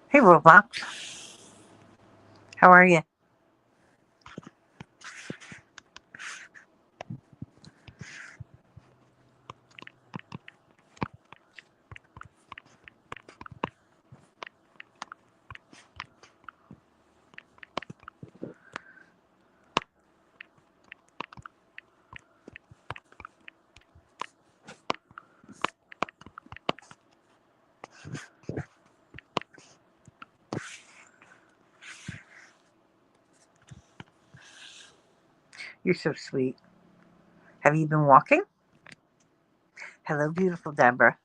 Hey, Roblox. How are you? You're so sweet. Have you been walking? Hello, beautiful Deborah.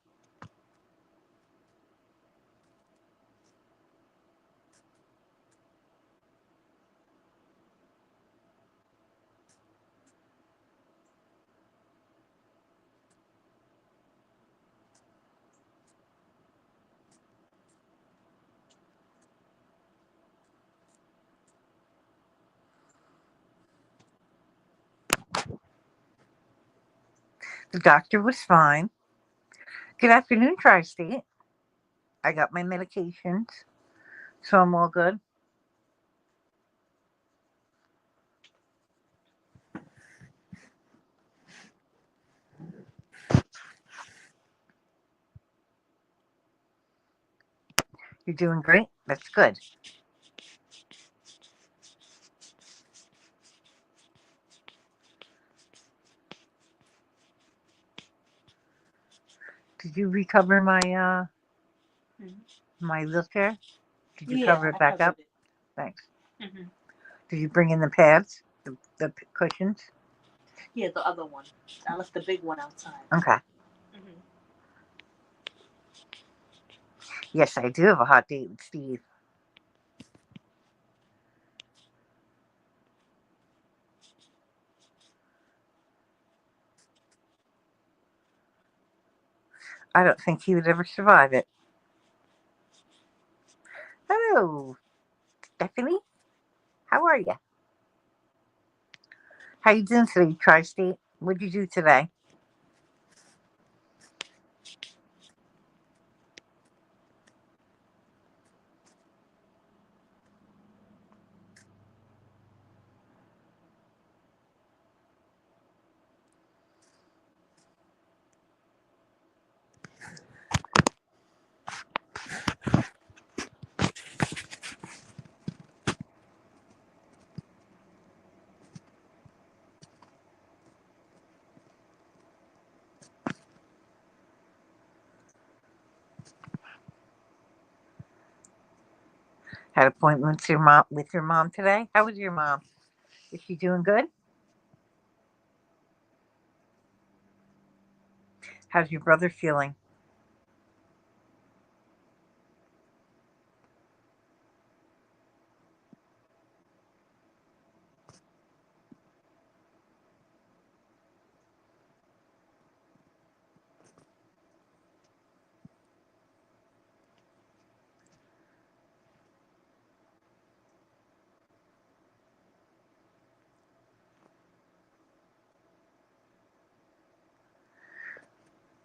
The doctor was fine. Good afternoon, Tri State. I got my medications, so I'm all good. You're doing great. That's good. Did you recover Mhm. my wheelchair? Did you Yeah, cover it I back covered up? it. Thanks. Hmm. Did you bring in the pads, the cushions? Yeah, the other one. I left the big one outside. Okay. Hmm. Yes, I do have a hot date with Steve. I don't think he would ever survive it. Hello, Stephanie. How are you? How you doing today, Tri State? What'd you do today? Had appointments with your mom today. How was your mom? Is she doing good? How's your brother feeling?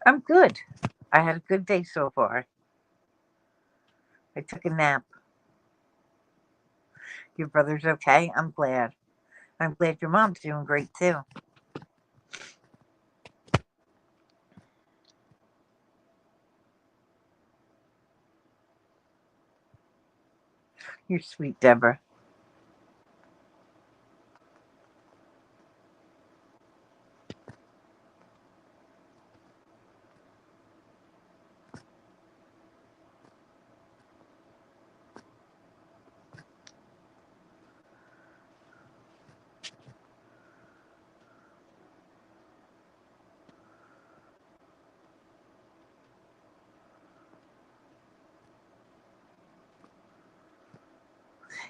I'm good. I had a good day so far. I took a nap. Your brother's okay? I'm glad. I'm glad your mom's doing great too. You're sweet, Deborah.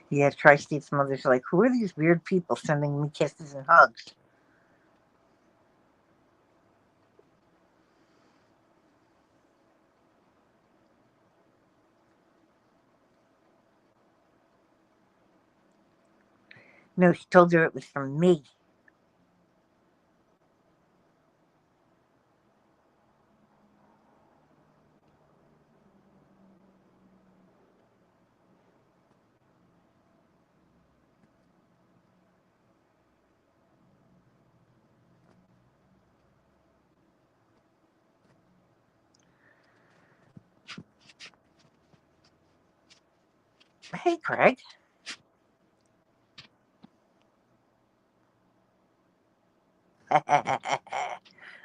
Yeah, Tri State's mother's like, who are these weird people sending me kisses and hugs? No, she told her it was from me. Hey, Craig.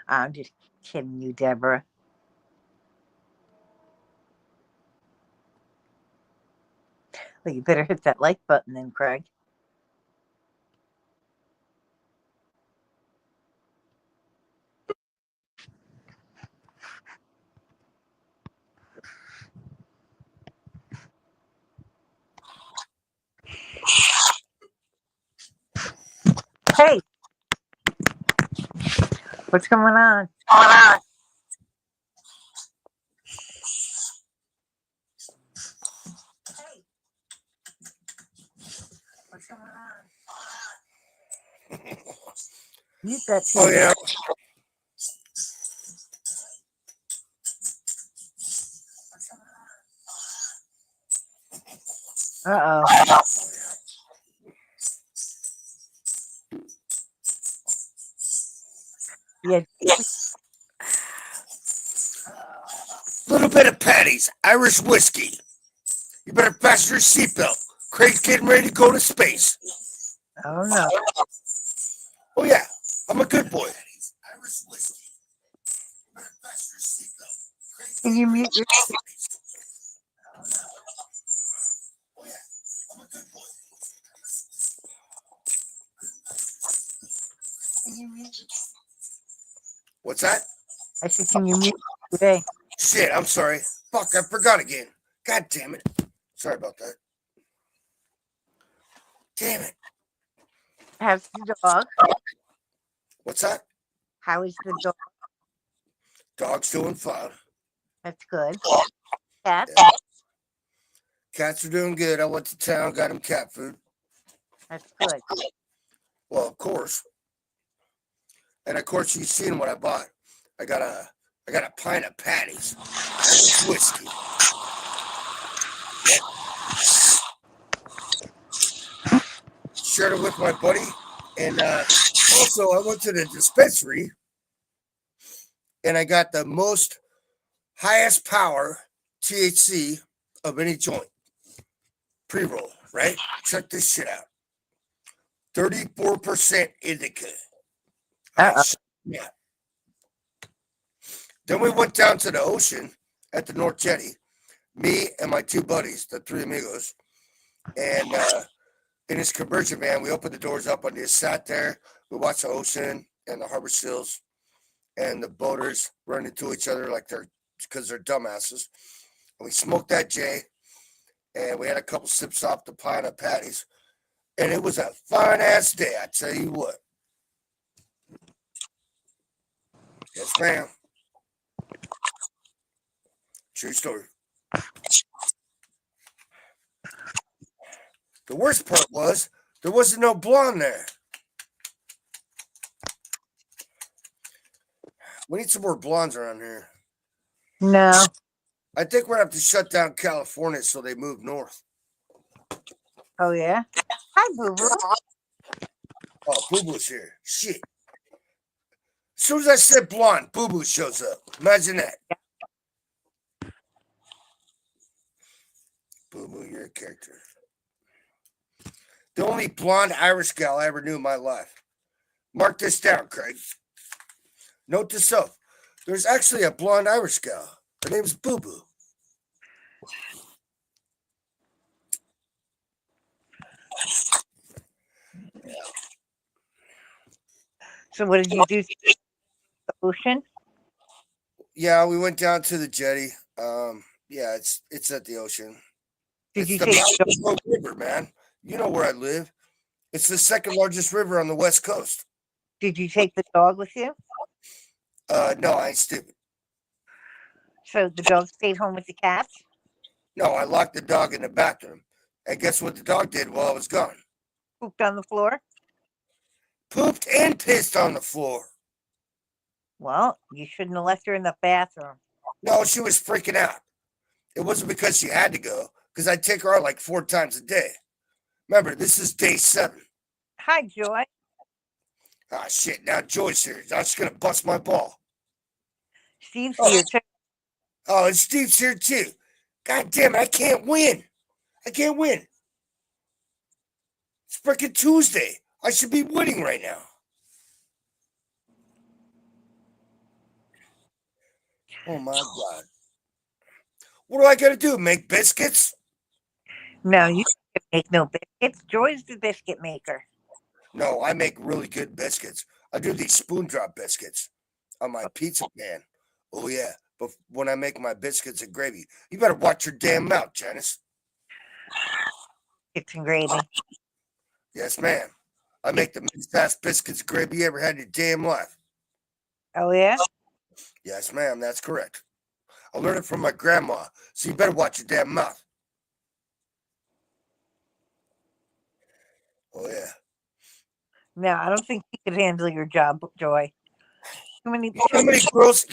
I'm just kidding you, Deborah. Well, you better hit that like button then, Craig. Hey, what's going on? Hey, what's going on? Mute that Oh TV. yeah. Uh oh. Yeah. Little bit of Patty's Irish whiskey. You better fasten your seatbelt. Craig's getting ready to go to space. Oh no. Oh yeah, I'm a good boy. Irish whiskey. You better fasten your seatbelt. Craig's Can you mute your? Oh yeah, I'm a good boy. Can you mute? What's that? I said, can you mute today? Shit, I'm sorry. Fuck, I forgot again. God damn it. Sorry about that. Damn it. How's the dog? What's that? How is the dog? Dog's doing fine. That's good. Cat? Yeah. Cats are doing good. I went to town, got him cat food. That's good. Well, of course. And of course, you've seen what I bought. I got a pint of Patty's whiskey. Shared it with my buddy, and also I went to the dispensary, and I got the most highest power THC of any joint pre-roll. Right? Check this shit out. 34% indica. Uh-oh. Yeah. Then we went down to the ocean at the North Jetty. Me and my two buddies, the three amigos, and in his conversion van, we opened the doors up and just sat there. We watched the ocean and the harbor seals and the boaters run into each other like because they're dumbasses. And we smoked that J, and we had a couple sips off the pint of Patty's, and it was a fine ass day. I tell you what. Yes, ma'am. True story. The worst part was there wasn't no blonde there. We need some more blondes around here. No. I think we're gonna have to shut down California so they move north. Oh yeah. Hi, Boo Boo. Oh, Boo Boo's here. Shit. As soon as I said blonde, Boo Boo shows up. Imagine that. Boo Boo, you're a character. The only blonde Irish gal I ever knew in my life. Mark this down, Craig. Note to self. There's actually a blonde Irish gal. Her name's Boo Boo. So what did you do to the ocean? Yeah, we went down to the jetty. Yeah, it's at the ocean. Did It's you the take Mount Pocono River, man. You know where I live. It's the second largest river on the West Coast. the dog with you? No, I ain't stupid. So the dog stayed home with the cats? No, I locked the dog in the bathroom. And guess what the dog did while I was gone? Pooped on the floor? Pooped and pissed on the floor. Well, you shouldn't have left her in the bathroom. No, she was freaking out. It wasn't because she had to go, because I take her out like 4 times a day. Remember, this is day 7. Hi, Joy. Ah, shit, now Joy's here. Now she's going to bust my ball. Steve's Oh. here too. Oh, and Steve's here too. God damn it, I can't win. I can't win. It's freaking Tuesday. I should be winning right now. Oh my God. What do I got to do? Make biscuits? No, you can't make no biscuits. Joy's the biscuit maker. No, I make really good biscuits. I do these spoon drop biscuits on my pizza pan. Oh, yeah. But when I make my biscuits and gravy, you better watch your damn mouth, Janice. It's and gravy. Yes, ma'am. I make the best biscuits and gravy you ever had in your damn life. Oh, yeah? Yes, ma'am. That's correct. I learned it from my grandma, so you better watch your damn mouth. Oh, yeah. No, I don't think he could handle your job, Joy. Too many. You know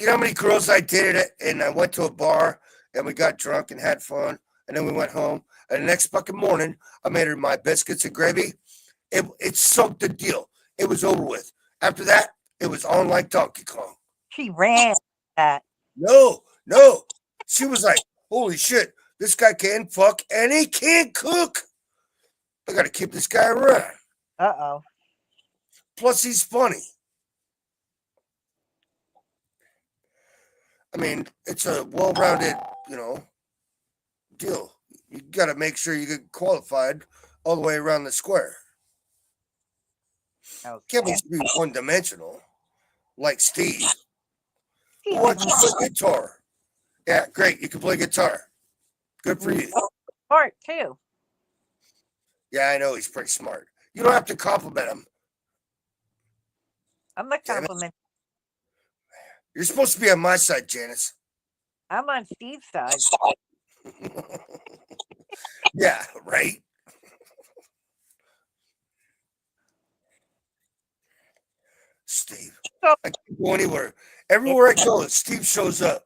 how many girls I dated it, and I went to a bar, and we got drunk and had fun, and then we went home, and the next fucking morning, I made her my biscuits and gravy. It soaked the deal. It was over with. After that, it was on like Donkey Kong. She ran that. No. She was like, holy shit, this guy can fuck and he can't cook. I got to keep this guy around. Uh-oh. Plus, he's funny. I mean, it's a well-rounded, deal. You got to make sure you get qualified all the way around the square. Can't Okay. be one-dimensional like Steve. Steve Why don't is you play guitar? Yeah, great. You can play guitar. Good for you. smart, too. Yeah, I know he's pretty smart. You don't have to compliment him. I'm not Damn it. complimenting. You're supposed to be on my side, Janice. I'm on Steve's side. Yeah, right. Steve. So- I can't go anywhere. Everywhere I go, Steve shows up.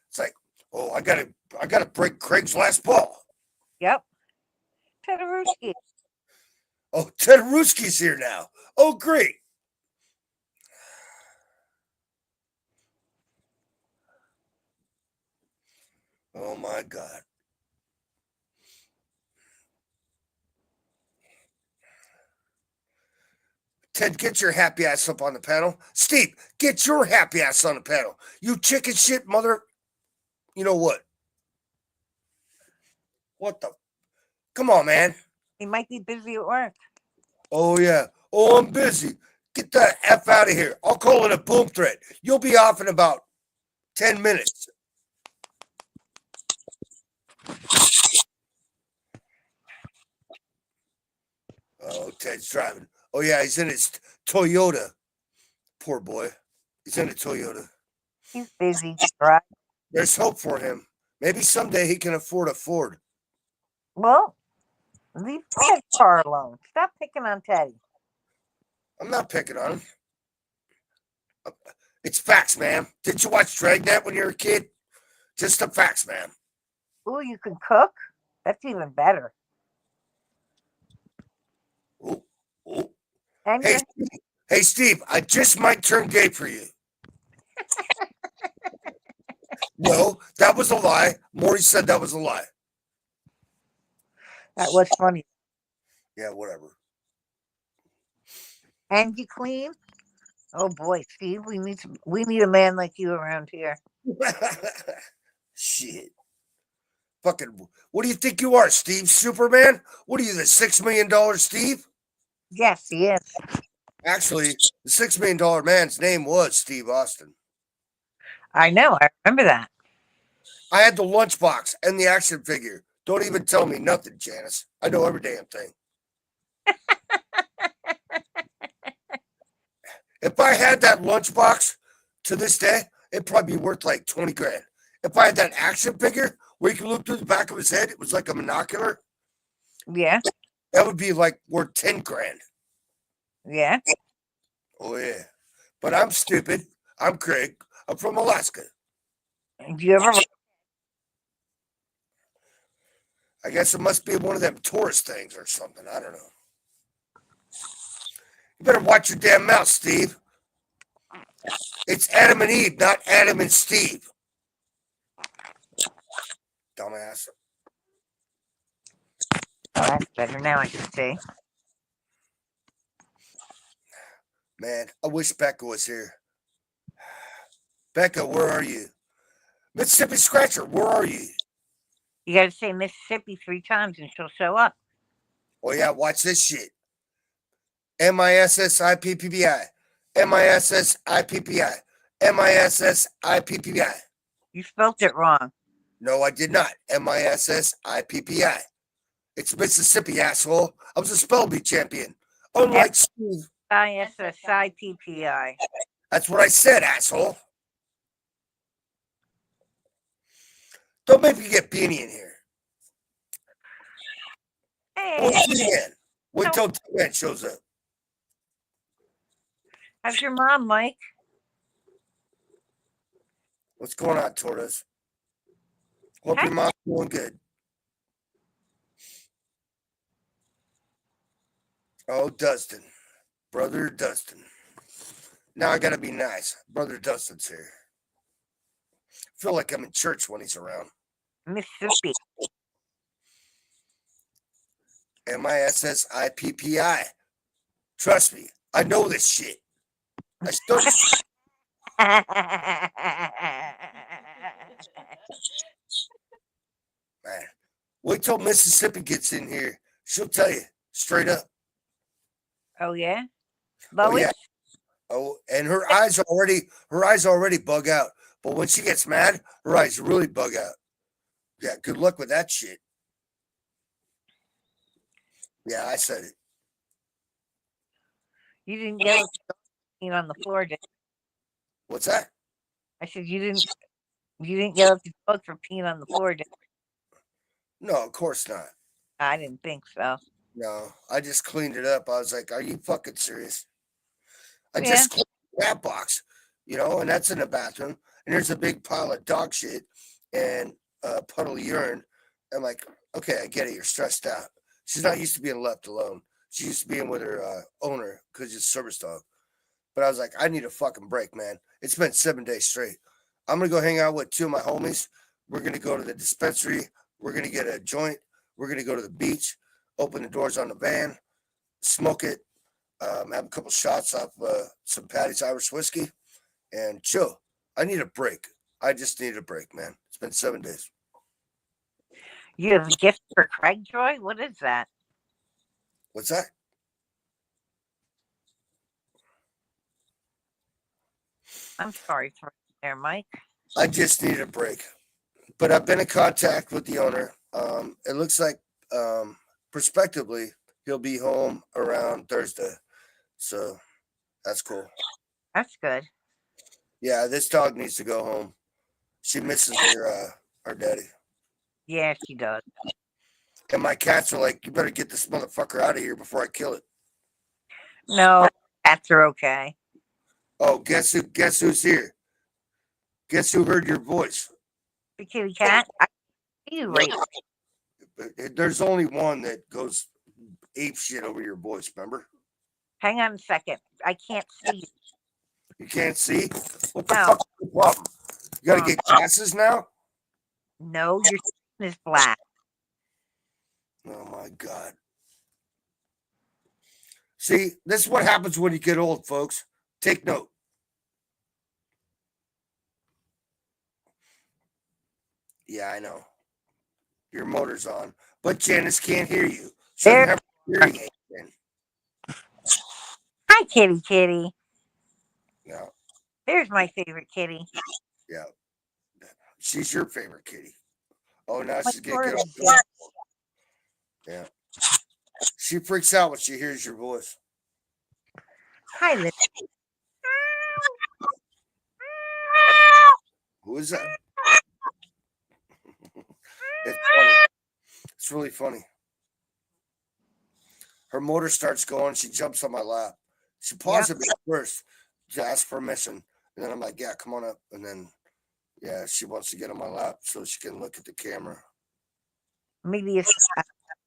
It's like, oh, I gotta break Craig's last ball. Yep. Tedorowski. Oh, Tedorowski's here now. Oh, great. Oh my God. Ted, get your happy ass up on the panel. Steve, get your happy ass on the panel. You chicken shit mother. You know what? What the? Come on, man. He might be busy at work. Oh, yeah. Oh, I'm busy. Get the F out of here. I'll call it a boom thread. You'll be off in about 10 minutes. Oh, Ted's driving. Oh, yeah, he's in his Toyota. Poor boy. He's in a Toyota. He's busy, right? There's hope for him. Maybe someday he can afford a Ford. Well, leave Ted's car alone. Stop picking on Teddy. I'm not picking on him. It's facts, man. Didn't you watch Dragnet when you were a kid? Just the facts, man. Ooh, you can cook? That's even better. Ooh, ooh. And Hey, Steve, I just might turn gay for you. No, that was a lie. Maury said that was a lie. that was funny. Yeah, whatever. And you clean? Oh boy, Steve, we need a man like you around here. Shit. Fucking, what do you think you are, Steve? Superman? What are you, the $6 million Steve? Yes, he is. Actually, the $6 million man's name was Steve Austin. I know. I remember that. I had the lunchbox and the action figure. Don't even tell me nothing, Janice. I know every damn thing. If I had that lunchbox to this day, it'd probably be worth like 20 grand. If I had that action figure where you can look through the back of his head, it was like a monocular. Yeah. That would be like worth 10 grand. Yeah. Oh yeah. But I'm stupid. I'm Craig. I'm from Alaska. Do you ever? I guess it must be one of them tourist things or something. I don't know. You better watch your damn mouth, Steve. It's Adam and Eve, not Adam and Steve. Dumbass. Oh, that's better now. I can see. Man, I wish Becca was here. Becca, where are you? Mississippi Scratcher, where are you? You got to say Mississippi 3 times and she'll show up. Oh yeah, watch this shit. MISSIPPBI. MISSIPPI. MISSIPPI. You spelled it wrong. No, I did not. MISSIPPI. It's Mississippi, asshole. I was a spell bee champion. Unlike Steve. ISSIPPI. That's what I said, asshole. Don't make me get Beanie in here. We'll Hey, see again. Wait till Ted shows up. how's your mom, Mike? What's going on, Tortoise? Hope your mom's doing good. Oh, Dustin. Brother Dustin. Now I gotta be nice. Brother Dustin's here. I feel like I'm in church when he's around. Mississippi. MISSIPPI. Trust me, I know this shit. I studied. Man, wait till Mississippi gets in here. She'll tell you straight up. Oh, yeah? Oh Lois? yeah. Oh, and her eyes already bug out. But when she gets mad, her eyes really bug out. Yeah, good luck with that shit. Yeah, I said it. You didn't yell at the dog for peeing on the floor, did you? What's that? I said you didn't yell at the dog for peeing on the floor, did you? No, of course not. I didn't think so. No, I just cleaned it up. I was like, are you fucking serious? I Yeah. just cleaned the cat box, and that's in the bathroom. And there's a big pile of dog shit and a puddle of urine. I'm like, okay, I get it. You're stressed out. She's not used to being left alone. She used to being with her owner because it's a service dog. But I was like, I need a fucking break, man. It's been 7 days straight. I'm going to go hang out with 2 of my homies. We're going to go to the dispensary. We're going to get a joint. We're going to go to the beach, open the doors on the van, smoke it, have a couple shots of some Patty's Irish whiskey, and chill. I need a break. I just need a break, man. It's been 7 days. You have a gift for Craig Joy? What is that? What's that? I'm sorry for there, Mike. I just need a break. But I've been in contact with the owner. It looks like, prospectively, he'll be home around Thursday. So that's cool. That's good. Yeah, this dog needs to go home. She misses her daddy. Yeah, she does. And my cats are like, you better get this motherfucker out of here before I kill it. No, cats are okay. Oh, guess who's here? Guess who heard your voice? The kitty cat? I see you right. There's only one that goes ape shit over your voice, remember? Hang on a second. I can't see you. You can't see? What the No. fuck is the problem? You gotta get glasses now? No, your skin is black. Oh my God. See, this is what happens when you get old, folks. Take note. Yeah, I know. Your motor's on. But Janice can't hear you. She doesn't have a hearing aid in. Hi, kitty kitty. Yeah, There's my favorite kitty. yeah. She's your favorite kitty. Oh, now My she's gonna get Taurus, off. Yeah. She freaks out when she hears your voice. Hi, Liz. Who is that? It's funny. It's really funny. motor starts going. She jumps on my lap. She paused at me first to ask permission. And then I'm like, yeah, come on up. And then, yeah, she wants to get on my lap so she can look at the camera. Maybe it's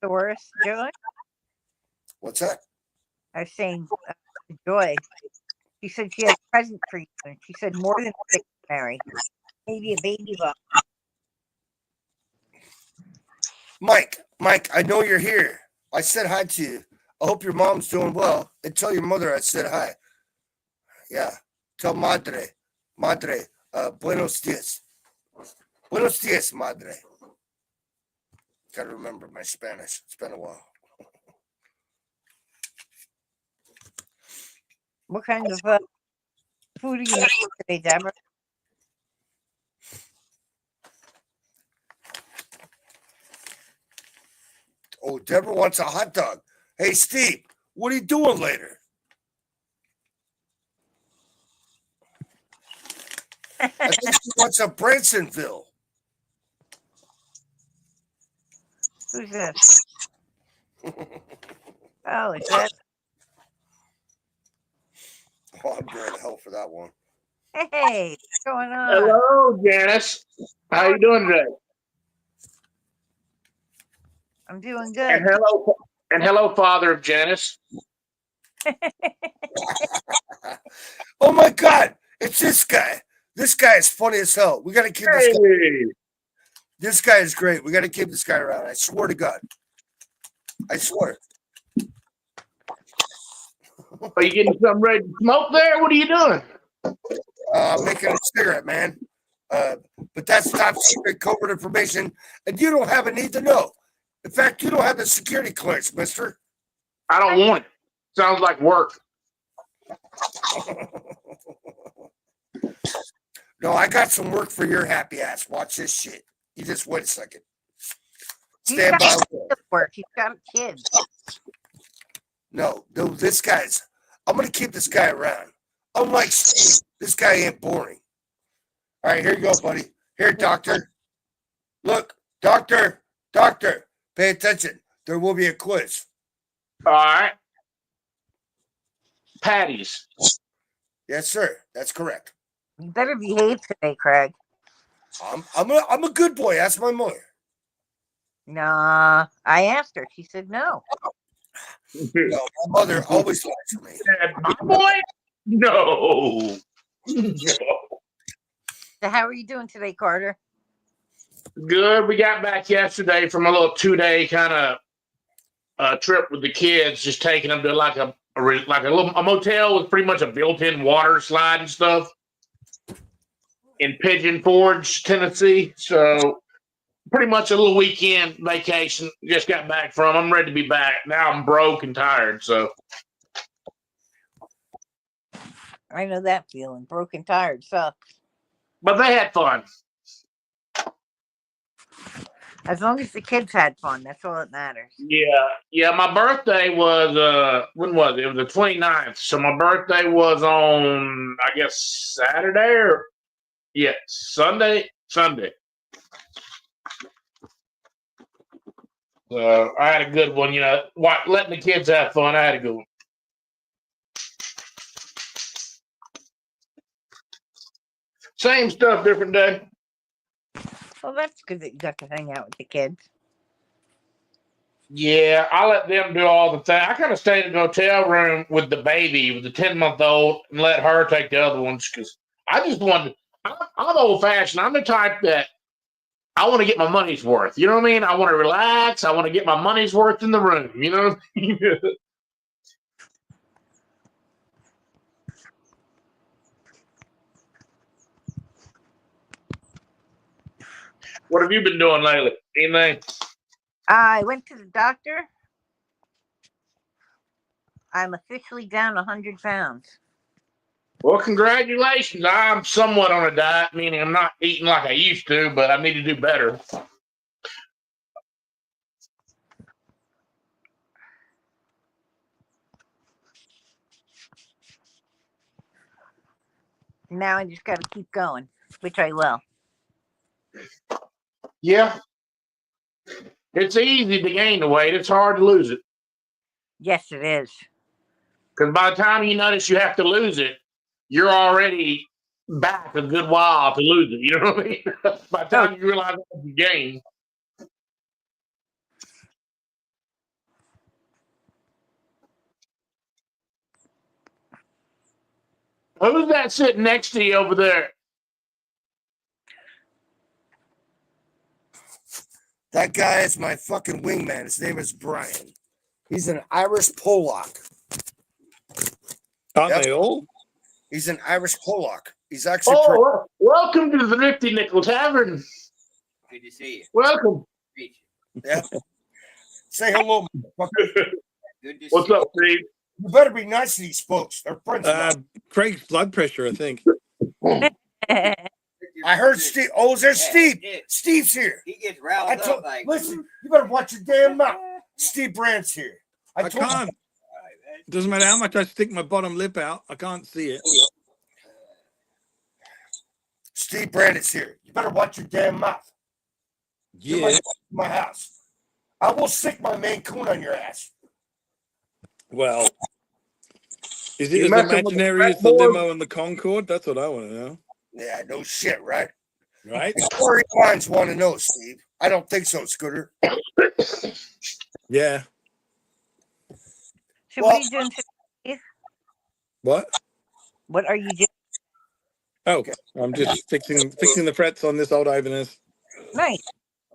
Taurus, Joy. What's that? I was saying, Joy. She said she had a present for you. And she said more than 6, Mary. Maybe a baby bump. Mike, I know you're here. I said hi to you. I hope your mom's doing well. And tell your mother I said hi. Yeah. Tell madre. Buenos dias. Buenos dias, madre. Gotta remember my Spanish. It's been a while. What kind of food are you making today, Deborah? Oh, Deborah wants a hot dog. Hey, Steve, what are you doing later? I think she wants a Bransonville. Who's this? Oh, is that? Oh, I'm going to hell for that one. Hey, what's going on? Hello, Janice. How you doing today? I'm doing And good. hello, father of Janice. Oh my God, it's this guy. This guy is funny as hell. We got to keep this guy. Hey, This guy is great. We got to keep this guy around. I swear to God. I swear. are you getting something ready to smoke there? What are you doing? Making a cigarette, man. But that's top secret covert information, and you don't have a need to know. In fact, you don't have the security clearance, mister. I don't want it. Sounds like work. No, I got some work for your happy ass. Watch this shit. You just wait a second. He's Stand by. got work. He's got a kid. No, this guy's. I'm gonna keep this guy around. Unlike Steve, this guy ain't boring. All right, here you go, buddy. Here, doctor. Look, doctor. Pay attention. There will be a quiz. All right. Patties. Yes, sir. That's correct. You better behave today, Craig. I'm a good boy. Ask my mother. Nah, I asked her. She said no. No, my mother always lies for me. My boy? No. So how are you doing today, Carter? Good. We got back yesterday from a little 2-day kind of trip with the kids, just taking them to like a motel with pretty much a built-in water slide and stuff in Pigeon Forge, Tennessee. So pretty much a little weekend vacation. Just got back from. I'm ready to be back. Now I'm broke and tired. So I know that feeling. Broken, tired. So but they had fun. as long as the kids had fun, that's all that matters. Yeah. My birthday was when was it? It was the 29th. So my birthday was on, I guess, Saturday or Sunday. So I had a good one. Letting the kids have fun. I had a good one. Same stuff, different day. Well, that's good that you got to hang out with the kids. Yeah, I let them do all the thing. I kind of stayed in the hotel room with the baby, with the 10-month-old, and let her take the other ones because I just wanted. I'm old fashioned. I'm the type that I want to get my money's worth. You know what I mean? I want to relax. I want to get my money's worth in the room. You know what I mean? What have you been doing lately? Anything? I went to the doctor. I'm officially down 100 pounds. Well, congratulations. I'm somewhat on a diet, meaning I'm not eating like I used to, but I need to do better. Now I just got to keep going, which I will. Yeah. It's easy to gain the weight. It's hard to lose it. Yes, it is. Because by the time you notice you have to lose it, you're already back a good while to lose it. You know what I mean? By the time you realize it's a game. Who's that sitting next to you over there? That guy is my fucking wingman. His name is Brian. He's an Irish Pollock. Aren't Yep. they all? He's an Irish Pollock. He's actually Oh, welcome to the Nifty Nickel Tavern. Good to see you. Welcome. Meet you. Yeah. Say hello, motherfucker. Good to What's see up, Steve? You better be nice to these folks. They're friends of mine. Craig's blood pressure, I think. you. I heard Steve. Oh, is there Yeah, Steve? yeah. Steve's here. He gets riled I up told. like. Listen, you better watch your damn mouth. Steve Brandt's here. I told you. can't. All right, man. Doesn't matter how much I stick my bottom lip out, I can't see it. Steve Brandt's here. You better watch your damn mouth. You Yeah. might my house. I will sick my Maine Coon on your ass. Well, is You it as messing with the imaginary as the fat boy? limo and the Concorde? That's what I want to know. Yeah, no shit, right? Right? Corey Lines want to know, Steve. I don't think so, Scooter. Yeah. So what are you doing today? What? What are you doing? Oh, I'm just fixing the frets on this old Ibanez. Nice.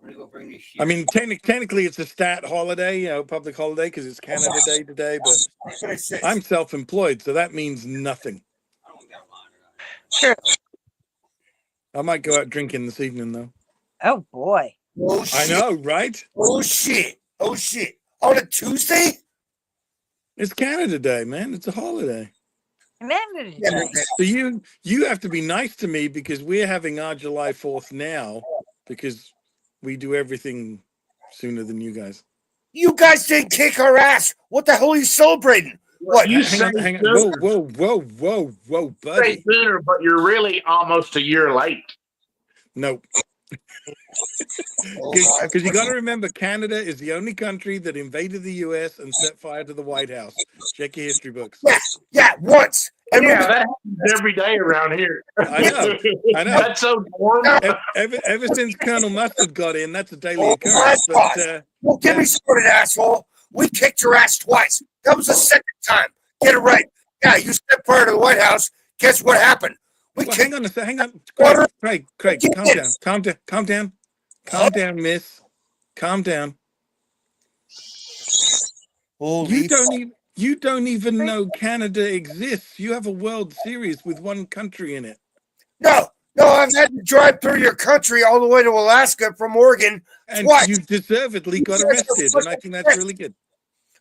I'm gonna go bring this shit. I mean, technically, it's a stat holiday, public holiday, because it's Canada Day today. But That's what I said. I'm self-employed, so that means nothing. I don't got mine. Sure. I might go out drinking this evening, though. Oh boy. Oh I shit. know, right? Oh shit. Oh shit. On a Tuesday? It's Canada Day, man. It's a holiday. Amanda Yeah, today. So you have to be nice to me because we're having our July 4th now because we do everything sooner than you guys. You guys didn't kick our ass. What the hell are you celebrating? What? You Hang say on, hang on. sooner, Whoa, say buddy. sooner, but you're really almost a year late. No, Oh, because you got to remember, Canada is the only country that invaded the U.S. and set fire to the White House. Check your history books. Yeah, once. And Yeah, we- that happens every day around here. I know. That's so boring. Ever since Colonel Mustard got in, that's a daily occurrence. But well, get me started, asshole. We kicked your ass twice. That was the second time. Get it right. Yeah, you set fire to the White House. Guess what happened? We well, kicked. hang on a second. Hang on, Water. Craig, calm down, miss. Calm down. Holy You don't even know Canada exists. You have a World Series with one country in it. No, I've had to drive through your country all the way to Alaska from Oregon. And Twice. you deservedly got arrested. And I think that's really good.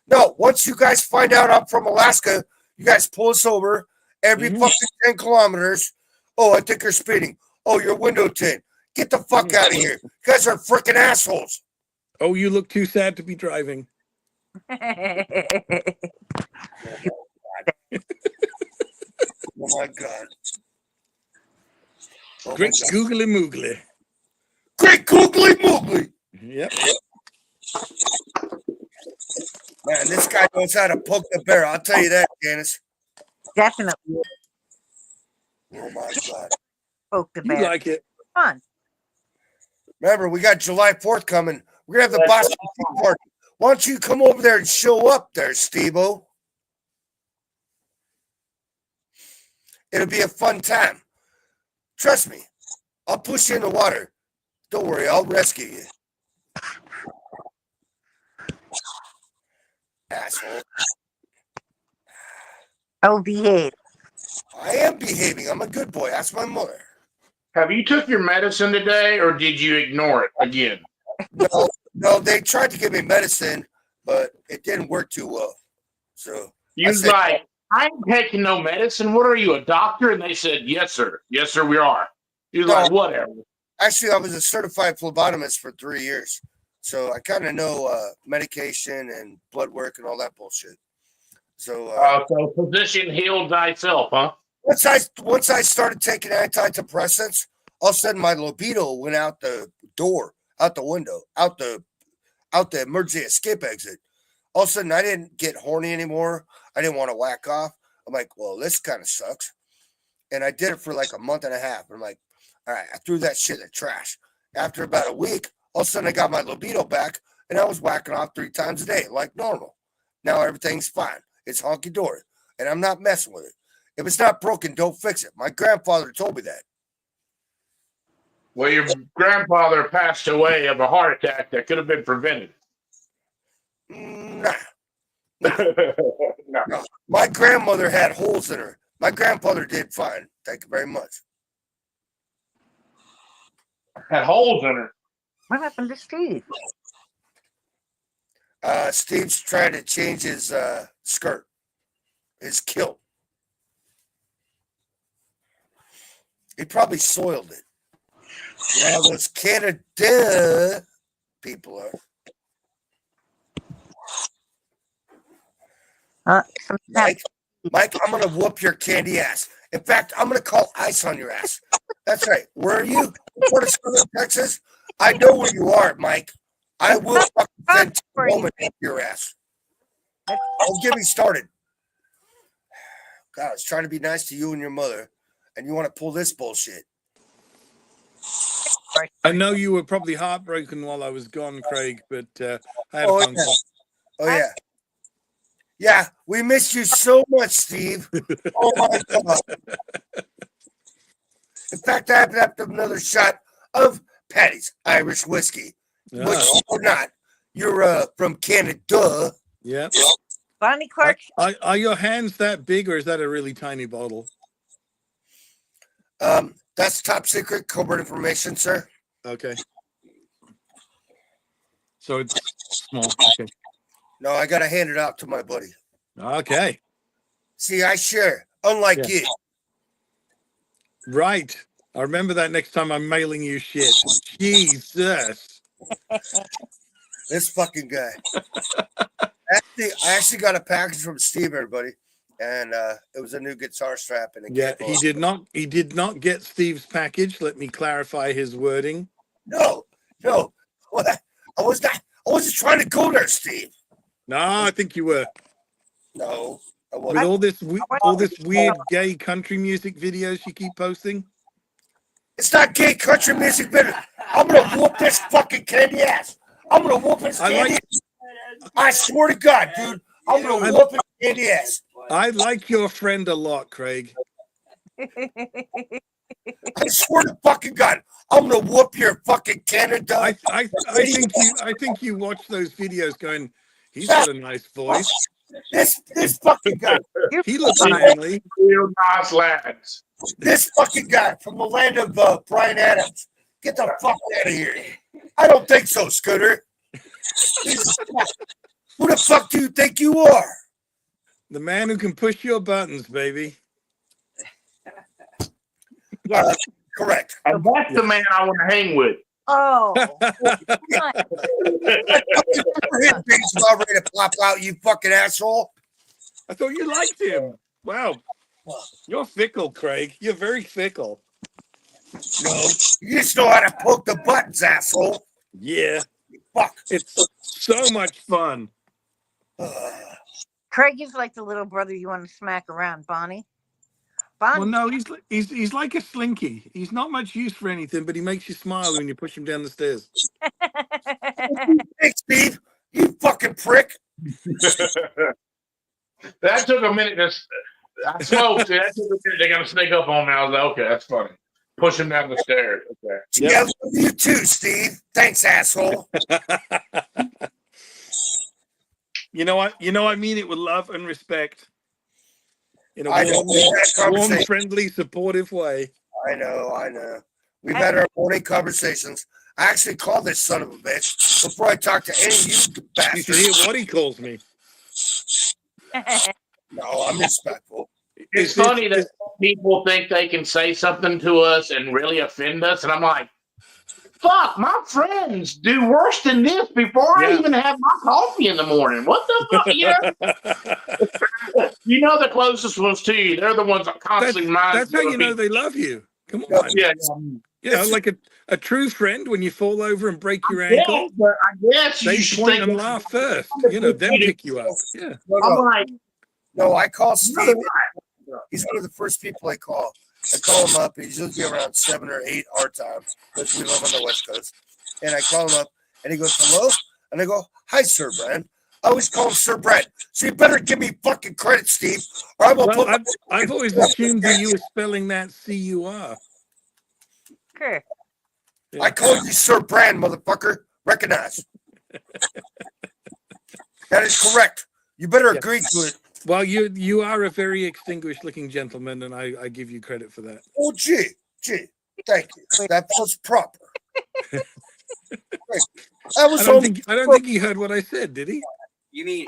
No, once you guys find out I'm from Alaska, you guys pull us over every Mhm. fucking 10 kilometers. Oh, I think you're speeding. Oh, your window tint. Get the fuck out of here. You guys are freaking assholes. Oh, you look too sad to be driving. Oh my God. Oh my Great God. googly moogly. Great googly moogly. Yep. Man, this guy knows how to poke the bear. I'll tell you that, Janice. Definitely Oh my God. poke the You bear. like it. Fun. Remember, we got July 4th coming. We're going to have the Boston Tea Party. Why don't you come over there and show up there, Steve-O? It'll be a fun time. Trust me. I'll push you in the water. Don't worry, I'll rescue you. Asshole. Oh, behave. I am behaving. I'm a good boy. Ask my mother. Have you took your medicine today, or did you ignore it again? No, they tried to give me medicine, but it didn't work too well. So You I was said- like, I ain't taking no medicine. What are you, a doctor? And they said, yes, sir. Yes, sir, we are. You was No. like, whatever. actually, I was a certified phlebotomist for 3 years. So I kind of know medication and blood work and all that bullshit. So So physician healed thyself, huh? once I started taking antidepressants, all of a sudden my libido went out the door, out the window, out the emergency escape exit. All of a sudden, I didn't get horny anymore. I didn't want to whack off. I'm like, well, this kind of sucks. And I did it for like a month and a half. I'm like, all right, I threw that shit in the trash. After about a week, all of a sudden I got my libido back and I was whacking off 3 times a day like normal. Now everything's fine. It's honky dory and I'm not messing with it. If it's not broken, don't fix it. My grandfather told me that. Well, your grandfather passed away of a heart attack that could have been prevented. Nah. No. My grandmother had holes in her. My grandfather did fine. Thank you very much. Had holes in her. What happened to Steve? Steve's trying to change his skirt, his kilt. He probably soiled it. Yeah, those Canada people are. Mike, I'm gonna whoop your candy ass. In fact, I'm gonna call ice on your ass. That's right. Where are you? Port of Southern Texas? I know where you are, Mike. I will fucking send a woman up your ass. Don't get me started. God, I was trying to be nice to you and your mother, and you want to pull this bullshit. I know you were probably heartbroken while I was gone, Craig, but I had a Oh, phone yeah. call. Oh, yeah. Yeah, we missed you so much, Steve. Oh, my God. In fact, I have to have another shot of Patty's Irish whiskey, which you're not. You're from Canada. Yeah. Bonnie Clark. Are your hands that big, or is that a really tiny bottle? That's top secret covert information, sir. Okay. So it's small. Okay. No, I gotta hand it out to my buddy. Okay. See, I share, unlike you. Right. I remember that next time I'm mailing you shit. Jesus. This fucking guy. I actually got a package from Steve, everybody, and it was a new guitar strap. And He did not get Steve's package. Let me clarify his wording. No. What? I wasn't trying to go there, Steve. No, I think you were. No, I With wasn't. all this weird gay country music videos you keep posting. It's not gay country music, but I'm gonna whoop this fucking candy ass. I'm gonna whoop his candy ass. I swear to God, dude. I'm gonna whoop his candy ass. I like your friend a lot, Craig. I swear to fucking God, I'm gonna whoop your fucking Canada. I think you watch those videos going, he's got a nice voice. This fucking guy. He looks manly. Real nice lads. This fucking guy from the land of Brian Adams. Get the fuck out of here. I don't think so, Scooter. Who the fuck do you think you are? The man who can push your buttons, baby. Correct. And that's the man I want to hang with. Oh, Your thing's about ready to pop out, you fucking asshole. I thought you liked him. Wow. You're fickle, Craig. You're very fickle. No, you just know how to poke the buttons, asshole. Yeah. Fuck. It's so much fun. Craig is like the little brother you want to smack around, Bonnie. Bonnie. Well, no, he's like a slinky. He's not much use for anything, but he makes you smile when you push him down the stairs. Hey, Steve, you fucking prick. That took a minute. I smoked. That took a minute. They're gonna sneak up on me. I was like, okay, that's funny. Push him down the stairs. Okay. Yeah, I love you too, Steve. Thanks, asshole. You know what? I mean it with love and respect. In a I know. warm, friendly, supportive way. I know. We've had our morning conversations. I actually called this son of a bitch before I talked to any of you You should bastards. hear what he calls me. No, I'm respectful. It's funny that people think they can say something to us and really offend us, and I'm like, fuck, my friends do worse than this before I even have my coffee in the morning. What the fuck? You know the closest ones to you. They're the ones that constantly mind. That's how you know they love you. Come on. Yeah. You know, It's- like a true friend, when you fall over and break your Yeah, ankle, but I guess they you should point think and laugh first. You know, then pick you up. Yeah. I'm like, No, I call no, Steve. He's one of the first people I call. I call him up. He's usually around 7 or 8 our time because we live on the West Coast. And I call him up and he goes, hello? And I go, hi, Sir Brad. I always call him Sir Brad. So you better give me fucking credit, Steve, or I will Well, put I've always assumed that you were spelling that C-U-R. Sure. Yeah. I call you Sir Brand, motherfucker. Recognize. That is correct. You better Yeah. agree to it. Well, you are a very extinguished looking gentleman, and I give you credit for that. Oh, gee. Thank you. That was proper. That was I only. don't think he heard what I said, did he? You mean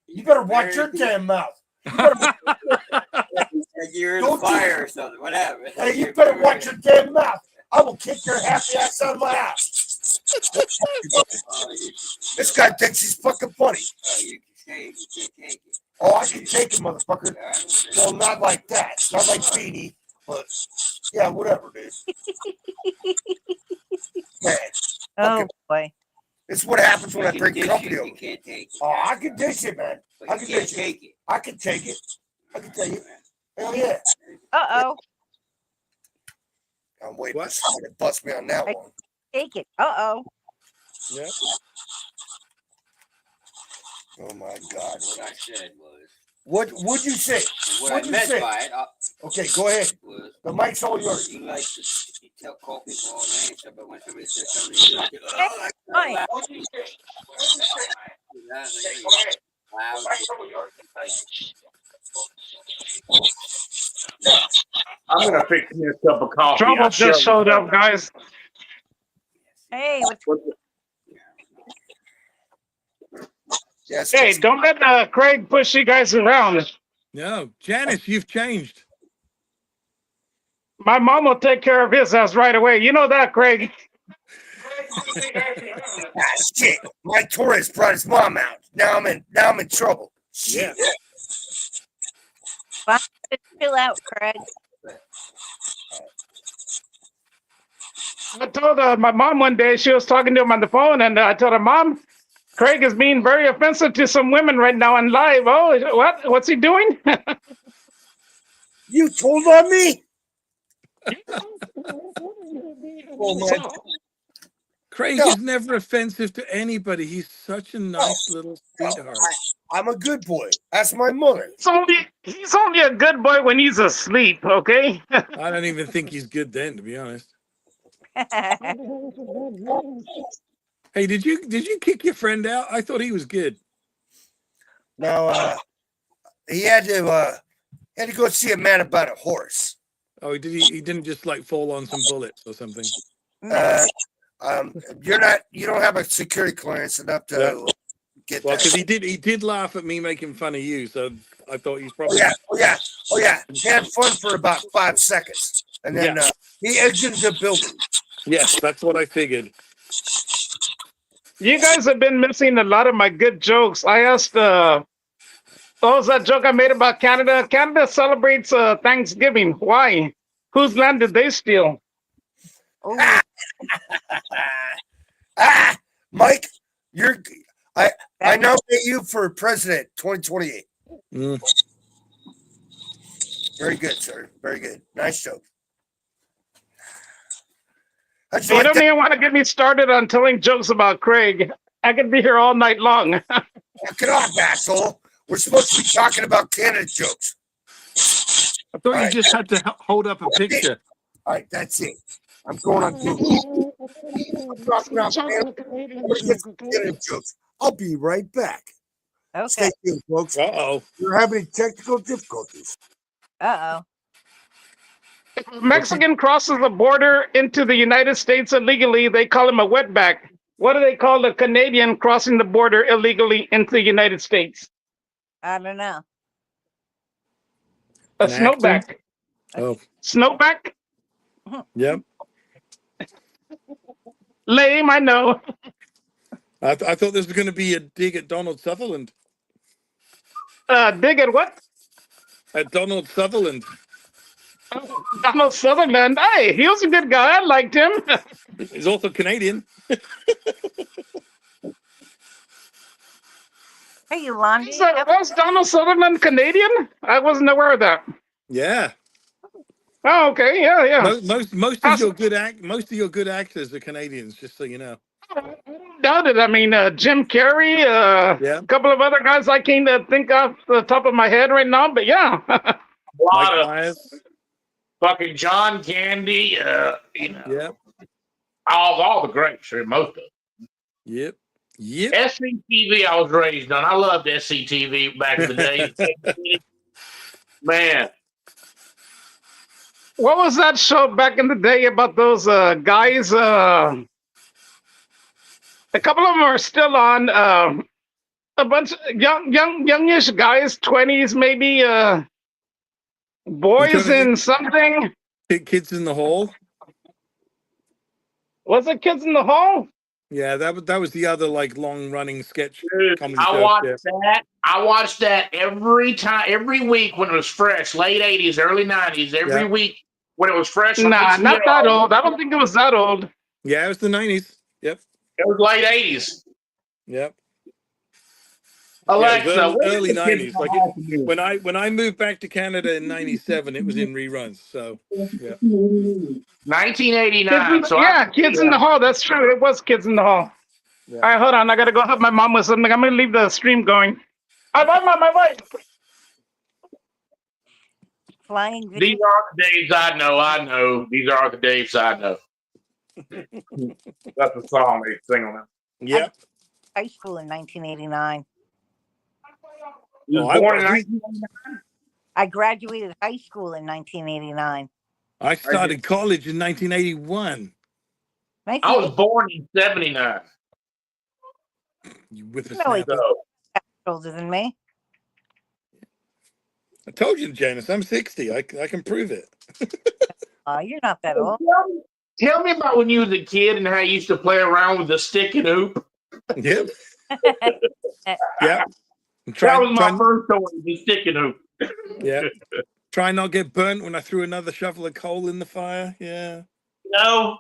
You better watch your damn mouth. like you're in a Don't do fire or something? What happened? Hey, you better watch your damn mouth. I will kick your happy ass out of my house. This guy thinks he's fucking funny. You can't take it. Oh, I can take it, motherfucker. Well, not like that. Not like Beanie, but yeah, whatever, dude. Man, Oh boy. it's what happens when I bring You company can't over. take it. Oh, I can dish it, man. But I you can can't dish it. take it. I can take it. I can tell you. Hell yeah. Uh-oh. I'm waiting What? for somebody to bust me on that one. Take it. Uh-oh. Yeah. Oh my God. What I said was, What would you say? what What'd I you meant say? by it Okay, go ahead. was, The mic's all yours. you like to call people all names, but when somebody says something, you like to, oh, that's so Fine. loud. What'd you say? That's like, Go ahead. loud. The mic's all yours. I'm gonna fix me a cup of coffee. Trouble I just showed up, guys. Hey, what's Yes. Hey, yes. don't let Craig push you guys around. No, Janice, you've changed. My mom will take care of his house right away. You know that, Craig. Ah, shit. Mike Torres brought his mom out. Now I'm in trouble. Shit. chill out, Craig? I told my mom one day, she was talking to him on the phone, and I told her, Mom, Craig is being very offensive to some women right now on live. Oh, what? What's he doing? You told on me? Oh, man. Craig No. is never offensive to anybody. He's such a nice little sweetheart. I'm a good boy. That's my mother. He's only a good boy when he's asleep, okay? I don't even think he's good then, to be honest. Hey, did you kick your friend out? I thought he was good. Now, he had to go see a man about a horse. Oh, he didn't just like fall on some bullets or something. You don't have a security clearance enough to get Well, that. because he did laugh at me making fun of you, so I thought he's Oh probably yeah. He had fun for about 5 seconds, and then he exited the building. Yes, that's what I figured. You guys have been missing a lot of my good jokes. I asked, what was that joke I made about Canada? Canada celebrates Thanksgiving. Why? Whose land did they steal? Oh, Mike, I nominate you for president 2028. Mm. Very good, sir. Very good. Nice joke. How'd you You like don't that? even want to get me started on telling jokes about Craig. I could be here all night long. Knock it off, asshole. We're supposed to be talking about Canada jokes. I thought Alright. you just had to hold up a picture. All right, that's it. I'm going on TV. I'm talking about Canada jokes. I'll be right back. Stay okay. tuned, folks. Uh-oh. We're having technical difficulties. Uh-oh. If a Mexican crosses the border into the United States illegally, they call him a wetback. What do they call a Canadian crossing the border illegally into the United States? I don't know. A An actor? snowback. Oh, Snowback? yep. Lame, I know. I thought this was going to be a dig at Donald Sutherland. Dig at what? At Donald Sutherland. Donald Sutherland. Hey, he was a good guy. I liked him. He's also Canadian. Hey, Yolanda. Was Donald Sutherland Canadian? I wasn't aware of that. Yeah. Oh, okay. Yeah, yeah. Most of your good actors are Canadians, just so you know. Doubt it. I mean, Jim Carrey, Yeah. a couple of other guys I can't think off the top of my head right now, but yeah. A Mike lot of Myers. fucking John Candy. You know, Yeah. all the greats, or most of them. Yep. Yep. SCTV, I was raised on. I loved SCTV back in the day. Man, What was that show back in the day about those guys? A couple of them are still on. A bunch of youngish guys, 20s maybe. Boys in something. Kids in the Hall. Was it Kids in the Hall? Yeah, that was the other like long running sketch dude, comedy I show. watched Yeah. that. I watched that every week when it was fresh, late 80s, early 90s. Every Yeah. week when it was fresh. on Nah, not HBO. that old. I don't think it was that old. Yeah, it was the 90s. Yep. It was late 80s. Yep. Alexa, Yeah, it was what early is the Kids 90s. in the Like Hall to you? when I moved back to Canada in '97, it was in reruns. So yeah. 1989. So Kids in the Hall. That's true. It was Kids in the Hall. Yeah. All right, hold on. I gotta go help my mom with something. I'm gonna leave the stream going. Bye, Mom. My wife. Flying video. These are the days I know. These are the days I know. That's the song they sing on it. Yep. High school in 1989. You Oh, was I born in was- 1989? I graduated high school in 1989. I started college in 1981 I was born in 79. with a No, wait. snapper. So older than me. I told you, Janice, I'm 60. I can prove it. You're not that old. tell me about when you was a kid and how you used to play around with the stick and hoop. Yep. Yep. That was my first toy, the stick and hoop. Yeah. Try not get burnt when I threw another shovel of coal in the fire. Yeah. No.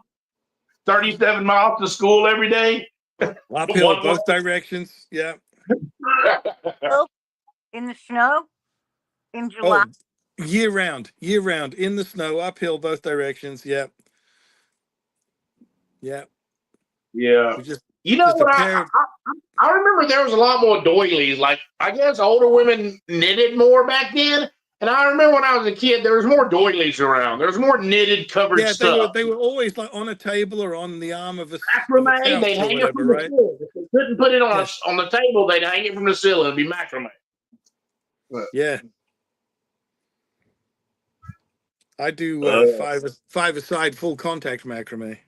37 miles to school every day. Uphill One both directions. Yeah. In the snow? In July? Oh, year round in the snow, uphill both directions. Yep. Yep. Yeah. We just You know Just a what? pair I remember there was a lot more doilies. Like, I guess older women knitted more back then. And I remember when I was a kid, there was more doilies around. There was more knitted covered stuff. they were always like on a table or on the arm of a Macrame, couch they or hang it whatever, from the right? ceiling. If they couldn't put it on Yeah. on the table, they'd hang it from the ceiling. It'd be macrame. Yeah. I do five-a-side full contact macrame.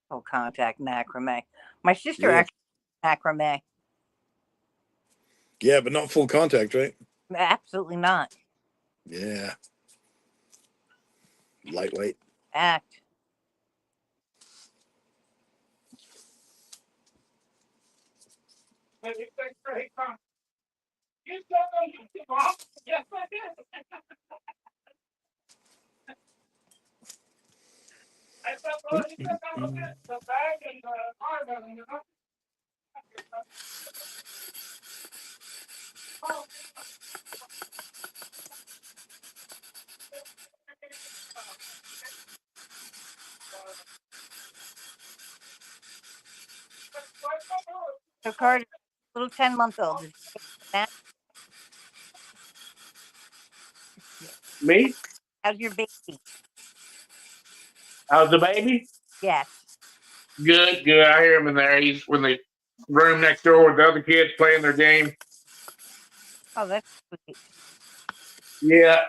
Full contact macrame. My sister Yeah. actually macrame. Yeah, but not full contact, right? Absolutely not. Yeah. Lightweight. Act. Yes, I did. I said, well, he said, "Don't forget the bag and the barbell, you know?" So Carter, little 10-month-old. Me? How's your baby? How's the baby? Yes. Good, good. I hear him in there. He's in the room next door with the other kids playing their game. Oh, that's sweet. Yeah.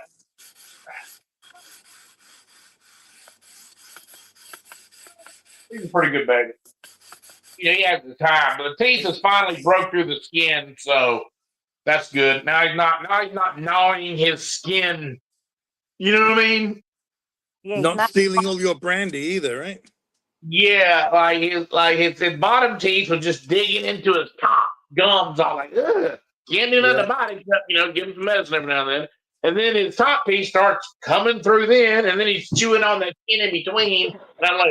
He's a pretty good baby. Yeah, he has the time, but the teeth has finally broke through the skin, so that's good. Now he's not gnawing his skin. You know what I mean? Yeah, he's Not stealing all your brandy either, right? Yeah, like his bottom teeth was just digging into his top gums. I'm like, ugh. Can't do nothing Yeah. about it except, give him some medicine every now and then. And then his top piece starts coming through then, and then he's chewing on that skin in between. And I'm like,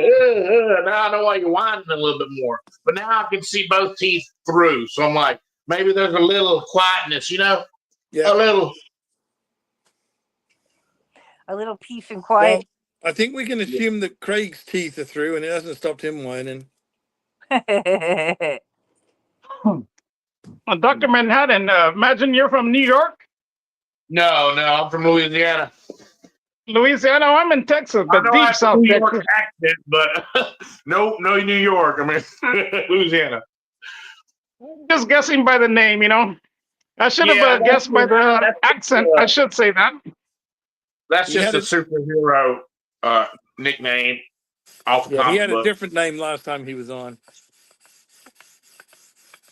now I know why you're whining a little bit more. But now I can see both teeth through. So I'm like, maybe there's a little quietness, Yeah. a little. A little peace and Well, quiet. I think we can assume that Craig's teeth are through, and it hasn't stopped him whining. Dr. Manhattan, imagine you're from New York, No, I'm from Louisiana. Louisiana. I'm in Texas, I but know I deep have a South New York Texas. accent, but no New York. I mean, Louisiana. Just guessing by the name, I should have Yeah, guessed by the that's accent. I should say that. That's He just had a a- superhero nickname off the Yeah, he comic had a book. different name last time he was on.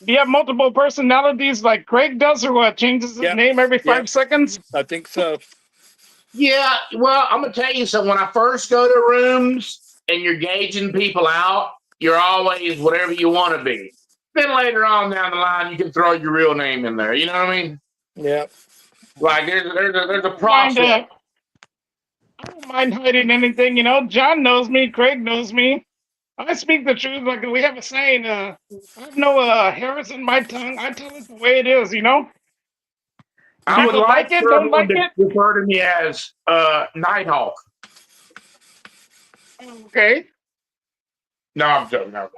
Do you have multiple personalities like Craig does, or what? Changes his Yeah. name every 5 seconds? I think so. Yeah, well, I'm gonna tell you something. When I first go to rooms and you're gauging people out, you're always whatever you want to be. Then later on down the line, you can throw your real name in there. You know what I mean? Yeah. Like there's a I don't process. I don't mind hiding anything, John knows me, Craig knows me. I speak the truth. Like we have a saying, I have no hairs in my tongue. I tell it the way it is, I would People like like it, for don't everyone like to it. refer to me as Nighthawk. Okay. No, I'm joking. No.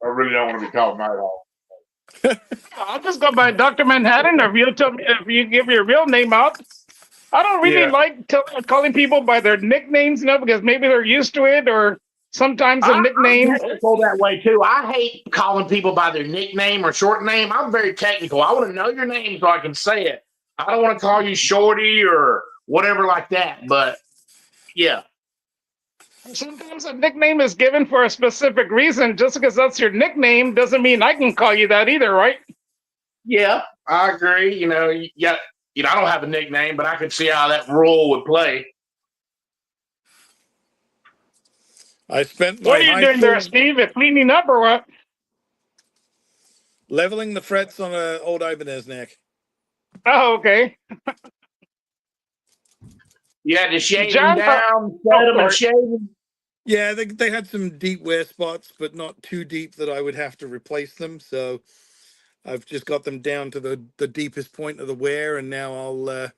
I really don't want to be called Nighthawk. I'll just go by Dr. Manhattan, or if you give your real name out. I don't really Yeah. like calling people by their nicknames, because maybe they're used to it, or sometimes a nickname. I'm technical that way too. I hate calling people by their nickname or short name. I'm very technical. I want to know your name so I can say it. I don't want to call you Shorty or whatever like that. But yeah, Sometimes a nickname is given for a specific reason. Just because that's your nickname doesn't mean I can call you that either, right? yeah, I agree. I don't have a nickname, but I could see how that role would play. I spent my What are you high doing there, school Steve? Cleaning up or what? leveling the frets on an old Ibanez neck. Oh, okay. You had to shave John, them down, set them, and shave them. Yeah, they had some deep wear spots, but not too deep that I would have to replace them. So I've just got them down to the deepest point of the wear, and now I'll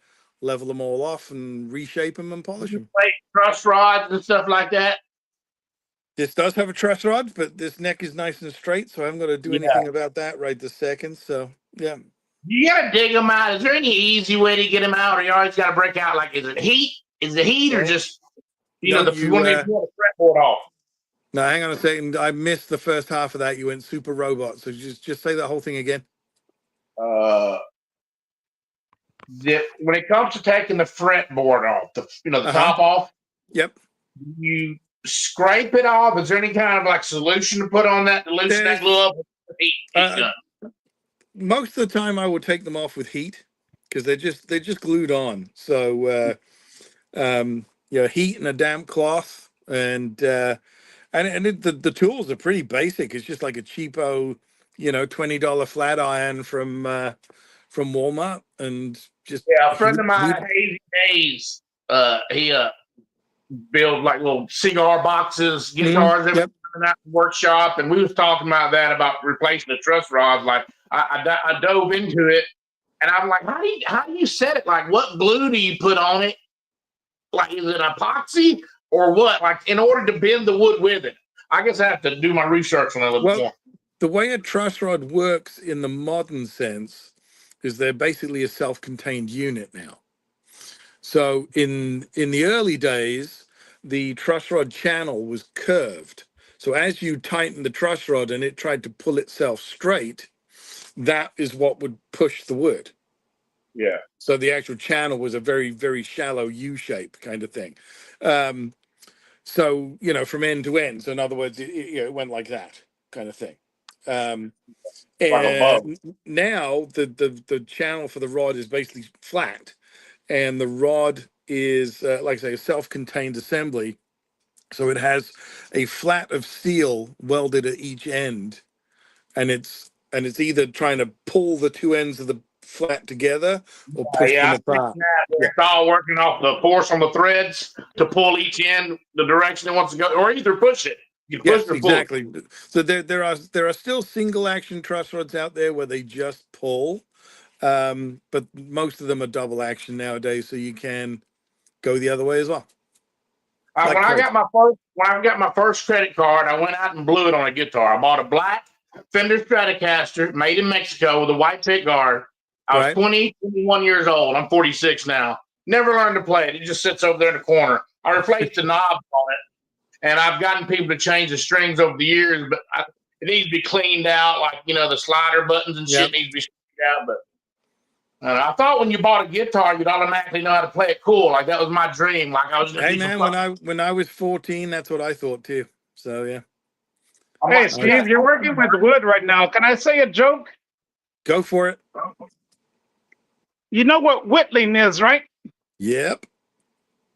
level them all off and reshape them and polish them. Like truss rods and stuff like that. This does have a truss rod, but this neck is nice and straight, so I haven't got to do anything about that right this second. So yeah. You gotta dig them out. Is there any easy way to get them out, or you always gotta break out? Like, is it heat? Is the heat, or just No, when they pull the fretboard off? No, hang on a second. I missed the first half of that. You went super robot. So just say that whole thing again. When it comes to taking the fretboard off, the top off, Yep. you scrape it off. Is there any kind of like solution to put on that to loosen that glue up? Heat gun? Most of the time, I would take them off with heat because they're just glued on. So heat and a damp cloth, and the tools are pretty basic. It's just like a cheapo, $20 flat iron from Walmart, and just A friend of mine, Hazy Days, he build like little cigar boxes, guitars, everything in that workshop, and we was talking about replacing the truss rods. Like I dove into it, and I'm like, how do you set it? Like, what glue do you put on it? Like, is it epoxy or what? Like, in order to bend the wood with it? I guess I have to do my research on it a little bit more. The way a truss rod works in the modern sense is they're basically a self-contained unit now. So in the early days, the truss rod channel was curved. So as you tighten the truss rod and it tried to pull itself straight, that is what would push the wood. Yeah. So the actual channel was a very, very shallow U-shape kind of thing. So, from end to end. So in other words, it went like that kind of thing. And now the channel for the rod is basically flat, and the rod is like I say, a self-contained assembly. So it has a flat of steel welded at each end, and it's either trying to pull the two ends of the flat together or push Yeah, them I think apart. that it's all working off the force on the threads to pull each end the direction it wants to go, or either push it. You can push Yes, or pull. exactly. So there are still single action truss rods out there where they just pull, but most of them are double action nowadays, so you can go the other way as well. Like When I Craig. got my first credit card, I went out and blew it on a guitar. I bought a black Fender Stratocaster made in Mexico with a white pick guard. I was Right. 21 years old. I'm 46 now. Never learned to play it. It just sits over there in the corner. I replaced the knobs on it, and I've gotten people to change the strings over the years, but it needs to be cleaned out. Like, the slider buttons and shit Yep. needs to be straightened out. But I thought when you bought a guitar, you'd automatically know how to play it cool. Like, that was my dream. Like, I was gonna Hey be man, when I was 14, that's what I thought too. So yeah, Hey, Steve, you're working with wood right now. Can I say a joke? go for it. You know what whittling is, right? Yep.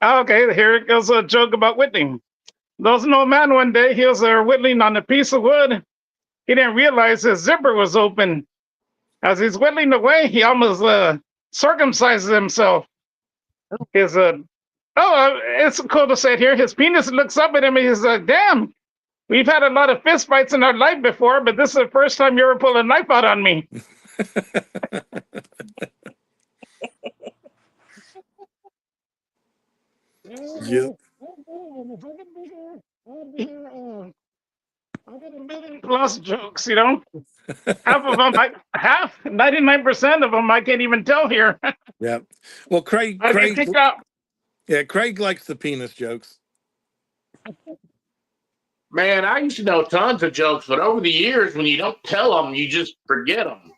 Okay, here goes a joke about whittling. There was an old man one day, he was whittling on a piece of wood. He didn't realize his zipper was open. As he's whittling away, he almost circumcises himself. It's cool to say it here. His penis looks up at him and he's like, damn, we've had a lot of fist fights in our life before, but this is the first time you ever pulled a knife out on me. Yep. I got 1,000,000+ jokes, Half of them, 99% of them, I can't even tell here. Yep. Well, Craig I get kicked out. Craig likes the penis jokes. Man, I used to know tons of jokes, but over the years, when you don't tell them, you just forget them.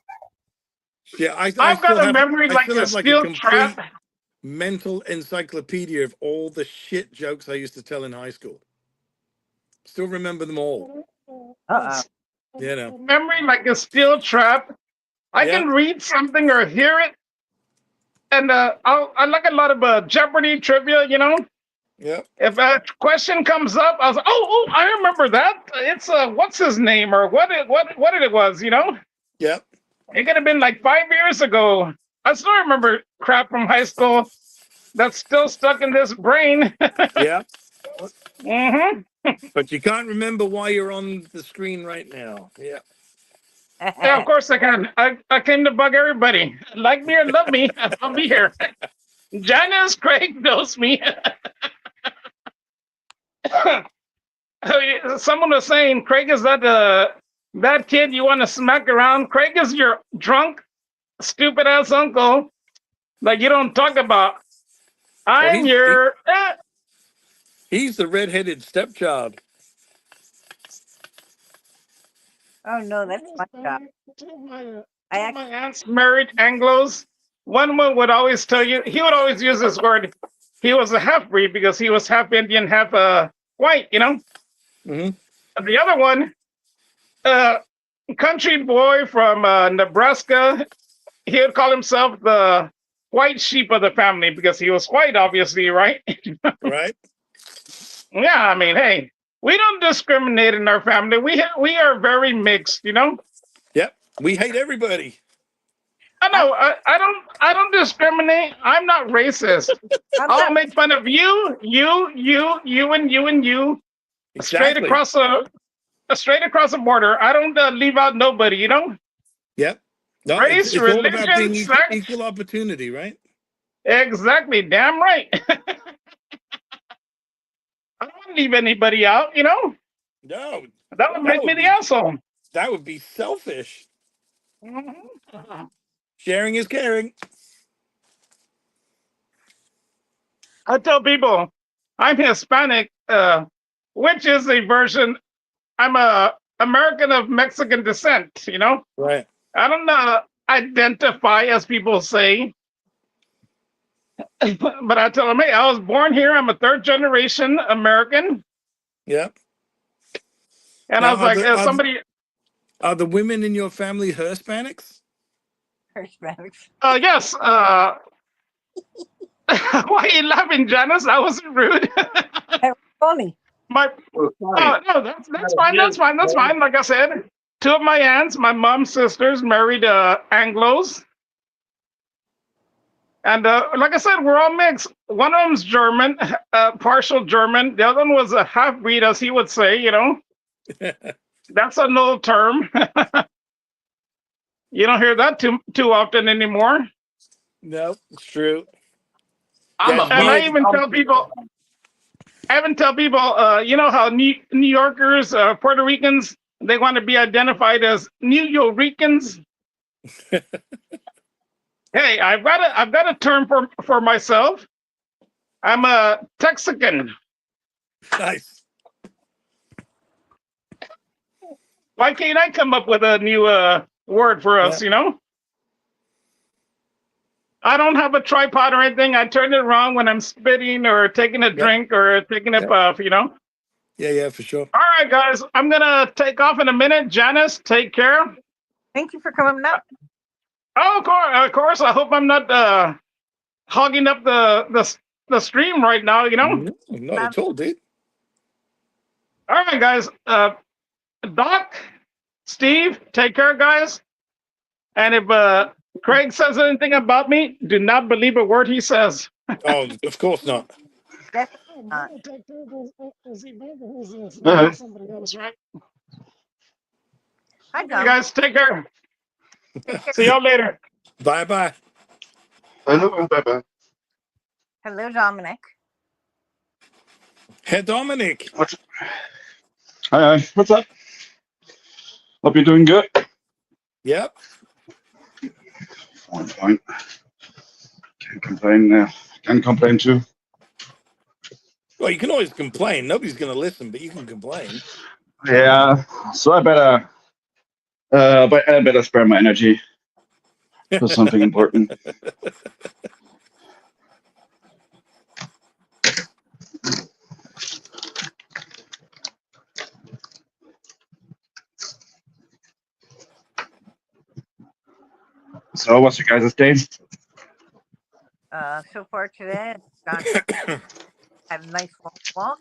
Yeah, I've got a memory like a steel trap. Mental encyclopedia of all the shit jokes I used to tell in high school. Still remember them all. Memory like a steel trap. I can read something or hear it, and I like a lot of Jeopardy trivia. Yep. If a question comes up, I was like, oh, I remember that. It's what's his name or what it was. Yep. It could have been like 5 years ago. I still remember crap from high school that's still stuck in this brain. Yeah. Mm-hmm. But you can't remember why you're on the screen right now. Yeah. Yeah, of course I can. I came to bug everybody. Like me or love me, I'll be here. Janice Craig knows me. Someone was saying, Craig is that kid you want to smack around. Craig is your drunk, stupid ass uncle that you don't talk about. He's the redheaded stepchild. Oh no, that's my job. My aunt's married Anglos. One would always tell you, he would always use this word. He was a half breed because he was half Indian, half white, Mm-hmm. The other one, country boy from Nebraska, he would call himself the white sheep of the family because he was white, obviously, right? Right. Yeah, I mean, hey, we don't discriminate in our family. We are very mixed, Yep. We hate everybody. I know. I don't discriminate. I'm not racist. I'll make fun of you, and you. Exactly. Straight across the border. I don't leave out nobody. Yep. No, Race, it's all about religion, being sex. equal opportunity, right? Exactly. Damn right. I don't want to leave anybody out. No. That would make me the asshole. That would be selfish. Mm-hmm. Sharing is caring. I tell people I'm Hispanic, which is a version. I'm a American of Mexican descent. Right. I don't identify as people say, but I tell them, hey, I was born here. I'm a third generation American. Yep. And Now, I was like, somebody. Are the women in your family Hispanics? Hispanics. Yes. Why are you laughing, Janice? I wasn't rude. Funny. No, that's fine. That's fine. Like I said, two of my aunts, my mom's sisters, married Anglos. And like I said, we're all mixed. One of them's German, partial German. The other one was a half breed, as he would say. That's an old term. You don't hear that too often anymore. No, it's true. I'm Yeah, a And I weird. even tell people, you know how New Yorkers, Puerto Ricans, they want to be identified as New Yorkers. Hey, I've got a term for myself. I'm a Texican. Nice. Why can't I come up with a new word for us? I don't have a tripod or anything. I turn it around when I'm spitting or taking a drink or taking a Yep. puff. Yeah, for sure. All right, guys, I'm gonna take off in a minute. Janice, take care. Thank you for coming up. Oh, of course. I hope I'm not hogging up the stream right now. No, not at all, dude. All right, guys. Doc, Steve, take care, guys. And if Craig says anything about me, do not believe a word he says. Oh, of course not. Definitely not. Somebody else, right? Hi, Okay, Dom. guys, take care. Take care. See y'all later. Bye. Hello, bye-bye. Hello, Dominic. Hey, Dominic. Hi, what's up? Hope you're doing good. Yep. Fine. Can't complain. Can't complain too. Well, you can always complain. Nobody's going to listen, but you can complain. Yeah, so I better spare my energy for something important. So, what's your guys' day? So far today, I've had a nice long walk.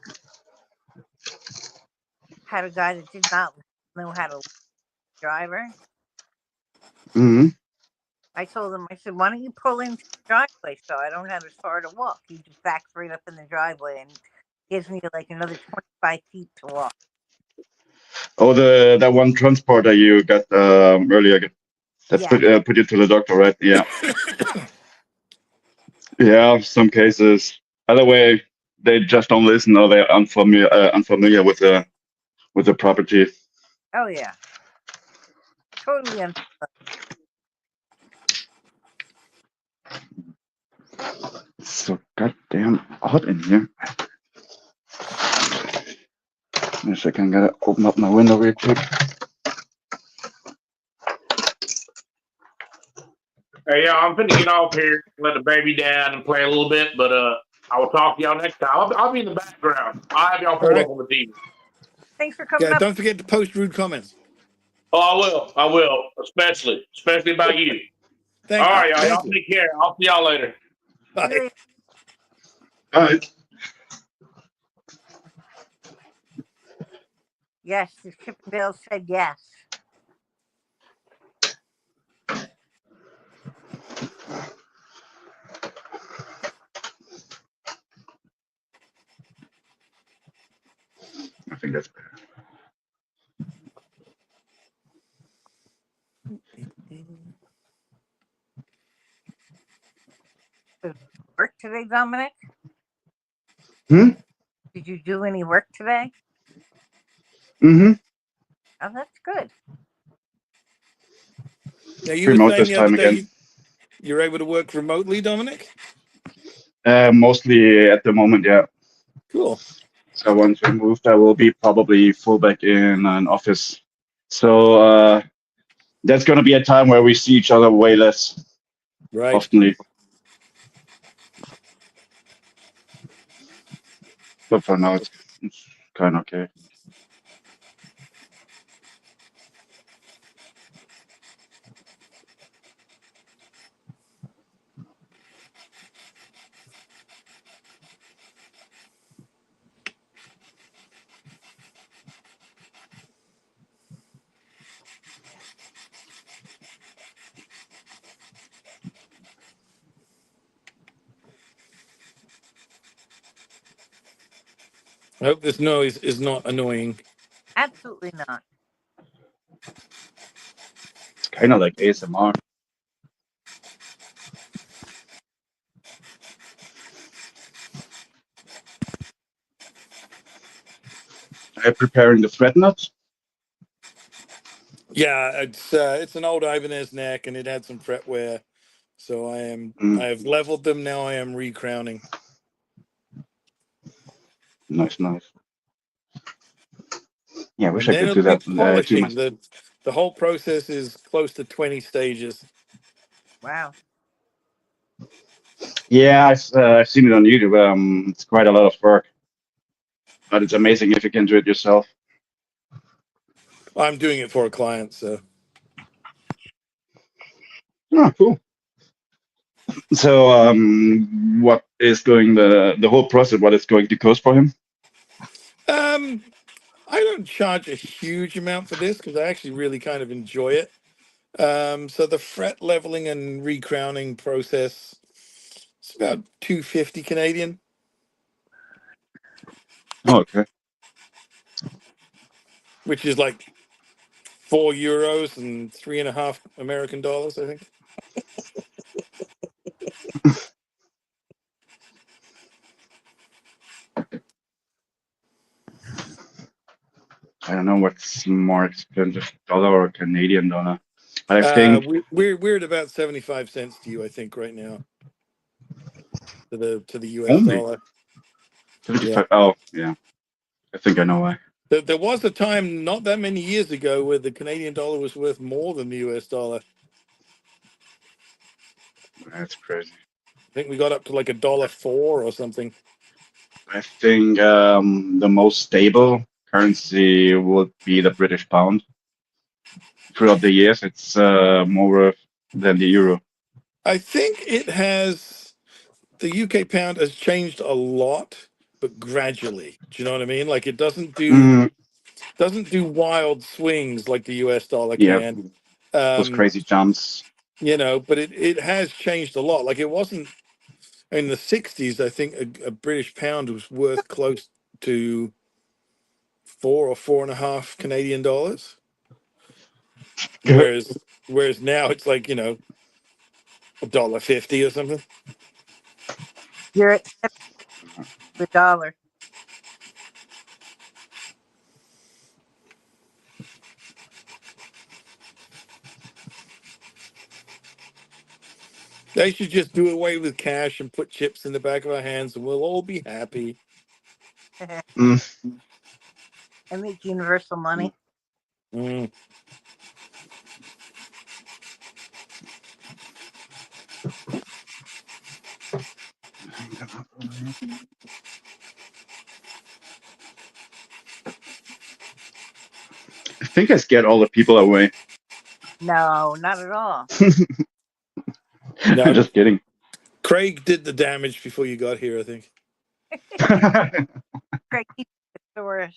Had a guy that did not know how to driver. Hmm. I told him, I said, why don't you pull into the driveway so I don't have as far to walk? He just backs right up in the driveway and gives me like another 25 feet to walk. Oh, that one transporter you got earlier. That's Yeah. put you to the doctor, right? Yeah. Yeah, some cases. Either way, they just don't listen, or they're unfamiliar with the property. Oh, yeah. Totally. It's so goddamn hot in here. Wait a second, gotta open up my window real quick. Hey, yeah, I'm finna get off here, let the baby down, and play a little bit. But I will talk to y'all next time. I'll be in the background. I'll have y'all pulled All right. up on the TV. Thanks for coming Yeah, up. don't forget to post rude comments. Oh, I will, especially about you. Thank All you. right, y'all. Thank Y'all you. take care. I'll see y'all later. Bye. All right. Yes, the Chippendale said yes. I think that's better. Work today, Dominic? Hmm? Did you do any work today? Mm-hmm. Oh, that's good. Now, you were Remote saying this the other time day again. you're able to work remotely, Dominic? Mostly at the moment, yeah. Cool. So once we moved, I will be probably full back in an office. So that's gonna be a time where we see each other way less Right. oftenly. But for now, it's kind of okay. I hope this noise is not annoying. Absolutely not. It's kind of like ASMR. Are you preparing the thread nuts? Yeah, it's an old Ibanez neck, and it had some fret wear, so Mm. I have leveled them. Now I am recrowning. Nice. Yeah, I wish And I then could it'll do be that too polishing. myself. The whole process is close to 20 stages. Wow. Yeah, I've seen it on YouTube. It's quite a lot of work, but it's amazing if you can do it yourself. I'm doing it for a client, so Oh, cool. So, what is going the whole process? What is going to cost for him? I don't charge a huge amount for this because I actually really kind of enjoy it. So the fret leveling and recrowning process, it's about 250 Canadian. Oh, okay. Which is like €4 and $3.5 American dollars, I think. I don't know what's more expensive, dollar or Canadian dollar. But I think We're at about 75 cents to you, I think, right now. To the US only dollar. 75. Oh, yeah. I think I know why. There was a time not that many years ago where the Canadian dollar was worth more than the US dollar. That's crazy. I think we got up to like $1.04 or something. I think the most stable currency would be the British pound. Throughout the years, it's more worth than the euro. I think the UK pound has changed a lot, but gradually. Do you know what I mean? Like it doesn't do wild swings like the US dollar Yeah, can. those crazy jumps. But it has changed a lot. Like it wasn't in the 60s, I think a British pound was worth close to 4 or 4.5 Canadian dollars. Whereas now it's like, $1.50 or something. You're at the dollar. They should just do away with cash and put chips in the back of our hands and we'll all be happy. And make universal money. Mm. I think I scared all the people away. No, not at all. No, Just kidding. Craig did the damage before you got here, I think. Great Thesaurus.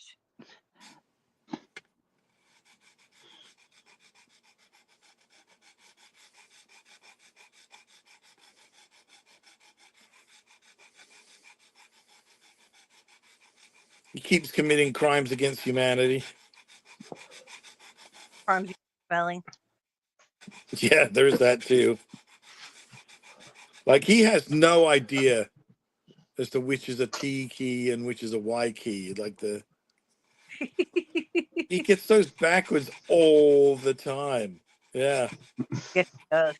He keeps committing crimes against humanity. Crimes spelling. Yeah, there's that too. Like he has no idea as to which is a T key and which is a Y key. Like he gets those backwards all the time. Yeah. Yes, it does.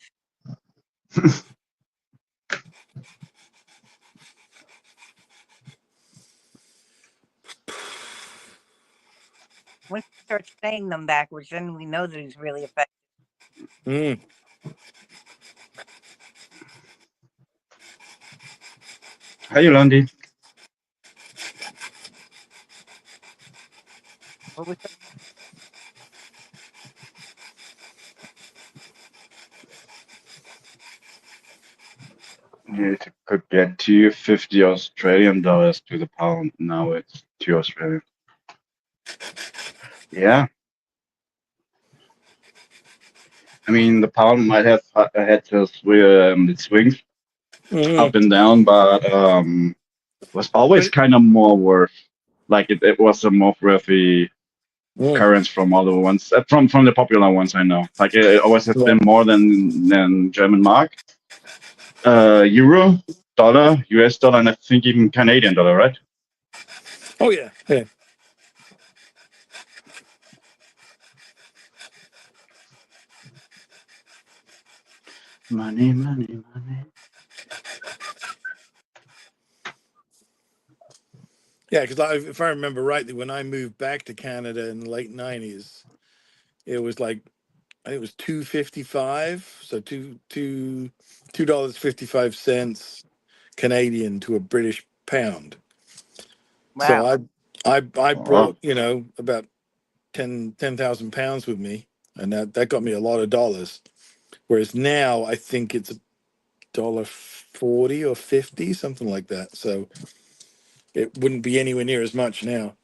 When he starts saying them backwards, then we know that he's really effective. Mm. Hi, Yolandi. What was that? You could get 250 Australian dollars to the pound. Now it's 2 Australian. Yeah. I mean, the pound might have had to its swings up and down, but was always kind of more worth Like it was a more worthy currency from all the ones from the popular ones I know. Like it always has been more than German mark, euro, dollar, US dollar, and I think even Canadian dollar, right? Oh yeah, yeah. Money, money, money. Yeah, because if I remember rightly, when I moved back to Canada in the late '90s, it was like I think it was $2.55, so $2.55 Canadian to a British pound. So Wow. I Wow. brought about 10,000 pounds with me, and that got me a lot of dollars. Whereas now I think it's $1.40 or 50, something like that. So it wouldn't be anywhere near as much now.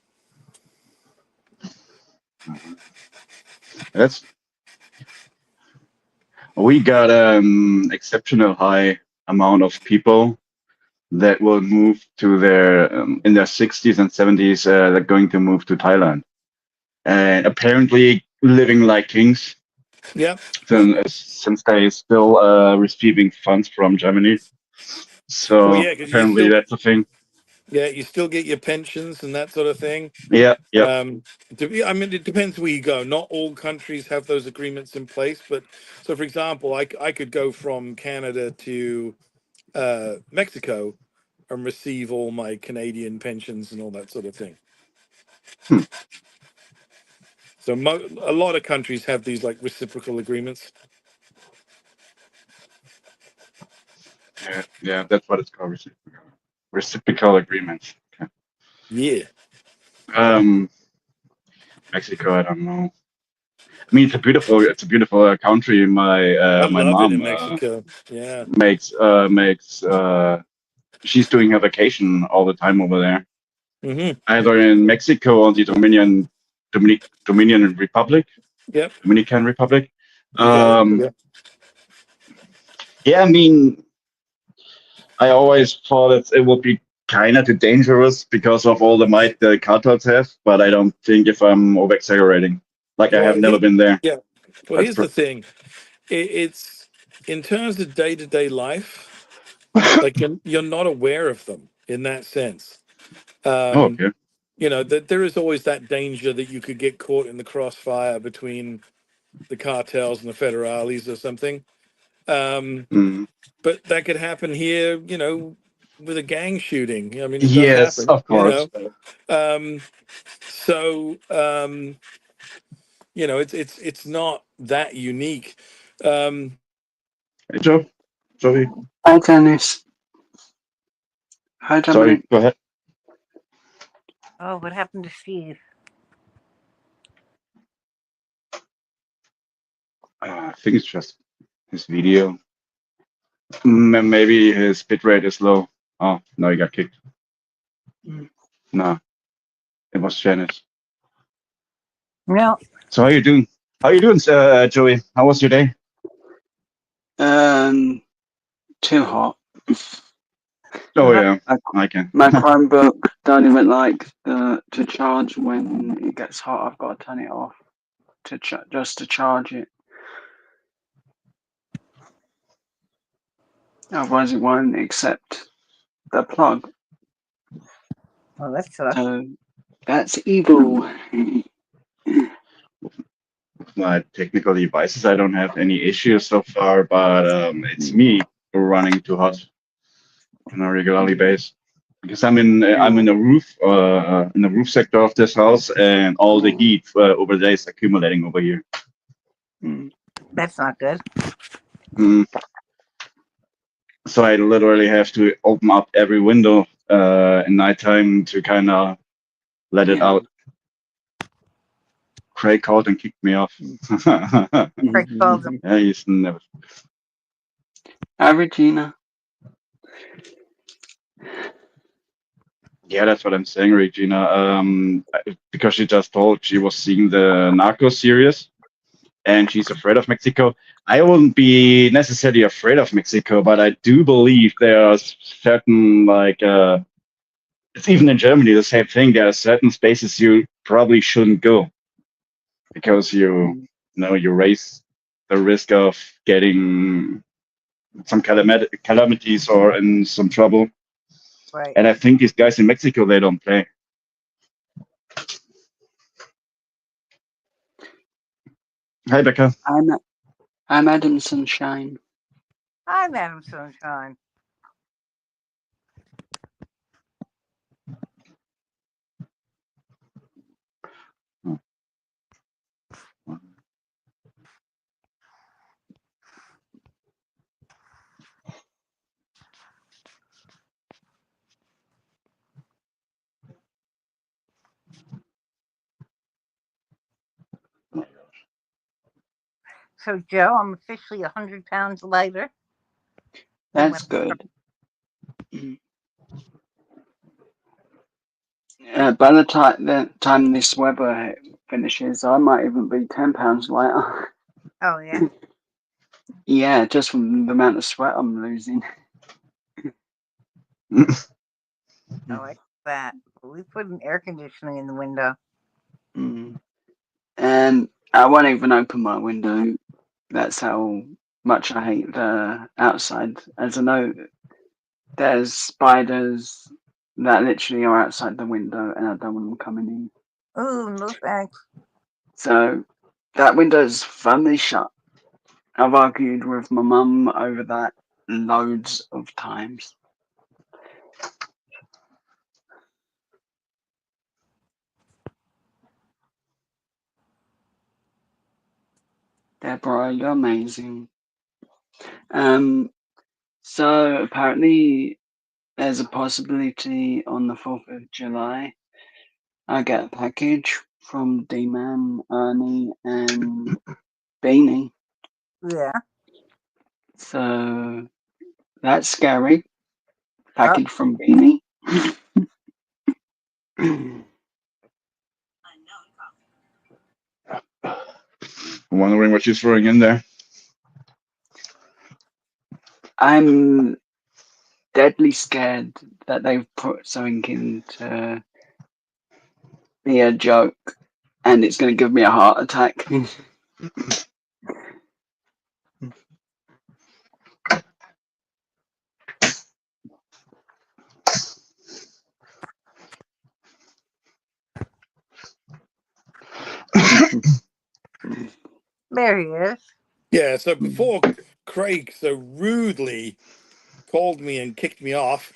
We got exceptional high amount of people that will move to their in their 60s and 70s. They're going to move to Thailand, and apparently living like kings. Yeah. Since they still receiving funds from Germany, so Well, yeah, 'cause you apparently still- that's the thing. Yeah, you still get your pensions and that sort of thing. Yeah. I mean, it depends where you go. Not all countries have those agreements in place, but so for example, I could go from Canada to Mexico and receive all my Canadian pensions and all that sort of thing. So a lot of countries have these like reciprocal agreements. Yeah, that's what it's called. Reciprocal agreements. Okay. Yeah. Mexico, I don't know. I mean, it's a beautiful country. My I my love it mom in Mexico. Yeah. makes she's doing her vacation all the time over there. Mm-hmm. Either in Mexico or the Dominican Republic. Yep. Dominican Republic. Yeah. Yeah, I mean, I always thought it would be kind of too dangerous because of all the might the cartels have, but I don't think if I'm over exaggerating. Like I have never been there. Yeah. Well, here's the thing. It's in terms of day-to-day life, like you're not aware of them in that sense. Okay. There is always that danger that you could get caught in the crossfire between the cartels and the federales or something. But that could happen here, with a gang shooting. I mean, it does happen. Of course. It's not that unique. Hey, Joe. Sorry. Hi, Dennis. Hi, Dominic. Sorry, go ahead. Oh, what happened to Steve? I think it's just his video. Maybe his bitrate is low. Oh, no, he got kicked. No, it was Janice. No. So how you doing? Joey? How was your day? Too hot. Oh yeah, I can. My Chromebook don't even like to charge when it gets hot. I've got to turn it off just to charge it. Otherwise, it won't accept the plug. Oh, that sucks. So that's evil. With my technical devices, I don't have any issues so far, but it's me running too hot on a regularly basis because I'm in the roof sector of this house, and all the heat over there is accumulating over here. That's not good. So I literally have to open up every window in nighttime to kind of let it out. Craig called and kicked me off. Craig called him. Yeah, he's never. Hi, Regina. Yeah, that's what I'm saying, Regina. Because she just told she was seeing the Narcos series, and she's afraid of Mexico. I wouldn't be necessarily afraid of Mexico, but I do believe there are certain it's even in Germany the same thing. There are certain spaces you probably shouldn't go because you know you raise the risk of getting some calamities or in some trouble. Right. And I think these guys in Mexico, they don't play. Hi, Becca. I'm Adam Sunshine. Hi, Madam Sunshine. So, Joe, I'm officially 100 pounds lighter. That's good. By the time this weather finishes, I might even be 10 pounds lighter. Oh, yeah. Yeah, just from the amount of sweat I'm losing. I like that. We put an air conditioning in the window. And I won't even open my window. That's how much I hate the outside. As I know, there's spiders that literally are outside the window and I don't want them coming in. Ooh, no thanks. So that window's firmly shut. I've argued with my mum over that loads of times. Deborah, you're amazing. So apparently there's a possibility on the 4th of July I get a package from D-Man, Ernie, and Beanie. Yeah. So that's scary. Package from Beanie. Wondering what she's throwing in there. I'm deadly scared that they've put something in to be a joke and it's going to give me a heart attack. There he is. Yeah, so before Craig so rudely called me and kicked me off,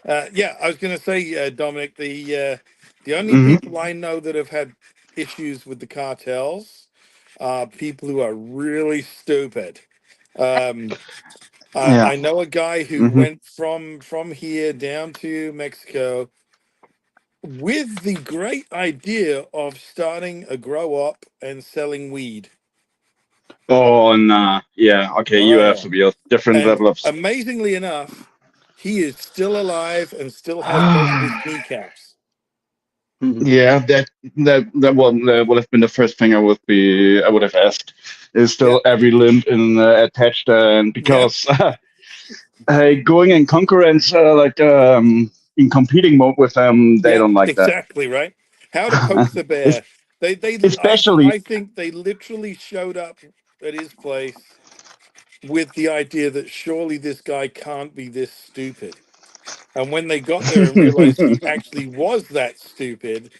I was going to say, Dominic, the only people I know that have had issues with the cartels are people who are really stupid. Yeah. I know a guy who went from here down to Mexico with the great idea of starting a grow up and selling weed. Oh, nah. Yeah. Okay. You have to be a different And level of. amazingly enough, he is still alive and still has both of his kneecaps. Yeah, that would have been the first thing I would have asked. Is still every limb attached, and because going in concurrence, in competing mode with them, they don't like that. Exactly right. How to poke the bear. Especially, I think they literally showed up at his place with the idea that surely this guy can't be this stupid. And when they got there and realized he actually was that stupid,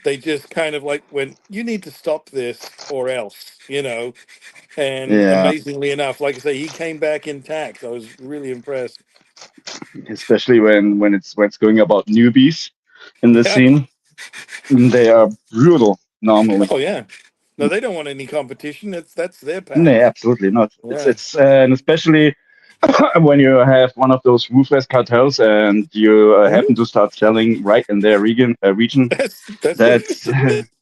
they just kind of like went, you need to stop this or else, And amazingly enough, like I say, he came back intact. I was really impressed. Especially when it's going about newbies in the scene, they are brutal normally. Oh yeah. No, they don't want any competition. That's their path. No, absolutely not. Yeah. It's and especially when you have one of those ruthless cartels and you happen to start selling right in their region. That's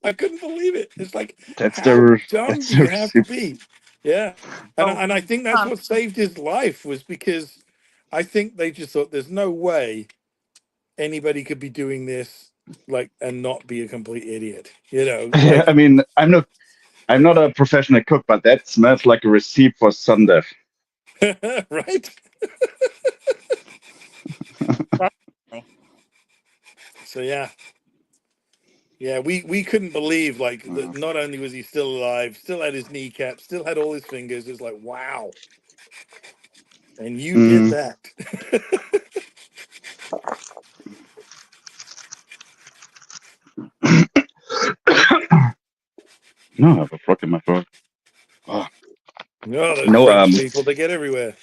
I couldn't believe it. It's like, that's how dumb do you have to be? Yeah, and I think that's what saved his life, was because I think they just thought there's no way anybody could be doing this and not be a complete idiot. I mean, I'm not a professional cook, but that smells like a recipe for sudden death. Right? So yeah, we couldn't believe like that. Not only was he still alive, still had his kneecap, still had all his fingers. It's like wow, and you did Mm. that. No, I have a frog in my throat. Oh. No, those No, French people, they get everywhere.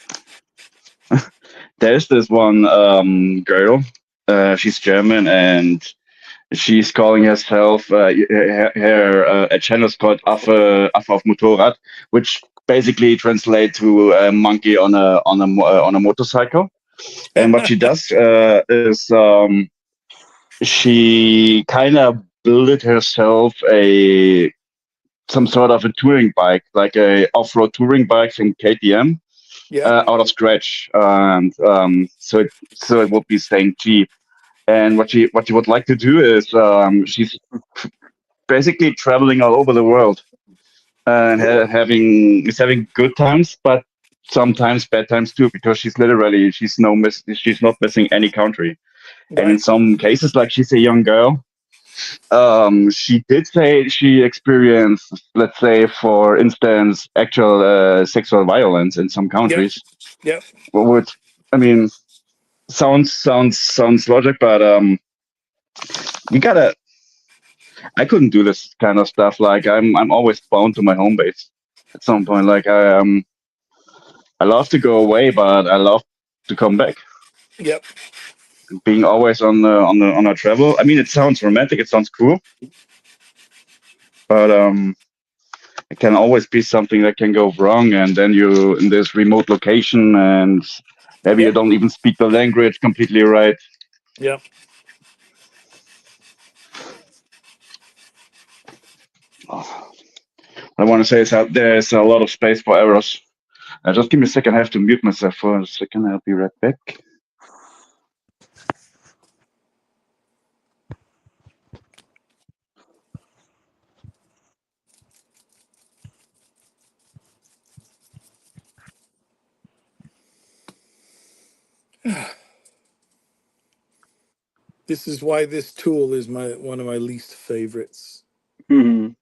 there's this one girl. She's German and she's calling herself her channel is called Affe auf Motorrad, which basically translate to a monkey on a motorcycle. And what she does is she kind of built herself some sort of a touring bike, like a off-road touring bike from KTM, Yeah, out of scratch, and so it would be staying cheap. And what she would like to do is she's basically traveling all over the world and cool. having good times, but sometimes bad times too, because she's not missing any country. And in Right. some cases, like she's a young girl, she did say she experienced, let's say, for instance, actual sexual violence in some Yep. countries. Yep. What would I mean? Sounds logic, but you gotta. I couldn't do this kind of stuff. Like I'm always bound to my home base at some point. Like I love to go away, but I love to come back. Yep. Being always on a travel. I mean, it sounds romantic. It sounds cool, but it can always be something that can go wrong, and then you in this remote location, and maybe you Yep. don't even speak the language completely right. Yep. Oh, I want to say is that there's a lot of space for errors. Just give me a second. I have to mute myself for a second. I'll be right back. This is why this tool is one of my least favorites. Mhm.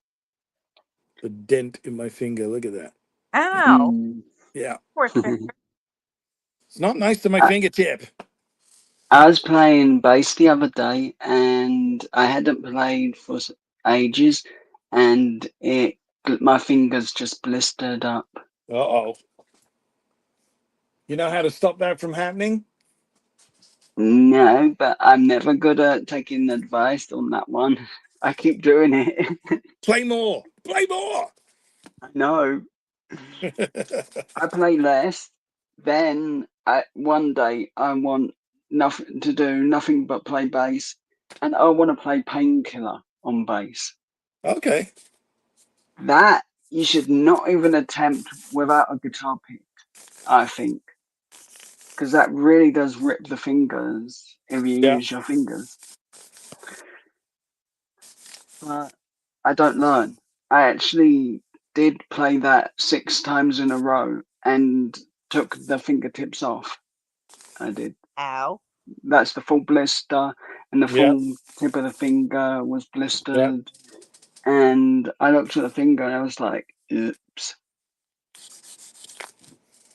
The dent in my finger. Look at that. Ow. Mm. Yeah. Poor thing. It's not nice to my I, fingertip. I was playing bass the other day, and I hadn't played for ages, and my fingers just blistered up. Uh-oh. You know how to stop that from happening? No, but I'm never good at taking advice on that one. I keep doing it. Play more. Play more. I know. I play less. Then one day I want nothing to do, nothing but play bass, and I want to play Painkiller on bass. Okay. That you should not even attempt without a guitar pick, I think, because that really does rip the fingers if you Yeah. use your fingers. But I don't learn. I actually did play that 6 times in a row and took the fingertips off. I did. Ow. That's the full blister, and the Yeah. full tip of the finger was Yeah. blistered. And I looked at the finger and I was like, oops.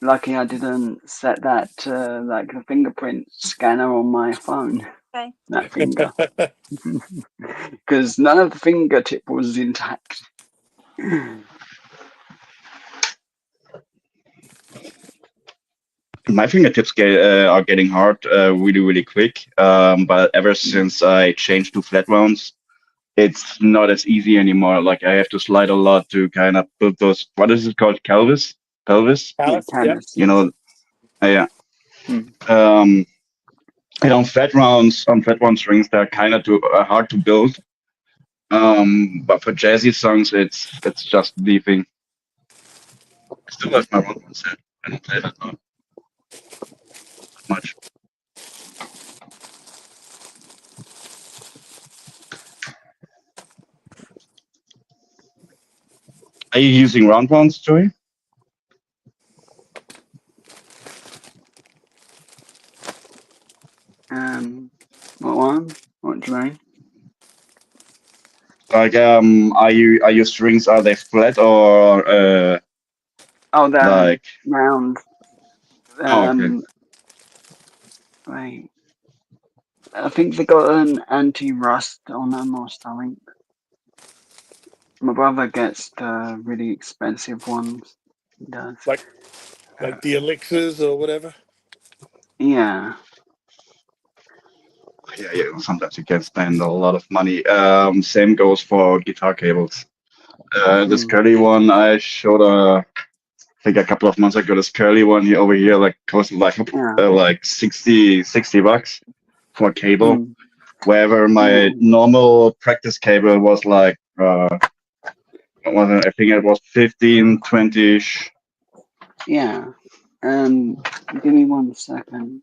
Lucky I didn't set that like a fingerprint scanner on my phone. Okay. That finger, because none of the fingertip was intact. My fingertips are getting hard really quick. But ever since I changed to flat rounds, it's not as easy anymore. Like I have to slide a lot to kind of build those. What is it called? Pelvis. Yeah, Alice? Yeah. callus. You know. Yeah. Mm. And on flat round strings, they're kind of hard to build. But for jazzy songs, it's just the thing. I still have my round one set. I don't play that much. Are you using round ones, Joey? What one? What do you mean? Like, are your strings, are they flat or Oh, they're like? round. Oh, okay. Wait. I think they got an anti-rust on them or something. My brother gets the really expensive ones. He does. Like the elixirs or whatever. Yeah. Yeah. Sometimes you can spend a lot of money. Same goes for guitar cables. This curly one I showed I think a couple of months ago. This curly one here over here like cost like 60 bucks for a cable. Wherever my normal practice cable was like I think it was 15, 20-ish. Yeah. Give me 1 second.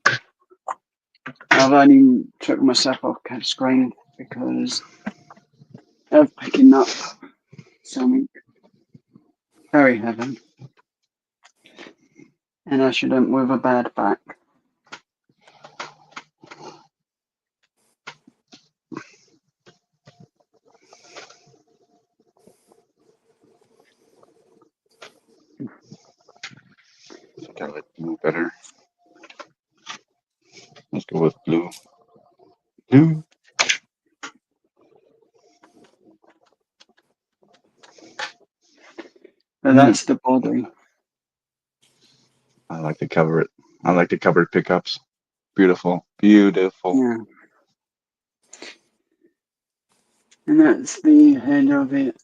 I've only took myself off screen because of picking up something very heavy. And I shouldn't with a bad back. I think I like blue better. Let's go with blue. Blue. But that's the body. I like to cover it. I like the covered pickups. Beautiful. Beautiful. Yeah. And that's the head of it.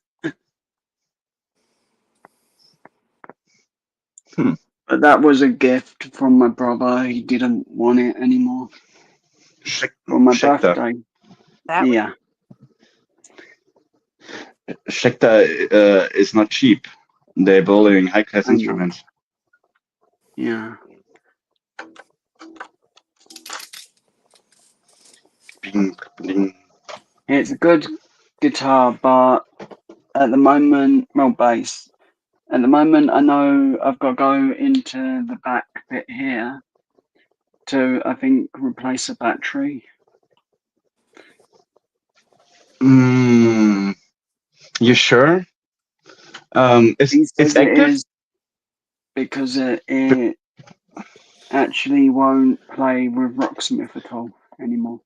But that was a gift from my brother. He didn't want it anymore. For my birthday. Yeah. Schecter is not cheap. They're building high-class instruments. Yeah. Bing, bing. It's a good guitar, but at the moment, well, bass. At the moment, I know I've got to go into the back bit here to, I think, replace a battery. You sure? It's active? Because it actually won't play with Rocksmith at all anymore.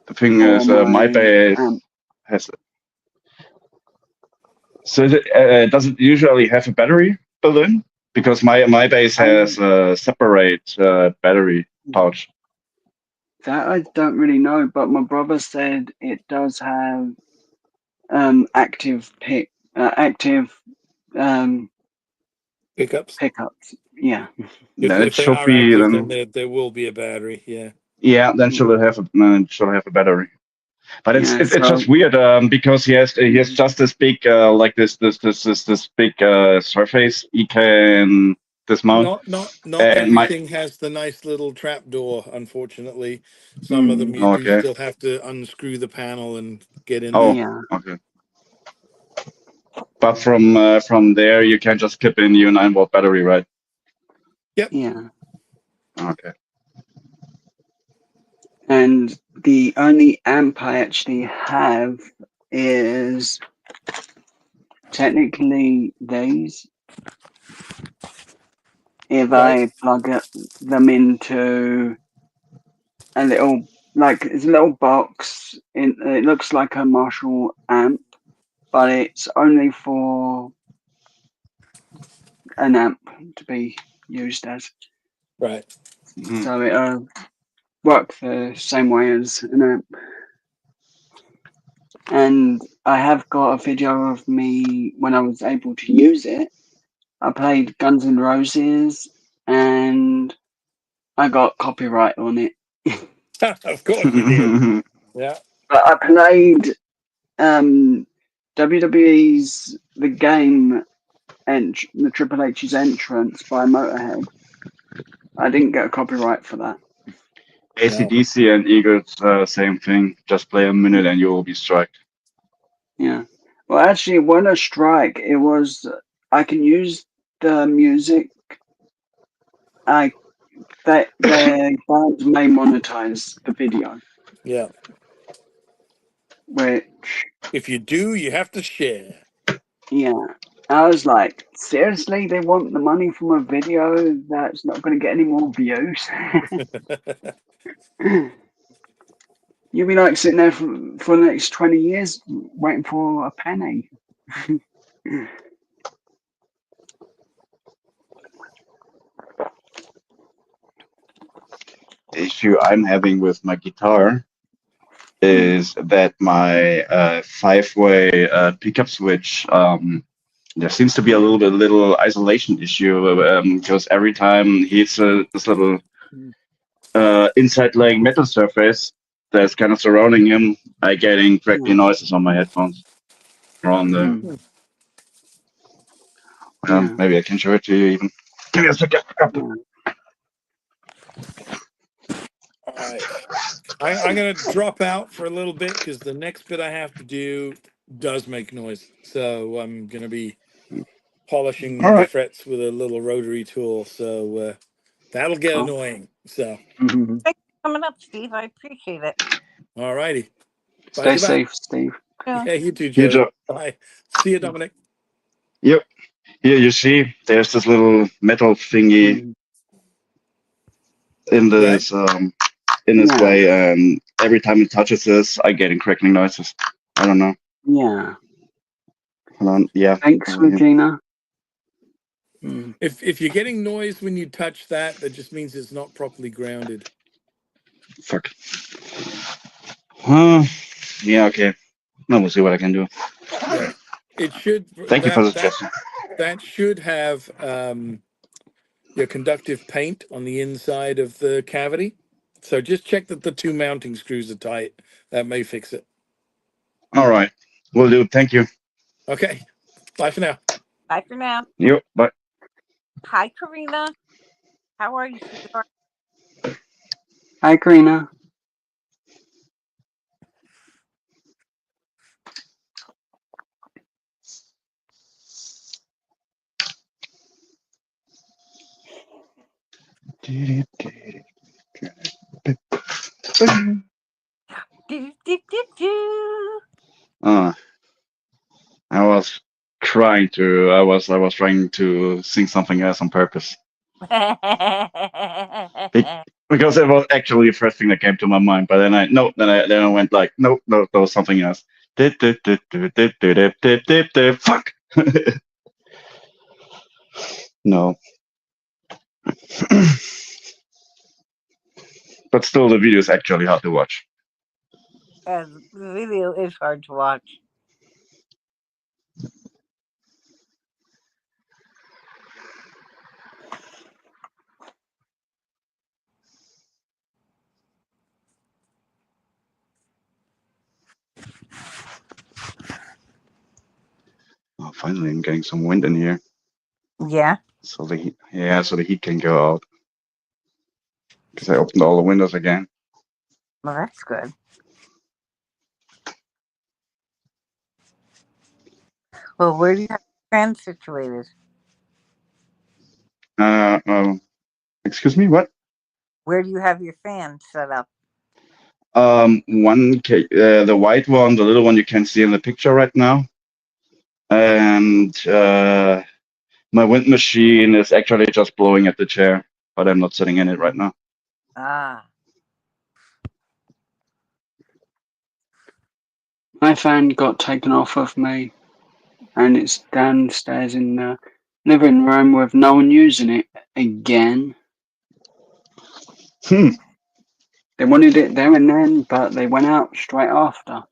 The thing is, my bass has. So does it usually have a battery built in? Because my bass has a separate battery pouch. That I don't really know, but my brother said it does have active Pickups. Yeah. It should be active, then there will be a battery. Yeah. Yeah, then should have a battery. But it's just weird because he has just this big like this big surface he can dismount. Not everything has the nice little trap door. Unfortunately, some of them you do still have to unscrew the panel and get in there. Okay. But from there you can just clip in your 9-volt battery, right? Yep. Yeah. Okay. And the only amp I actually have is technically these. If I plug them into a little, like it's a little box, it looks like a Marshall amp, but it's only for an amp to be used as. Right. So it'll work the same way as an amp. And I have got a video of me when I was able to use it. I played Guns N' Roses and I got copyright on it. Of course you did. Yeah. But I played WWE's The Game and the Triple H's entrance by Motorhead. I didn't get a copyright for that. AC/DC and Eagles, same thing. Just play a minute and you will be struck. Yeah. Well, actually, it wasn't a strike. It was I can use the music. The band may monetize the video. Yeah. which, If you do, you have to share. yeah, I was like, seriously, they want the money from a video that's not going to get any more views? You'll be like sitting there for the next 20 years waiting for a penny. The issue I'm having with my guitar is that my 5-way pickup switch, there seems to be a little isolation issue because every time he hits this little inside laying metal surface that's kind of surrounding him, I getting crackly noises on my headphones. From the Yeah. maybe I can show it to you even. Give me a second. All right. I'm going to drop out for a little bit because the next bit I have to do does make noise. So I'm going to be polishing All the right. frets with a little rotary tool. So that'll get Cool. annoying. So, Thanks for coming up, Steve. I appreciate it. all righty. Stay safe, Steve. Yeah. Yeah, you too, You, Joe. Joe. Bye. See you, Dominic. Yep. Here you see, there's this little metal thingy in this in this Yeah. way, and every time it touches this, I get crackling noises. I don't know. Yeah. Hold on. Yeah. Thanks, over here. Regina. If you're getting noise when you touch that, that just means it's not properly grounded. Fuck. Yeah. Okay. No, we'll see what I can do. Yeah. It should. Thank you for the suggestion. That should have your conductive paint on the inside of the cavity. So just check that the 2 mounting screws are tight. That may fix it. All right. Will do. Thank you. Okay. Bye for now. Bye for now. Yep. Bye. Hi, Karina. How are you, sweetheart? Hi, Karina. I was trying to sing something else on purpose because it was actually the first thing that came to my mind. But then I went like, no, that was something else. Fuck. No. But still, the video is actually hard to watch. The video is hard to watch. Oh, finally, I'm getting some wind in here. Yeah. So the heat can go out. Because I opened all the windows again. Well, that's good. Well, where do you have your fan situated? Excuse me, what? Where do you have your fan set up? The white one, the little one you can see in the picture right now. And my wind machine is actually just blowing at the chair, but I'm not sitting in it right now. Ah. My fan got taken off of me, and it's downstairs in the living room with no one using it again. They wanted it there and then, but they went out straight after.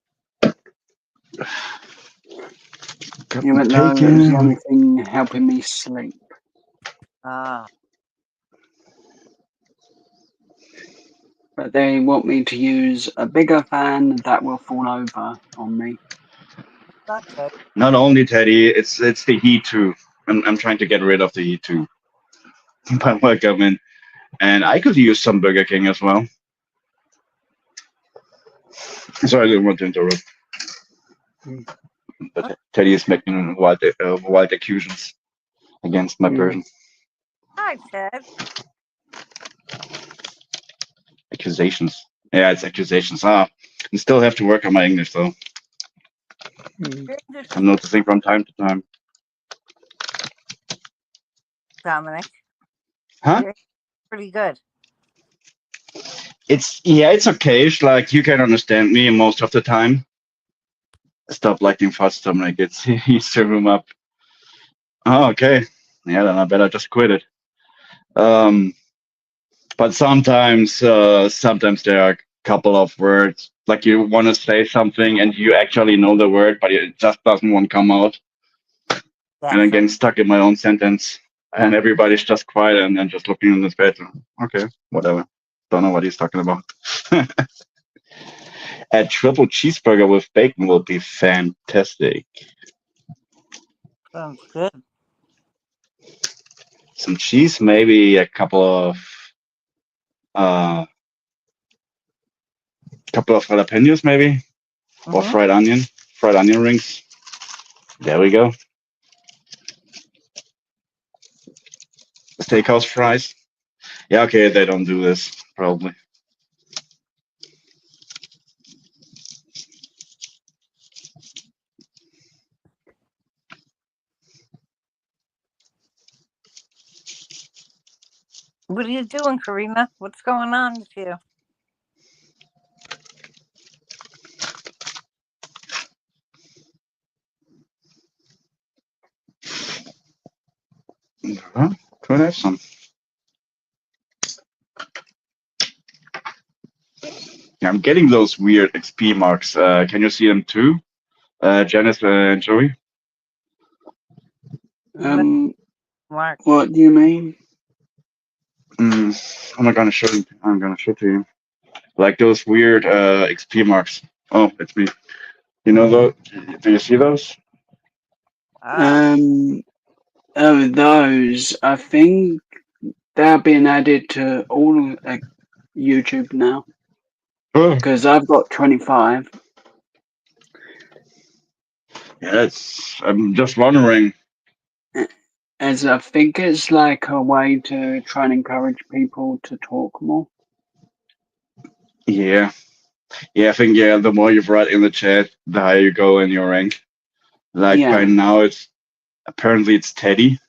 Even though it was the only thing helping me sleep. Ah. But they want me to use a bigger fan that will fall over on me. Not good. Not only Teddy, it's the heat too. I'm trying to get rid of the heat too. By welcoming, and I could use some Burger King as well. Sorry, I didn't want to interrupt. But Teddy is making wild accusations against my person. Hi, Ted. Accusations. Yeah, it's accusations. I still have to work on my English though. Hmm. Very good, I'm noticing from time to time. Dominic. Huh? You're pretty good. It's okay. It's like you can understand me most of the time. Stop liking fast Dominic. It's he's to room up. Oh, okay. Yeah, then I better just quit it. Um, but sometimes there are a couple of words like you want to say something and you actually know the word, but it just doesn't want to come out, and I'm That's getting stuck in my own sentence, and everybody's just quiet and then just looking in the space. Okay, whatever. Don't know what he's talking about. A triple cheeseburger with bacon will be fantastic. sounds good. Some cheese, maybe a uh couple of jalapenos, maybe, or Hmm. fried onion rings. There we go. Steakhouse fries. Yeah, okay, they don't do this probably. What are you doing, Karina? What's going on with you? Huh? Could have some. Yeah, I'm getting those weird XP marks. Can you see them too, Janice and Joey? Mark. What do you mean? I'm not gonna show you. I'm gonna show to you. Like those weird XP marks. Oh, it's me. You know those? Do you see those? Ah, Oh, those. I think they're being added to all YouTube now Oh, because I've got 25. yeah. I'm just wondering. As I think it's like a way to try and encourage people to talk more. Yeah, yeah. I think yeah. The more you write in the chat, the higher you go in your rank. Like Yeah. right now, it's apparently it's Teddy.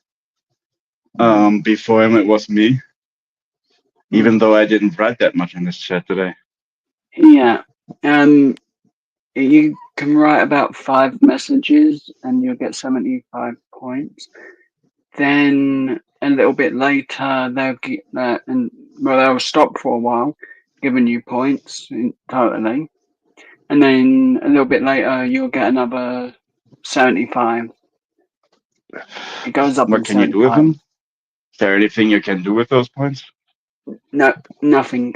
Before him, it was me. Even though I didn't write that much in this chat today. Yeah. You can write about 5 messages and you'll get 75 points. Then a little bit later, they'll get that, and well, they'll stop for a while, giving you points totally. And then a little bit later, you'll get another 75. It goes up What in can you do with 75. them? Is there anything you can do with those points? No, nothing.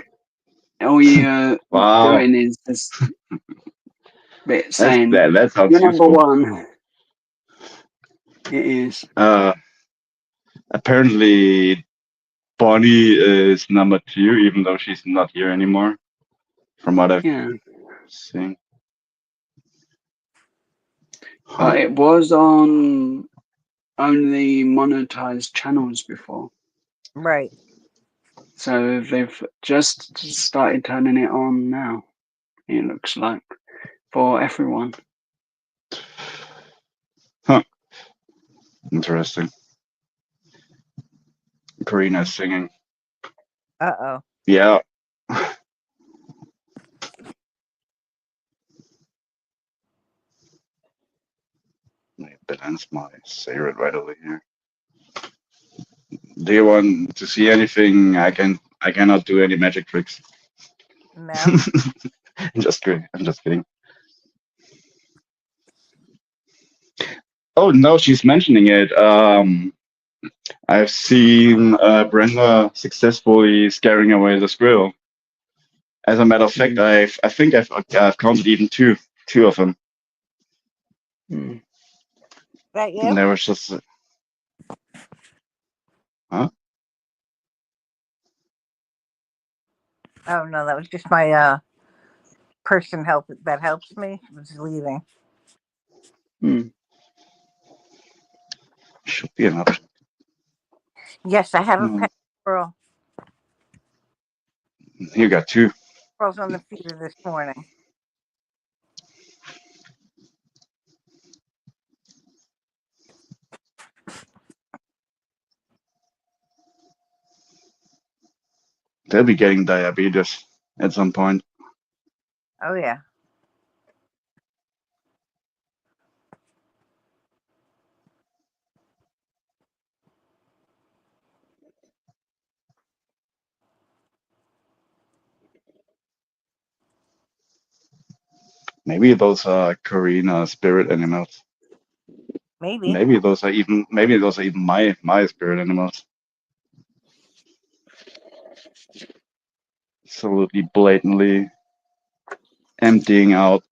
All you're Wow, doing is just saying, that sounds you're number useful. 1. It is. Apparently, Bonnie is number 2, even though she's not here anymore. From what I've Yeah. seen. But it was on only monetized channels before. right. So they've just started turning it on now, it looks like, for everyone. Huh. Interesting. Karina's singing. Uh-oh. Yeah. Let me balance my cigarette right over here. Do you want to see anything? I cannot do any magic tricks. No. I'm just kidding. I'm just kidding. Oh no, she's mentioning it. I've seen Brenda successfully scaring away the squirrel. As a matter of fact, I think I've counted even two of them. That you? And there was just huh? Oh no, that was just my person that helps me was leaving. Should be an option. Yes, I have a pet squirrel. You got 2. Squirrels on the feeder this morning. they'll be getting diabetes at some point. Oh yeah. Maybe those are Karina spirit animals. Maybe. Maybe those are even my spirit animals. Absolutely blatantly emptying out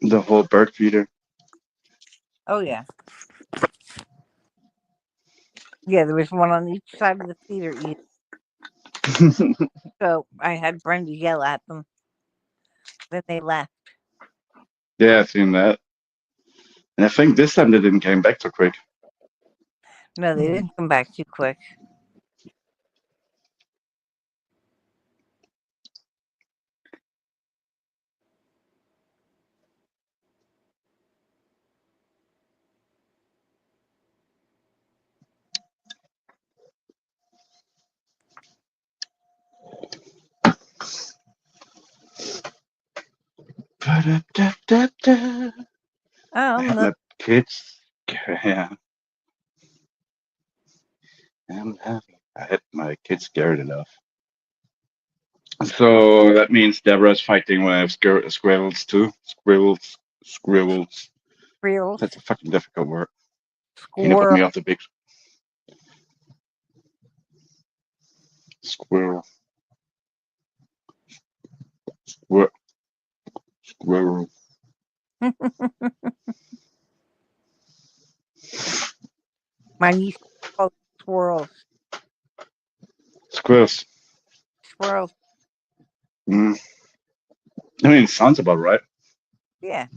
the whole bird feeder. Oh yeah. Yeah, there was one on each side of the feeder eating. So I had Brenda yell at them. Then they left. Yeah, I've seen that. And I think this time they didn't came back so quick. No, they didn't come back too quick. Ba-da-da-da-da. I Oh, had no. my kids. Yeah, I'm happy. I had my kids scared enough. So that means Deborah's fighting with squirrels too. Squirrels. Squirrels. That's a fucking difficult word. Can you put Squirrel. me off the big squirrel? Squirrel. Squirrel. My niece called squirrels. Squirrels. Squirrels. Mm. I mean, it sounds about right. Yeah.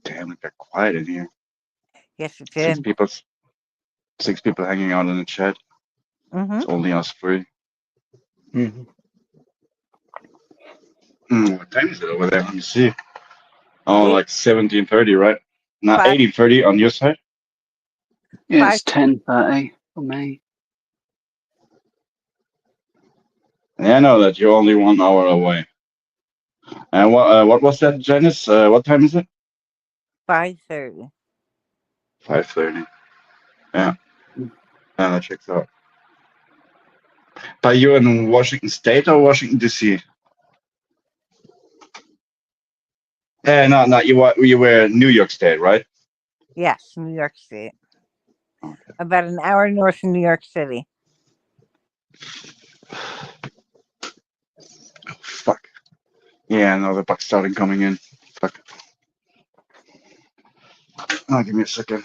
Damn, it got quiet in here. Yes, it Six did. people. 6 people hanging out in the chat. Mm-hmm. It's only us three. Mhm. What time is it over there? Let me see. Oh, Eight, like 17:30, right? Not 5, 18:30 on your side. It's 5. 10:30 for me. Yeah, I know that you're only 1 hour away. And what was that, Janice? What time is it? 5:30. 5:30. Yeah, that checks out. But you're in Washington State or Washington DC? No, you were in New York State, right? Yes, New York State. Okay. About an hour north of New York City. Oh, fuck. Yeah, no, the bugs started coming in. Fuck. Oh, give me a second.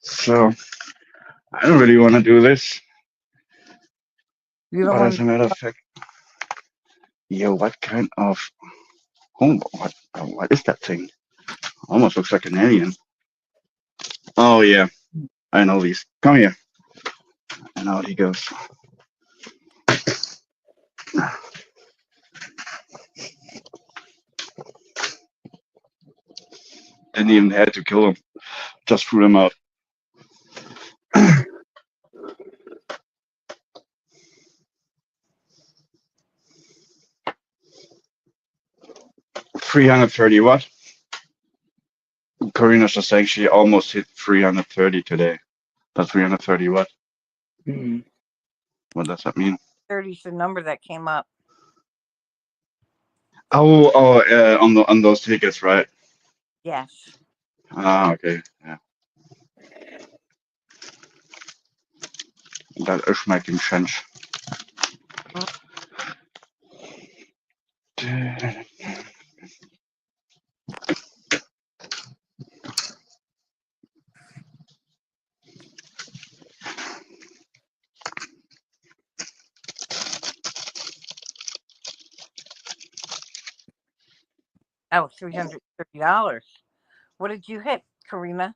So, I don't really want to do this, You don't but want as a matter of fact, yo, what kind of, what is that thing? Almost looks like an alien. Oh yeah, I know these. Come here. And out he goes. Didn't even have to kill him. Just threw him out. 330 what? Karina's just saying she almost hit 330 today. But 330 what? Mhm. What does that mean? 30 is the number that came up. On those tickets, right? Yes. Ah, okay. Yeah. That is making sense. Oh, $330. What did you hit, Karina?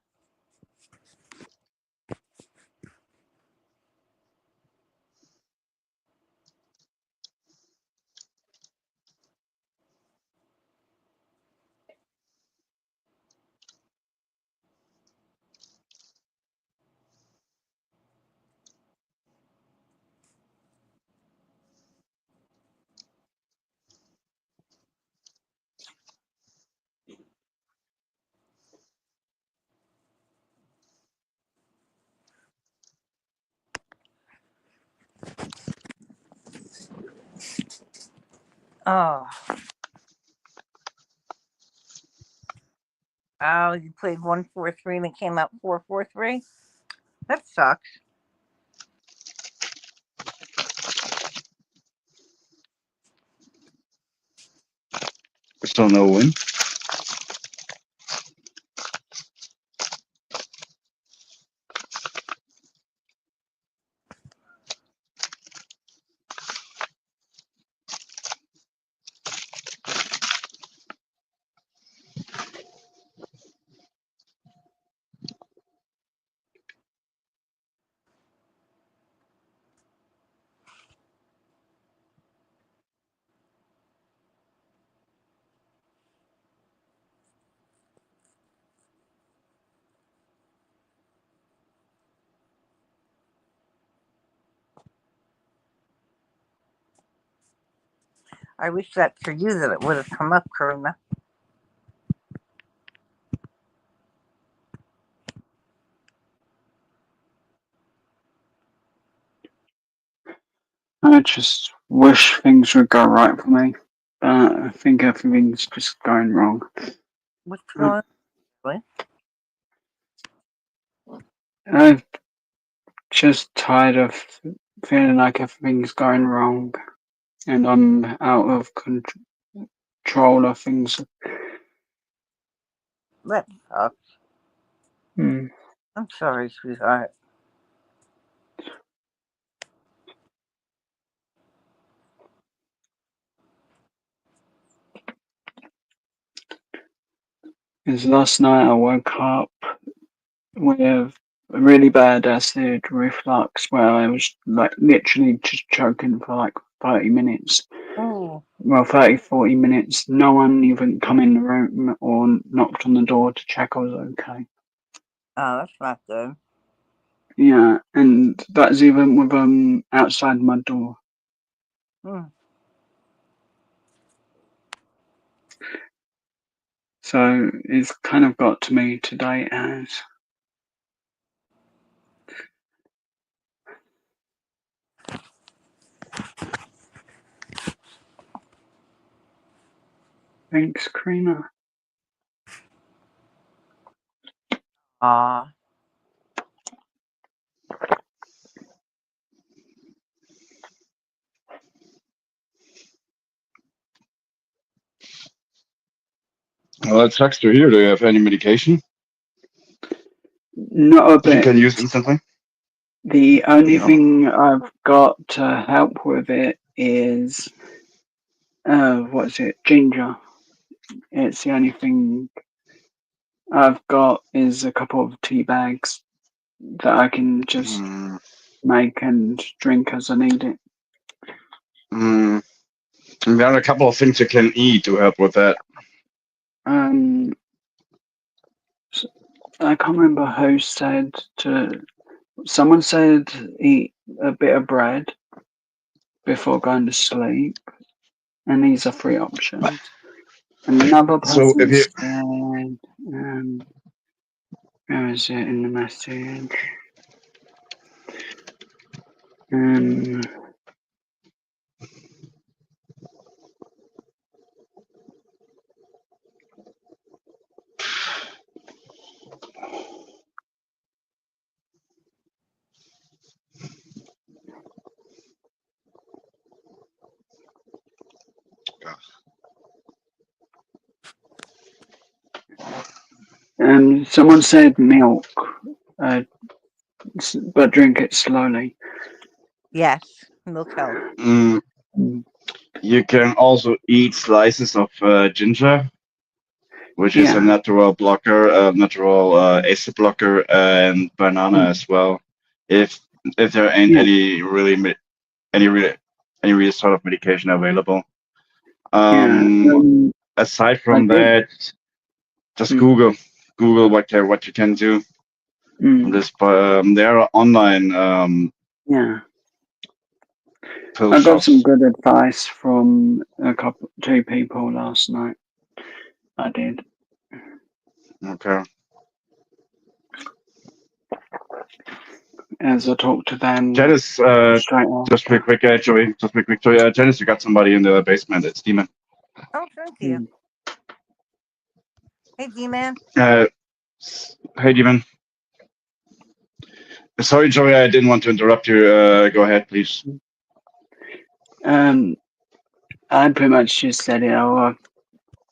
Oh, oh, you played 143 and it came out 443. That sucks. Still no win. I wish that for you that it would have come up, Karina. I just wish things would go right for me, but I think everything's just going wrong. What's going on? I'm just tired of feeling like everything's going wrong, and I'm out of control of things. That sucks. Hmm. I'm sorry, sweetheart. Because last night I woke up with a really bad acid reflux where I was like literally just choking for like 30 minutes. Oh, Well, 30, 40 minutes. No one even come in the room or knocked on the door to check I was okay. oh, that's not good. Yeah, and that's even with outside my door. Hmm. So it's kind of got to me today as thanks, Karina. Aw. Well, that sucks to hear. Do you have any medication Not a that you bit. can use instantly? The only No. thing I've got to help with it is what is it? Ginger. It's the only thing I've got is a couple of tea bags that I can just Mm, make and drink as I need it. mm. And there are a couple of things you can eat to help with that. Um, I can't remember who said to. Someone said eat a bit of bread before going to sleep, and these are three options. Another So person if you said, where is it in the message? Um, someone said milk, uh, but drink it slowly. Yes, milk helps. mm, Mm. you can also eat slices of ginger, which is a Yeah, natural blocker, natural acid blocker, and banana mm, as well. If if there ain't yeah, any really any real sort of medication available. yeah. Aside I from did. that, just Mm, Google what you can do. mm, There are online yeah. pill I got some shops. good advice from two people last night. I did. Okay. as I talk to them Janice, straight off. just real quick, Joey. Just real quick, Joey. Janice, you got somebody in the basement. It's Demon. Oh, thank you. Hey, D-Man. Hey, Demon. Sorry, Joey. I didn't want to interrupt you. Go ahead, please. I pretty much just said it all.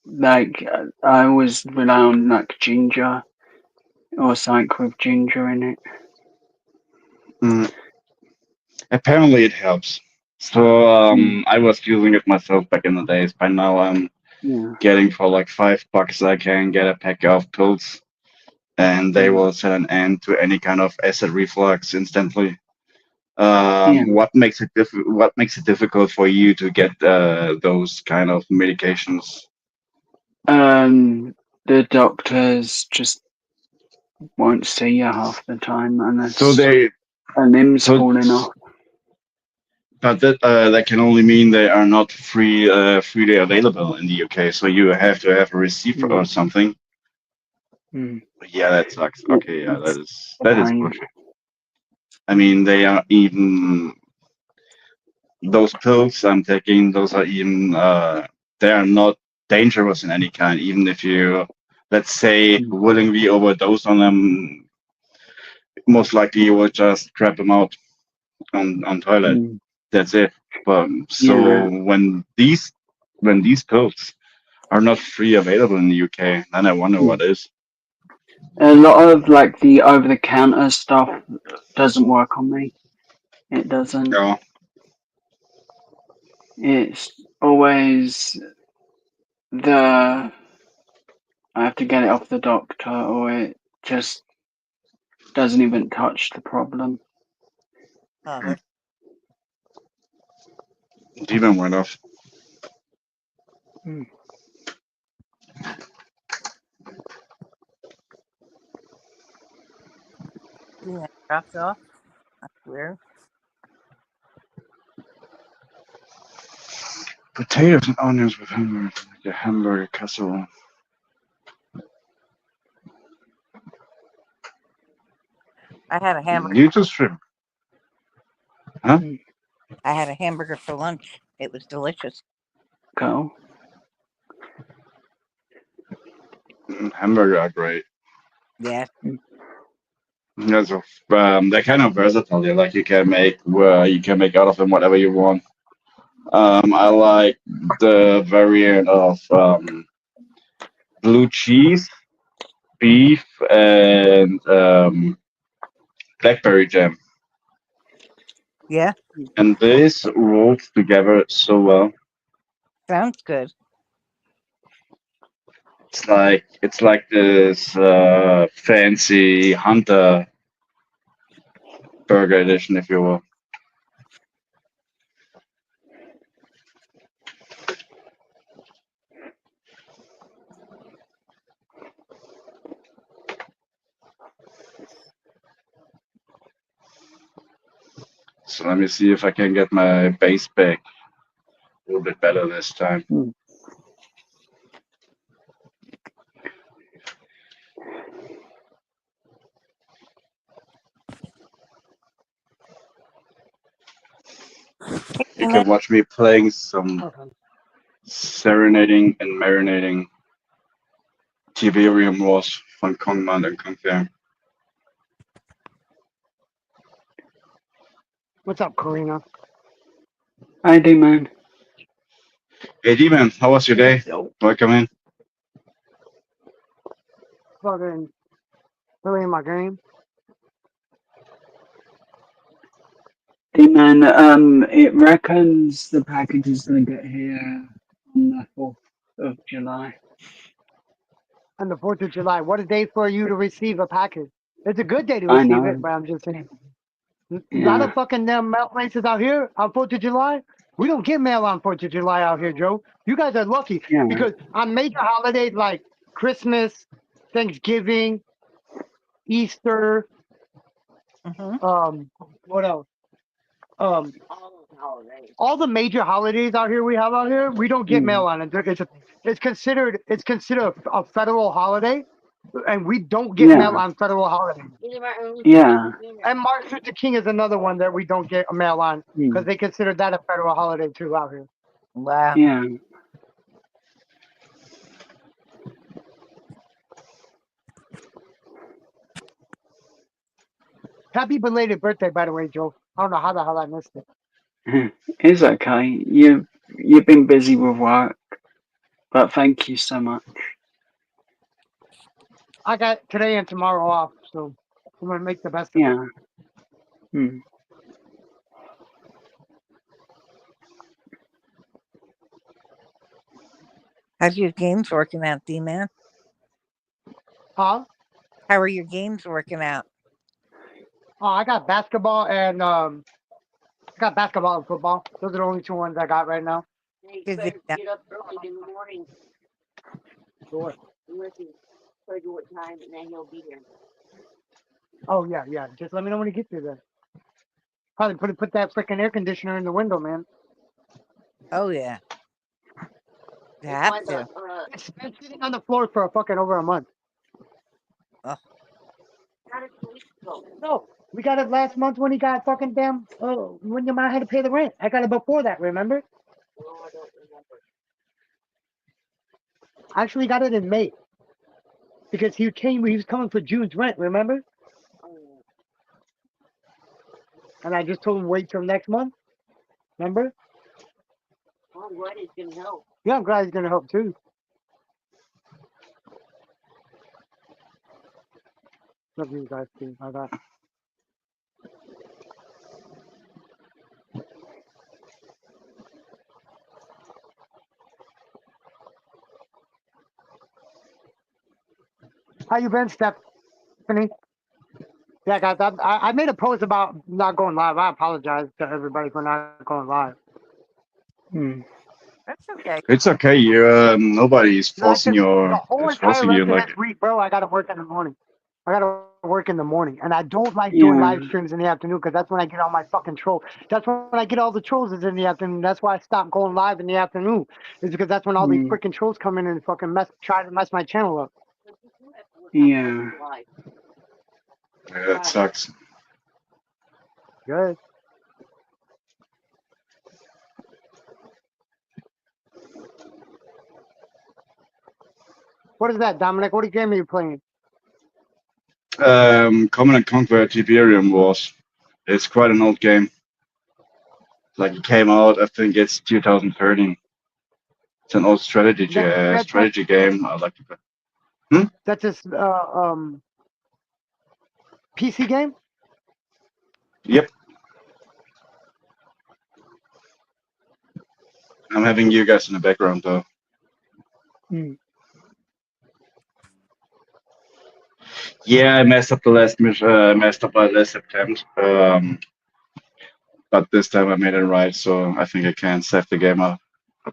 Like, I always rely on like ginger or something with ginger in it. Apparently, it helps. So I was using it myself back in the days. By now, I'm getting for like $5 I can get a pack of pills, and they will set an end to any kind of acid reflux instantly. What makes it difficult for you to get those kind of medications? The doctors just won't see you half the time unless So a limb's falling off. But that can only mean they are not freely available in the UK. So you have to have a receipt or something. Yeah, that sucks. Okay, yeah, that is bullshit. I mean, they are even those pills I'm taking. Those are even they are not dangerous in any kind. Even if you, let's say, willingly overdose on them, most likely you will just crap them out on toilet. That's it. But so when these pills are not free available in the UK, then I wonder what is. A lot of like the over-the-counter stuff doesn't work on me. It doesn't. No. It's always I have to get it off the doctor, or it just doesn't even touch the problem. Demon went off. Yeah, dropped off. That's weird. Potatoes and onions with hamburger, like a hamburger casserole. I had a hamburger. You just shrimp. Huh? I had a hamburger for lunch. It was delicious. Go. Hamburger are great. Yeah. Yeah, so they're kind of versatile. Yeah, like you can make out of them whatever you want. I like the variant of blue cheese, beef, and blackberry jam. Yeah. And this rolls together so well. Sounds good. It's like this fancy hunter burger edition, if you will. So let me see if I can get my bass back a little bit better this time. You can watch me playing some serenading and marinating Tiberium Wars von Kongman and Kongfair. What's up, Karina? Hi, D-Man. Hey, D-Man, how was your day? Welcome in. Fucking playing my game. D-Man, it reckons the package is going to get here on the 4th of July. On the 4th of July. What a day for you to receive a package. It's a good day to receive it, but I'm just saying. A lot of fucking mail places out here on 4th of July. We don't get mail on 4th of July out here, Joe. You guys are lucky because on major holidays like Christmas, Thanksgiving, Easter, what else? All the major holidays out here we have out here, we don't get mail on it. It's considered a federal holiday, And we don't get mail on federal holidays. Yeah. And Martin Luther King is another one that we don't get a mail on because they consider that a federal holiday too out here. Wow. Yeah. Happy belated birthday, by the way, Joe. I don't know how the hell I missed it. It's okay. You've been busy with work, but thank you so much. I got today and tomorrow off, so I'm gonna make the best of it. Yeah. Hmm. How's your games working out, D-Man? Huh? How are your games working out? Oh, I got basketball and football. Those are the only two ones I got right now. Is it down? Get up early in the morning. Sure. Listen, tell you what time, and then he'll be here. Oh yeah. Just let me know when you get through there. Probably put that freaking air conditioner in the window, man. Oh yeah. You have to. It's been sitting on the floor for over a month. Oh. Got it 2 weeks ago. No, we got it last month when he got fucking damn. Oh, when your mom had to pay the rent. I got it before that. Remember? No, I don't remember. I actually got it in May because he was coming for June's rent. Remember? Oh, And I just told him wait till next month. Remember? well, I'm glad he's gonna help. Yeah, I'm glad he's gonna help too. Love you guys too. How that? How you been, Stephanie? Yeah, guys, I made a post about not going live. I apologize to everybody for not going live. That's okay. It's okay. You nobody's forcing The whole is entire forcing rest you of like. this week, bro, I gotta work in the morning. And I don't like doing Yeah. live streams in the afternoon because that's when I get all my fucking trolls. That's when I get all the trolls is in the afternoon. That's why I stopped going live in the afternoon. Is because that's when all these freaking trolls come in and fucking try to mess my channel up. Yeah. Yeah, that sucks. Good. What is that, Dominic? What game are you playing? Command and Conquer Tiberium Wars. It's quite an old game. Like it came out, I think it's 2013. It's an old strategy game. I like to play. That's just PC game? Yep. I'm having you guys in the background though. Yeah, I messed up the last messed up my last attempt. But this time I made it right, so I think I can save the game up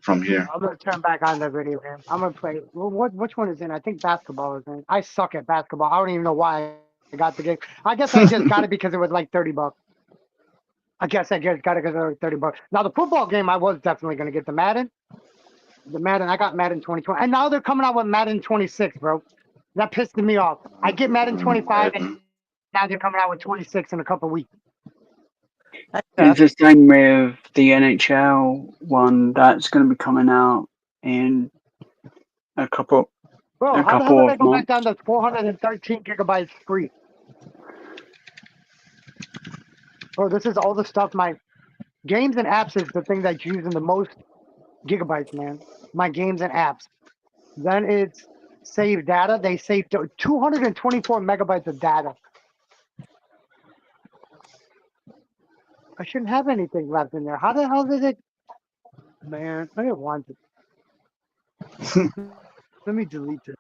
from here. I'm gonna turn back on the video game. I'm gonna play. Well, which one is in? I think basketball is in. I suck at basketball. I don't even know why I got the game. I guess I just got it because it was like $30. I guess I just got it because it was $30. Now the football game, I was definitely gonna get the Madden. I got Madden 2020, and now they're coming out with Madden 26, bro. That pissed me off. I get Madden 25, and now they're coming out with 26 in a couple weeks. It's the same with the NHL one that's going to be coming out in a couple. Bro, how the hell did I go back down to 413 gigabytes free? Bro, this is all the stuff. My games and apps is the thing that's using the most gigabytes, man. My games and apps. Then it's save data. They saved 224 megabytes of data. I shouldn't have anything left in there. How the hell did it? Man, I didn't want it. Let me delete it.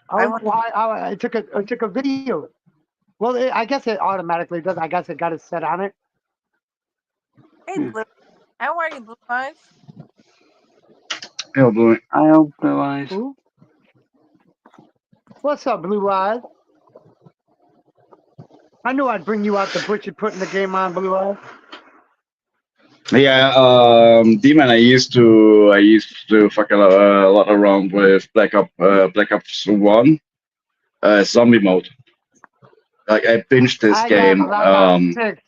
I took a video. Well, I guess it automatically does. I guess it got it set on it. Hey, Blue. How are you, Blue Eyes? Hey, Blue. Blue Eyes. Who? What's up, Blue Eyes? I knew I'd bring you out the butcher putting the game on, Blue Eyes. Yeah, Demon. I used to fuck a lot around with Black Ops 1, zombie mode. Like I binged this I got game. Black Ops 6.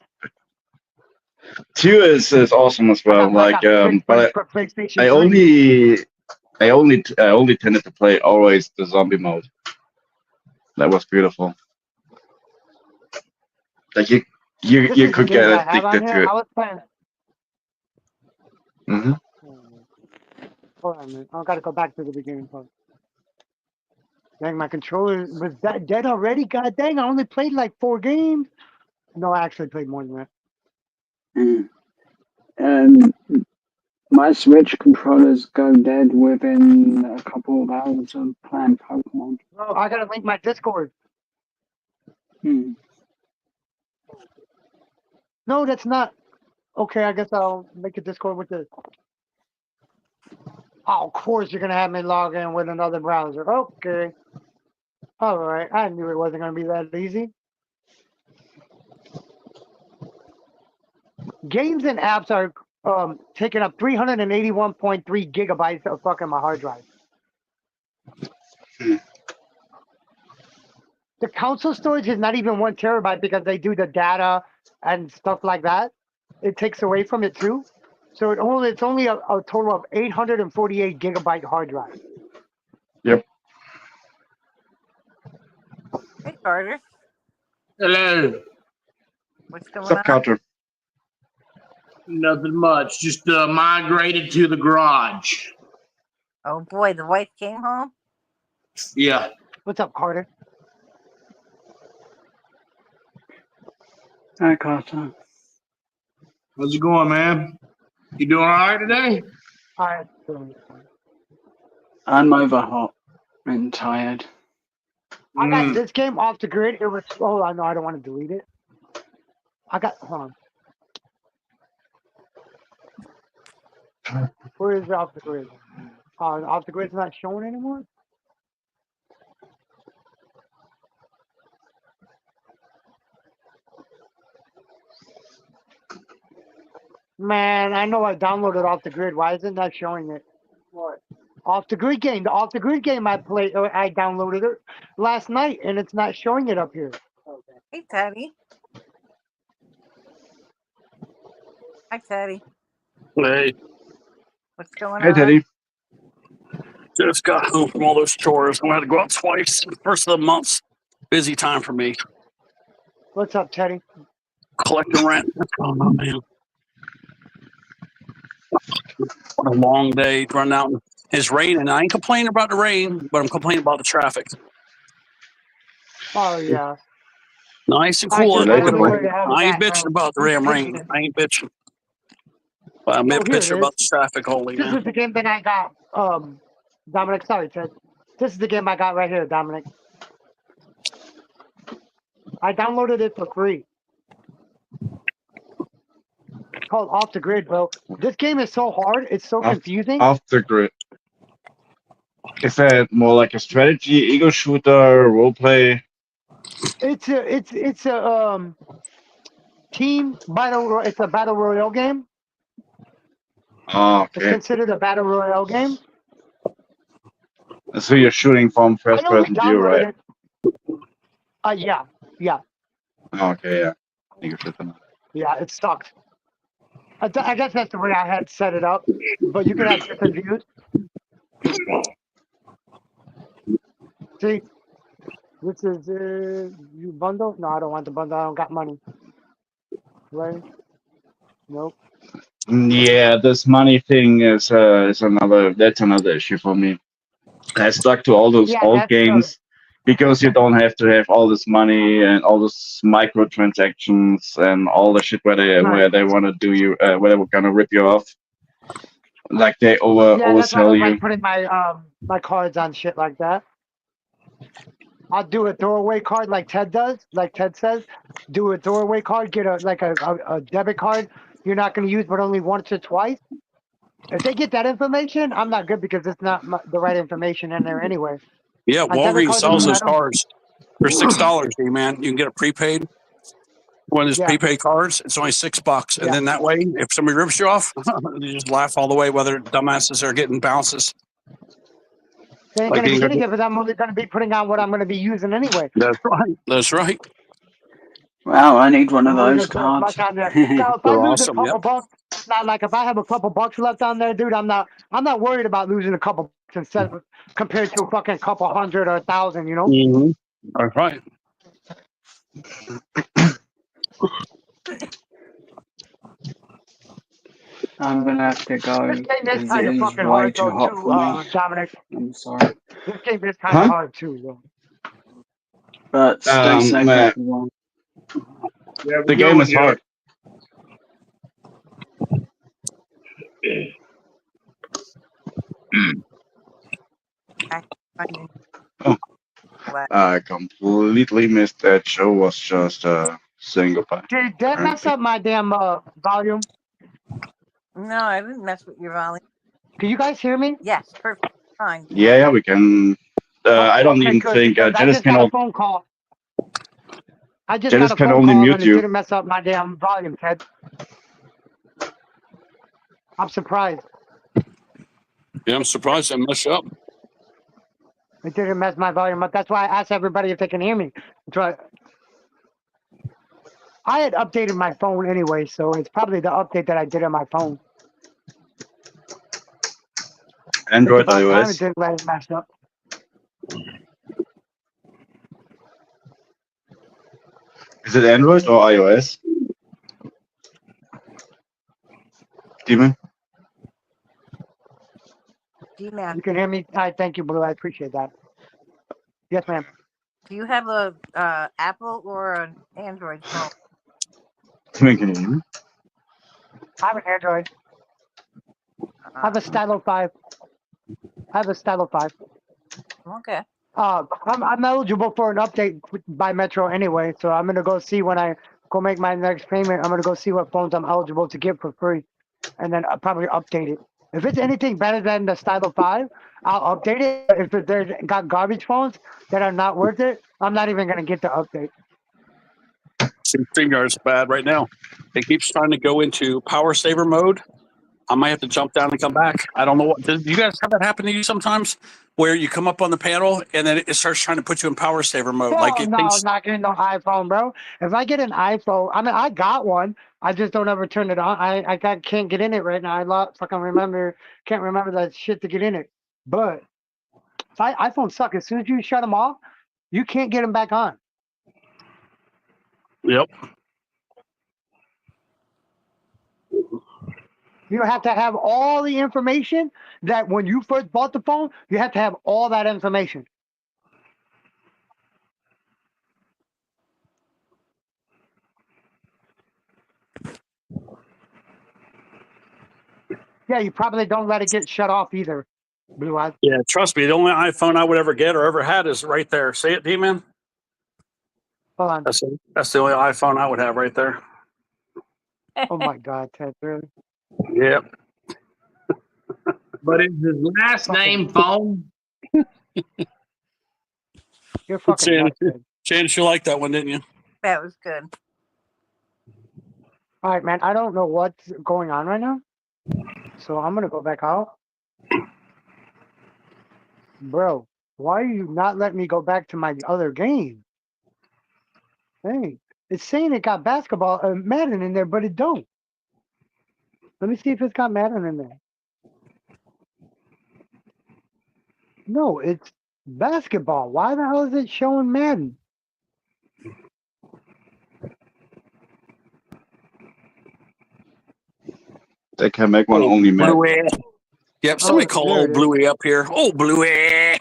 2 is awesome as I well. got Black Like, Ops 6 but for PlayStation I 3. only tended to play always the zombie mode. That was beautiful. Like This you is the could game get that I have on addicted here. to it. I was playing. Hmm. Hold on a minute. I gotta go back to the beginning part. Dang, my controller was that dead already? God dang, I only played like 4 games. No, I actually played more than that. My Switch controllers go dead within a couple of hours of playing Pokemon. Oh, I gotta link my Discord. No, that's not. Okay, I guess I'll make a Discord with this. Oh, of course you're gonna have me log in with another browser. Okay. All right. I knew it wasn't gonna be that easy. Games and apps are taking up 381.3 gigabytes of fucking my hard drive. The console storage is not even 1 terabyte because they do the data and stuff like that. It takes away from it too. So it's only a total of 848 gigabyte hard drive. Yep. Hey, Carter. Hello. What's going What's up, on? Carter? Nothing much. Just migrated to the garage. Oh boy, the wife came home. Yeah. What's up, Carter? Hi, Carter. How's it going, man? You doing all right today? All right. I'm overhot and tired. I got this game off the grid. It was. Oh, I know. I don't want to delete it. Hold on. Where is it off the grid? Off the grid's not showing anymore? Man, I know I downloaded off the grid. Why isn't that showing it? What? Off the grid game. The off the grid game I downloaded it last night, and it's not showing it up here. Okay. Hey, Teddy. Hi, Teddy. Hey, What's going Hey, on? Teddy. just got home from all those chores. I had to go out twice. First of the month's busy time for me. What's up, Teddy? Collecting rent. What's going on, man? What a long day running out. It's raining. I ain't complaining about the rain, but I'm complaining about the traffic. Oh yeah. Nice and cool. Actually, I can Relatable. worry about I ain't that, bitching bro. about the damn rain. I ain't bitching. But I'm Oh, here bitching it about is. the traffic only, This man. is the game that I got. Dominic, sorry, Ted. This is the game I got right here, Dominic. I downloaded it for free. It's called Off the Grid, bro. This game is so hard. It's so confusing. Off the grid. Is that more like a strategy, ego shooter, role play? It's a team battle. It's a battle royale game. Oh, It's okay. considered a battle royale game. So you're shooting from I first only person view, downloaded right? it. Yeah. Oh, okay, yeah. Ego shooter. Yeah, it sucked. I guess that's the way I had set it up, but you can have different views. See, this is you bundle? No, I don't want the bundle. I don't got money. Right? Nope. Yeah, this money thing is another issue for me. I stuck to all those Yeah, old that's games because you don't have to have all this money and all those microtransactions and all the shit where they want to do you where they're gonna rip you off. Like they Yeah, that's why I oversell don't you. like putting my my cards on shit like that. I'll do a throwaway card like Ted does, like Ted says. Do a throwaway card, get a debit card you're not going to use but only once or twice. If they get that information, I'm not good because it's not the right information in there anyway. Yeah, On debit Walgreens cards, sells I those don't. cards for $6, man. You can get it prepaid. one of those Yeah. prepaid cards. It's only $6, and Yeah. then that way, if somebody rips you off, you just laugh all the way. Whether dumbasses are getting bounces. They ain't Like gonna be being getting it because I'm only gonna be putting on what I'm gonna be using anyway. That's right. That's right. Wow, I need one of I'm only those gonna put as cards. much on there. Now, if I They're lose a awesome. couple Yep. bucks, it's not like if I have a couple bucks left on there, dude. I'm not worried about losing a couple bucks instead of compared to a fucking couple hundred or 1,000. You know. Mm-hmm. That's right. I'm gonna have to go This game is because it kind of is fucking way hard too though, hot too, for me. Dominic. I'm sorry. This game is kind of Huh? hard too, though. But stay safe, uh, everyone. Yeah, The game is hard. Oh, I completely missed that. Joe was just saying goodbye. Did that mess up my damn volume? No, I didn't mess with your volume. Can you guys hear me? Yes, perfect. Fine. Yeah, we can. I don't Okay, even good, think because I Janice just can. got a phone call. I just Janice got a can phone only call mute and it you. didn't mess up my damn volume, Ted. I'm surprised. Yeah, I'm surprised I messed up. It didn't mess my volume up. That's why I asked everybody if they can hear me. That's why I had updated my phone anyway, so it's probably the update that I did on my phone. Android, It's about time it iOS. didn't let it mess up. Is it Android or iOS? Demon? G-Man, You can hear me? All right, thank you, Blue. I appreciate that. Yes, ma'am. do you have a Apple or an Android phone? Demon, can you hear me? I have an Android. I have a Stylo 5. Okay. I'm eligible for an update by Metro anyway, so I'm gonna go see when I go make my next payment. I'm gonna go see what phones I'm eligible to get for free, and then I'll probably update it. If it's anything better than the Stylo 5, I'll update it. If there's got garbage phones that are not worth it, I'm not even gonna get the update. StreamYard's bad right now. It keeps trying to go into power saver mode. I might have to jump down and come back. I don't know what. Do you guys have that happen to you sometimes, where you come up on the panel and then it starts trying to put you in power saver mode? Like Hell it no, thinks. not getting no iPhone, bro. If I get an iPhone, I mean, I got one. I just don't ever turn it on. Can't get in it right now. Can't remember that shit to get in it. But iPhones suck. As soon as you shut them off, you can't get them back on. Yep. You have to have all the information that when you first bought the phone, you have to have all that information. Yeah, you probably don't let it get shut off either, Blue Eyes. Yeah, trust me. The only iPhone I would ever get or ever had is right there. See it, D-Man? Hold on. That's the only iPhone I would have right there. Oh my God, Ted, really? Yep. But is his last name phone? You're fucking nuts, Ted. Janice, you liked that one, didn't you? That was good. All right, man. I don't know what's going on right now, so I'm gonna go back out. Bro, why are you not letting me go back to my other game? Hey, it's saying it got basketball Madden in there, but it don't. Let me see if it's got Madden in there. No, it's basketball. Why the hell is it showing Madden? They can make one only map. Bluey. Yep, somebody call there old it is. Bluey up here. Old Bluey.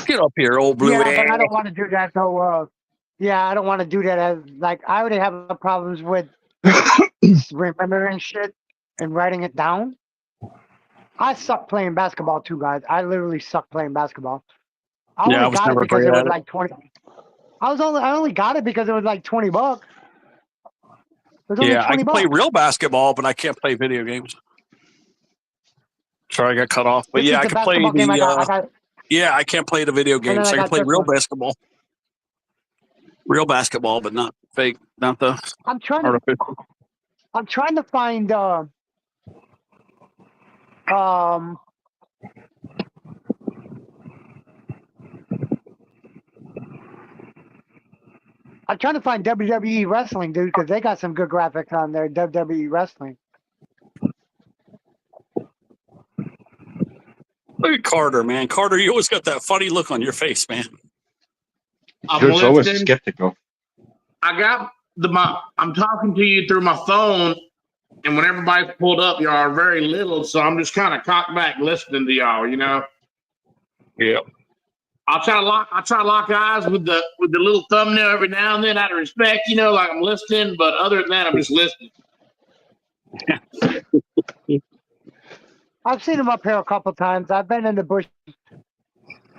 Get up here, old Bluey. Yeah, but I don't want to do that. So, yeah, I don't want to do that. As like, I already have problems with remembering shit and writing it down. I suck playing basketball too, guys. I literally suck playing basketball. I Yeah, I only was got it never because great it was at it. like 20. I only got it because it was like $20. It was only Yeah, I can play $20. real basketball, but I can't play video games. Sorry, I got cut off. But This yeah, is I the can play basketball game I the. got. Yeah, I can't play the video then games. I I can got play this real one. basketball. Real basketball, but not fake, not the I'm trying to artificial. I'm trying to find I'm trying to find WWE wrestling, dude, because they got some good graphics on their WWE wrestling. Look at Carter, man. Carter, you always got that funny look on your face, man. I'm You're always listening. skeptical. I'm talking to you through my phone, and when everybody's pulled up, y'all are very little, so I'm just kind of cocked back listening to y'all, you know. Yep. I'll try to lock eyes with the little thumbnail every now and then out of respect, you know, like I'm listening, but other than that, I'm just listening. I've seen him up here a couple times. I've been in the bush.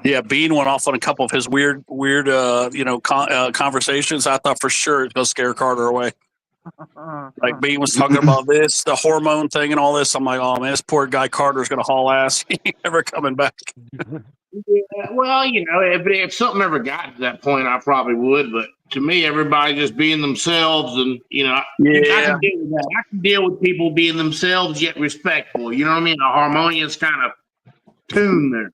Yeah, Bean went off on a couple of his weird, conversations. I thought for sure it's going to scare Carter away. Like Bean was talking about this, the hormone thing and all this. I'm like, oh man, this poor guy Carter's going to haul ass. He ain't never coming back. Yeah, well, you know, if something ever got to that point, I probably would. But to me, everybody just being themselves, and you know, I can deal with that. I can deal with people being themselves yet respectful. You know what I mean? A harmonious kind of tune there.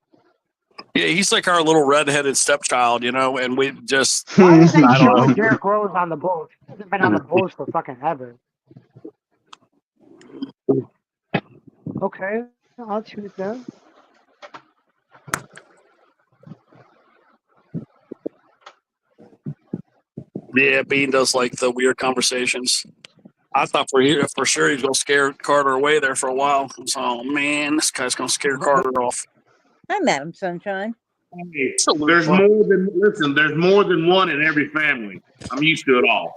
Yeah, he's like our little redheaded stepchild, you know, and we just Why did they I show don't know. Derrick Rose on the Bulls? He hasn't been on the Bulls for fucking ever. Okay, I'll choose that. Yeah, Bean does like the weird conversations. I thought for sure he's gonna scare Carter away there for a while. So, oh man, this guy's gonna scare Carter off. Hi, Madam Sunshine. Hey, there's more than one in every family. I'm used to it all.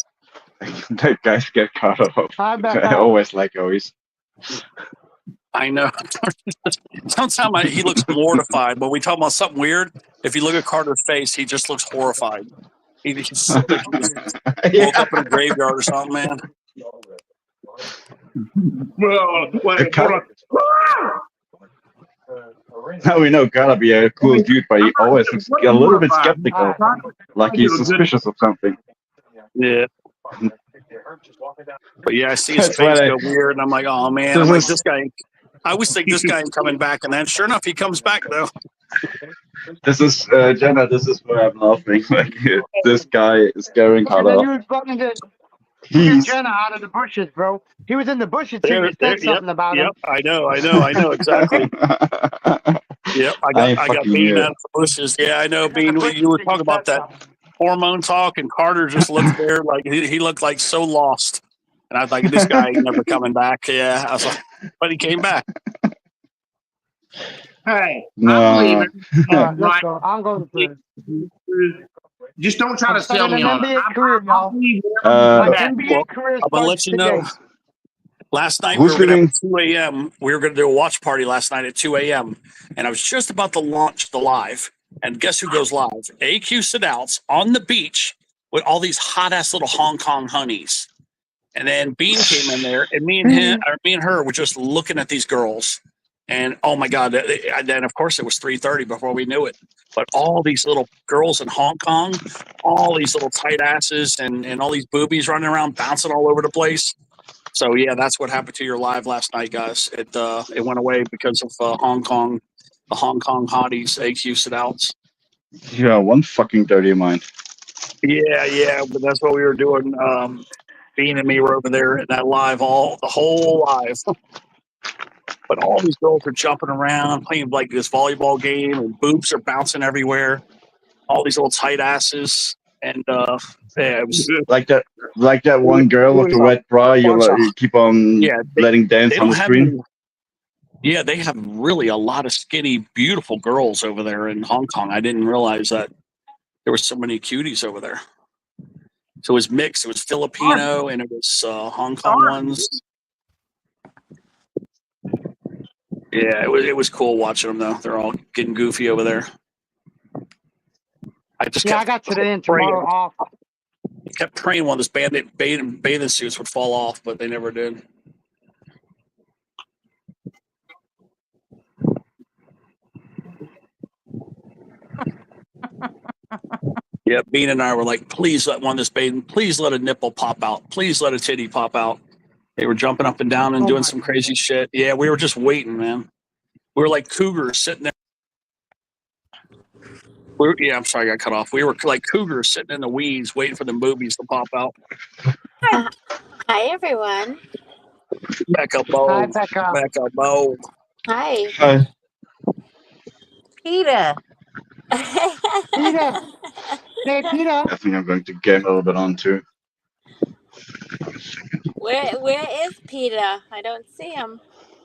That guys get cut off. I always like always. I know. Sometimes he looks mortified. When we talk about something weird, if you look at Carter's face, he just looks horrified. He's like he just woke up in a graveyard or something, man. Now we know gotta be a cool dude, but he always looks a little bit skeptical, like he's suspicious of something. Yeah. But yeah, I see his That's face why go weird, and I'm like, oh man, So I'm like, this- this guy. I always think this guy ain't coming back, and then sure enough, he comes back though. This is Jenna. This is where I'm laughing. Like this guy is scaring And then you Carter. was fucking get He's Jenna out of the bushes, bro. He was in the bushes too. There, You said something about him. Yep, I know exactly. Yep, I got fucking Bean weird. out of the bushes. Yeah, I know Bean. You were talking about that hormone talk, and Carter just looked there like he looked like so lost. And I was like, this guy ain't never coming back. Yeah, I was like, but he came back. Hey, No. I'm leaving. All right, let's Right. go. I'm going to play. Just don't try I'm to sell starting me an on it. NBA career, y'all. Uh, My NBA career I'm gonna let starts you know. today. Last night Who's we were going to leaving? have 2 a.m. We were going to do a watch party last night at 2 a.m. And I was just about to launch the live. And guess who goes live? AQ Sit-Outs on the beach with all these hot ass little Hong Kong honeys. And then Bean came in there, and me and her were just looking at these girls. And oh my God! And then of course it was 3:30 before we knew it. But all these little girls in Hong Kong, all these little tight asses, and all these boobies running around, bouncing all over the place. So yeah, that's what happened to your live last night, guys. It went away because of Hong Kong, the Hong Kong hotties, AQ Sit-Outs. Yeah, one fucking dirty mind. Yeah, but that's what we were doing. Bean and me were over there at that live, the whole live. But all these girls are jumping around, playing like this volleyball game, and boobs are bouncing everywhere. All these little tight asses, and yeah, it was Like that one girl with the red bra. You keep on letting dance they on don't the have screen. any- yeah, they have really a lot of skinny, beautiful girls over there in Hong Kong. I didn't realize that there were so many cuties over there. So it was mixed. It was Filipino and it was Hong Kong ones. Yeah, it was cool watching them though. They're all getting goofy over there. I got today and tomorrow off. Kept praying one of those bathing suits would fall off, but they never did. Yeah, Bean and I were like, please let one of this bathing, please let a nipple pop out, please let a titty pop out. They were jumping up and down and doing some crazy shit. Yeah, we were just waiting, man. We were like cougars sitting there. Yeah, I'm sorry, I got cut off. We were like cougars sitting in the weeds waiting for the boobies to pop out. Hi, everyone. Back up, Hi, Bo. Becca. Back up, Bo. Hi. Hi. Peter. Peter. Hey, Peter. I think I'm going to game a little bit on too. Where is Peter? I don't see him.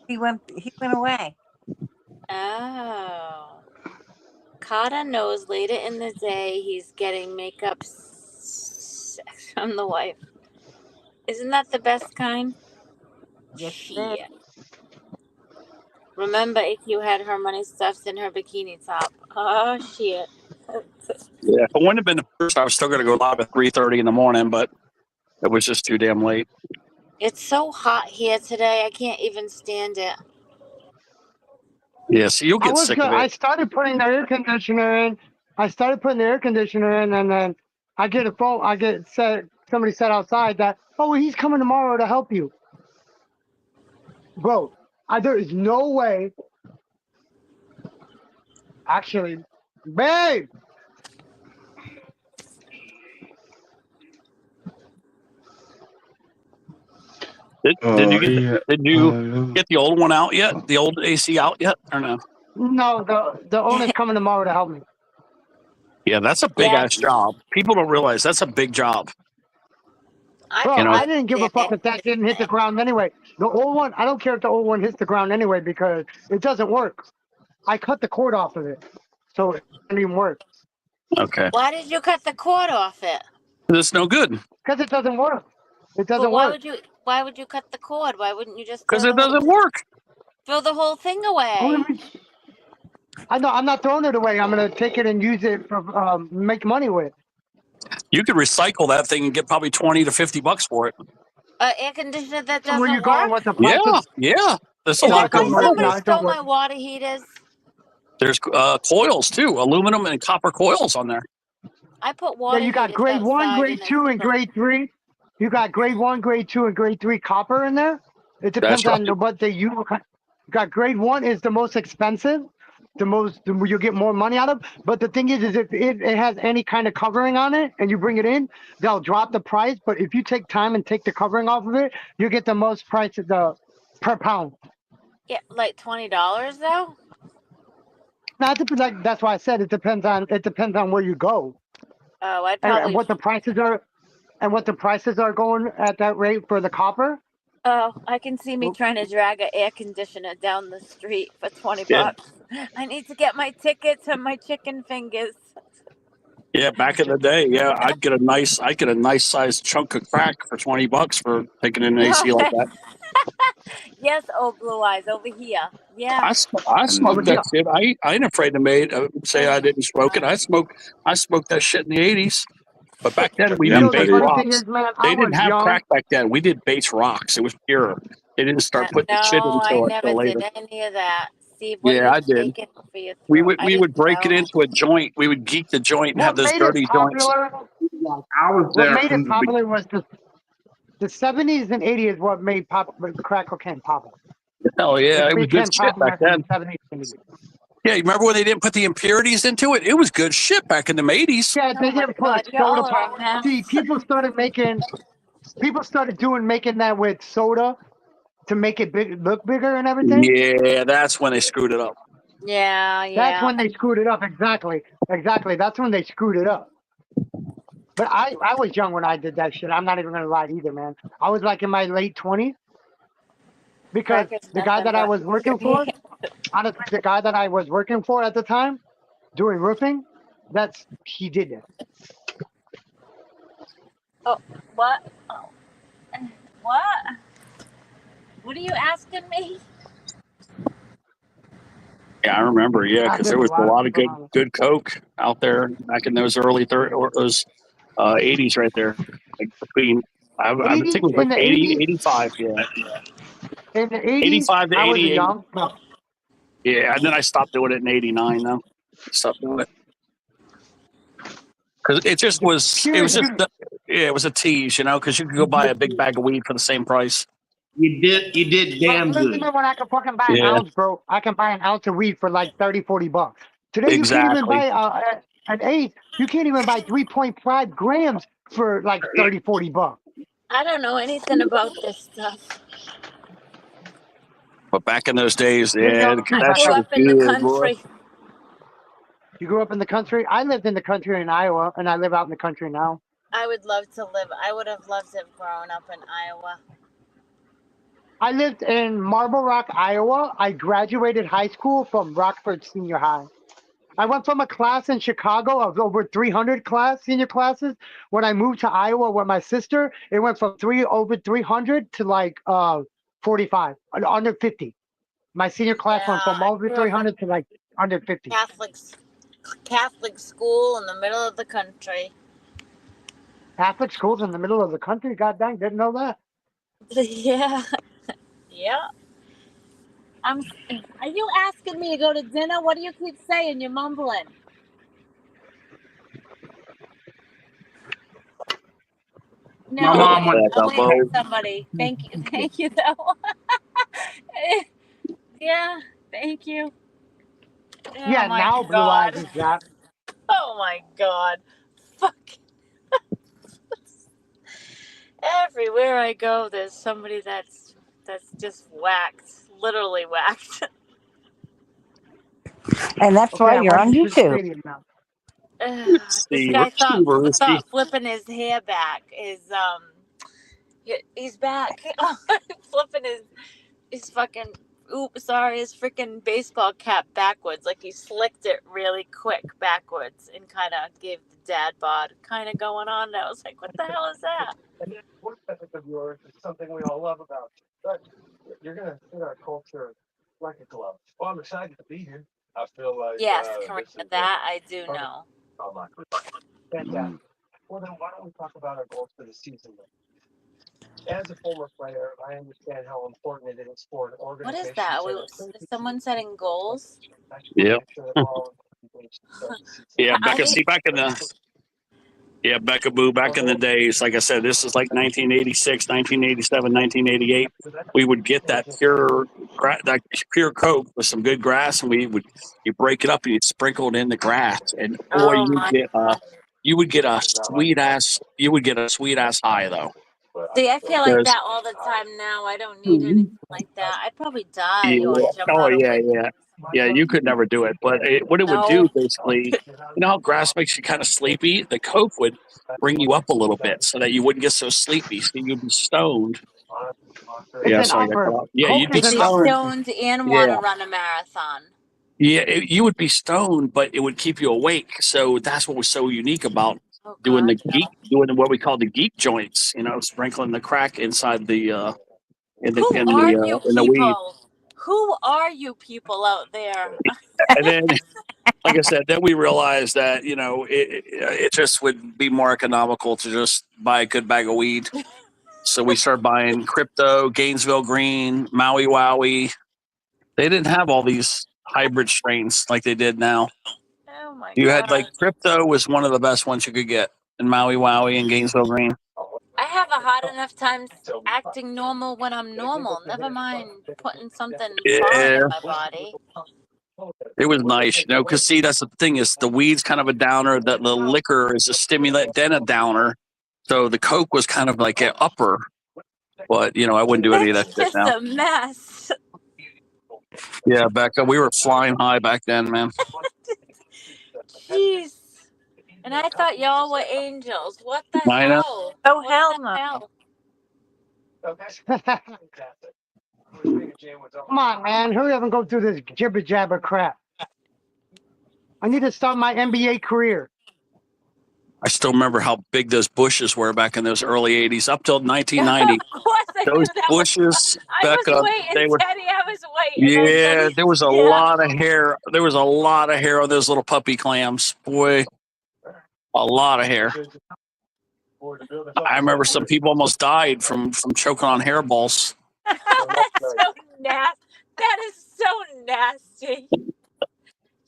He went away. Oh. Carter knows later in the day he's getting makeup from the wife. Isn't that the best kind? Yes, Shit. Remember, IQ had her money stuffed in her bikini top. Oh, shit. Yeah, if it wouldn't have been the first, I was still going to go live at 3:30 in the morning, but it was just too damn late. It's so hot here today. I can't even stand it. Yeah, so you'll get sick of I it. started putting the air conditioner in. And then I get a phone. Somebody said outside that, oh, he's coming tomorrow to help you. Bro, there is no way. Actually, babe. Did you get the old one out yet? The old AC out yet, or no? No, the owner's coming tomorrow to help me. Yeah, that's a big ass job. People don't realize that's a big job. Bro, I didn't give a fuck if that didn't hit the ground anyway. The old one, I don't care if the old one hits the ground anyway because it doesn't work. I cut the cord off of it, so it didn't even work. Okay. Why did you cut the cord off it? It's no good. Because it doesn't work. It doesn't why work. Why would you cut the cord? Why wouldn't you just? Because it doesn't work. Throw the whole thing away. I know. I'm not throwing it away. I'm gonna take it and use it for make money with. You could recycle that thing and get probably $20 to $50 for it. Air conditioner that doesn't Where you work. going with the Yeah, prices? yeah. There's a Is lot that of why good. somebody stole my water heaters? There's coils too, aluminum and copper coils on there. I put water. Yeah, you got grade 1, grade 2, and grade 3. You got grade 1, grade 2, and grade 3 copper in there. It depends on what they use. You got grade 1 is the most expensive, you'll get more money out of. But the thing is if it has any kind of covering on it and you bring it in, they'll drop the price. But if you take time and take the covering off of it, you get the most price per pound. Yeah, like $20 though. That's why I said it depends on where you go. Oh, I'd probably. And what the prices are going at that rate for the copper. Oh, I can see me trying to drag an air conditioner down the street for $20. Yeah. I need to get my tickets and my chicken fingers. Yeah, back in the day, yeah, I'd get a nice sized chunk of crack for $20 for taking an AC like that. Yes, old blue eyes over here. Yeah. I smoked that shit. I ain't afraid to say I didn't smoke it. I smoked that shit in the 80s. But back then we did base rocks. They didn't have crack back then. We did base rocks. It was pure. They didn't start putting shit into it until later. Did any of that. Steve, yeah, I did. We would break it into a joint. We would geek the joint and have those dirty joints. I was there. What made it popular was the 70s and 80s. What made crack cocaine popular? Hell yeah, it was good shit back then. Yeah, you remember when they didn't put the impurities into it? It was good shit back in the 80s. Yeah, they didn't put soda pop. See, people started making that with soda to make it look bigger and everything. Yeah, that's when they screwed it up. Yeah. That's when they screwed it up. Exactly. That's when they screwed it up. But I was young when I did that shit. I'm not even gonna lie either, man. I was like in my late 20s. Because the guy that I was working for, honestly, the guy that I was working for at the time, doing roofing, he did it. Oh, what? Oh. What? What are you asking me? Yeah, I remember. Yeah, because there was a lot of good coke out there back in those early 80s, right there. Like between, I think it was like 80, 85. Yeah. In the 80s, 85 to 88. Young. Yeah, and then I stopped doing it in 89. Though, stopped doing it. Because it just was. Pure It was just. juice. Yeah, it was a tease, you know. Because you could go buy a big bag of weed for the same price. You did damn Listen, good. when I can fucking buy an Yeah, ounce, bro, I can buy an ounce of weed for like 30, 40 bucks. Today, you can't even exactly. buy an eighth. You can't even buy 3.5 grams for like 30, 40 bucks. I don't know anything about this stuff. But back in those days, There you yeah, go. I that grew shit was up in the good, boy. country. You grew up in the country? I lived in the country in Iowa, and I live out in the country now. I would love to live. I would have loved to have grown up in Iowa. I lived in Marble Rock, Iowa. I graduated high school from Rockford Senior High. I went from a class in Chicago of over 300 senior classes. When I moved to Iowa with my sister, it went from over 300 to like 45, under 50. My senior class Yeah, went from I over grew up in 300 to like under 50. Catholic school in the middle of the country. Catholic schools in the middle of the country? God dang, didn't know that. Yeah, yeah. Are you asking me to go to dinner? What do you keep saying? You're mumbling. No, My mom went. I'm waiting for somebody. Thank you though. Yeah, thank you. Oh Yeah, my now Blue God. Eyes is that. Oh my God. Fuck. Everywhere I go, there's somebody that's just whacked, literally whacked. And that's Okay, why I you're went on to the YouTube. stadium now. This See, guy thought Rusty. flipping his hair back is he's back. Flipping his fucking his freaking baseball cap backwards. Like he slicked it really quick backwards and kind of gave the dad bod kind of going on. And I was like, what the hell is that? Work ethic of yours is something we all love about you. But you're going to fit our culture like a glove. Well, I'm excited to be here. I feel like Yes, Karina, that I do know. Fantastic. Well, then why don't we talk about our goals for the season? As a former player, I understand how important it is for an What organization. is that? Is someone setting goals? Yeah. Yeah, I back in the. Yeah, Becca Boo, back in the days, like I said, this is like 1986, 1987, 1988. We would get that pure Coke with some good grass, and you break it up and you sprinkle it in the grass, and boy, Oh my God. you would get a sweet ass high though. See, I feel like There's- that all the time now. I don't need anything like that. I'd probably die or jump Oh out a yeah, window. yeah. You could never do it, but what it would No. do basically, you know how grass makes you kind of sleepy. The Coke would bring you up a little bit so that you wouldn't get so sleepy. So you'd be stoned. Yeah, It's an sorry. upper. Yeah, you'd be You'd be stoned. stoned and want to run a marathon. Yeah, you would be stoned, but it would keep you awake. So that's what was so unique about doing what we call the geek joints. You know, sprinkling the crack inside the in the weed. Who are you people out there? And then, like I said, then we realized that it just would be more economical to just buy a good bag of weed. So we started buying Crypto, Gainesville Green, Maui Wowie. They didn't have all these hybrid strains like they did now. Oh my You God. had like Crypto was one of the best ones you could get in Maui Wowie and Gainesville Green. I have a hard enough time acting normal when I'm normal. Never mind putting something foreign in my body. It was nice, because see, that's the thing is the weed's kind of a downer, the liquor is a stimulant, then a downer. So the Coke was kind of like an upper, but I wouldn't do any of that shit It's now. a mess. Yeah, Becca, we were flying high back then, man. Jeez. And I thought y'all were angels. What the I know. hell? Oh, What hell the no. hell? Come on, man. Hurry up and go through this jibber jabber crap. I need to start my NBA career. I still remember how big those bushes were back in those early 80s, up till 1990. Of course I Those knew that bushes, I was Becca, waiting, they were. Teddy. I was waiting. Yeah, there was a lot of hair. There was a lot of hair on those little puppy clams. Boy, a lot of hair. I remember some people almost died from choking on hairballs. That's so nasty. That is so nasty.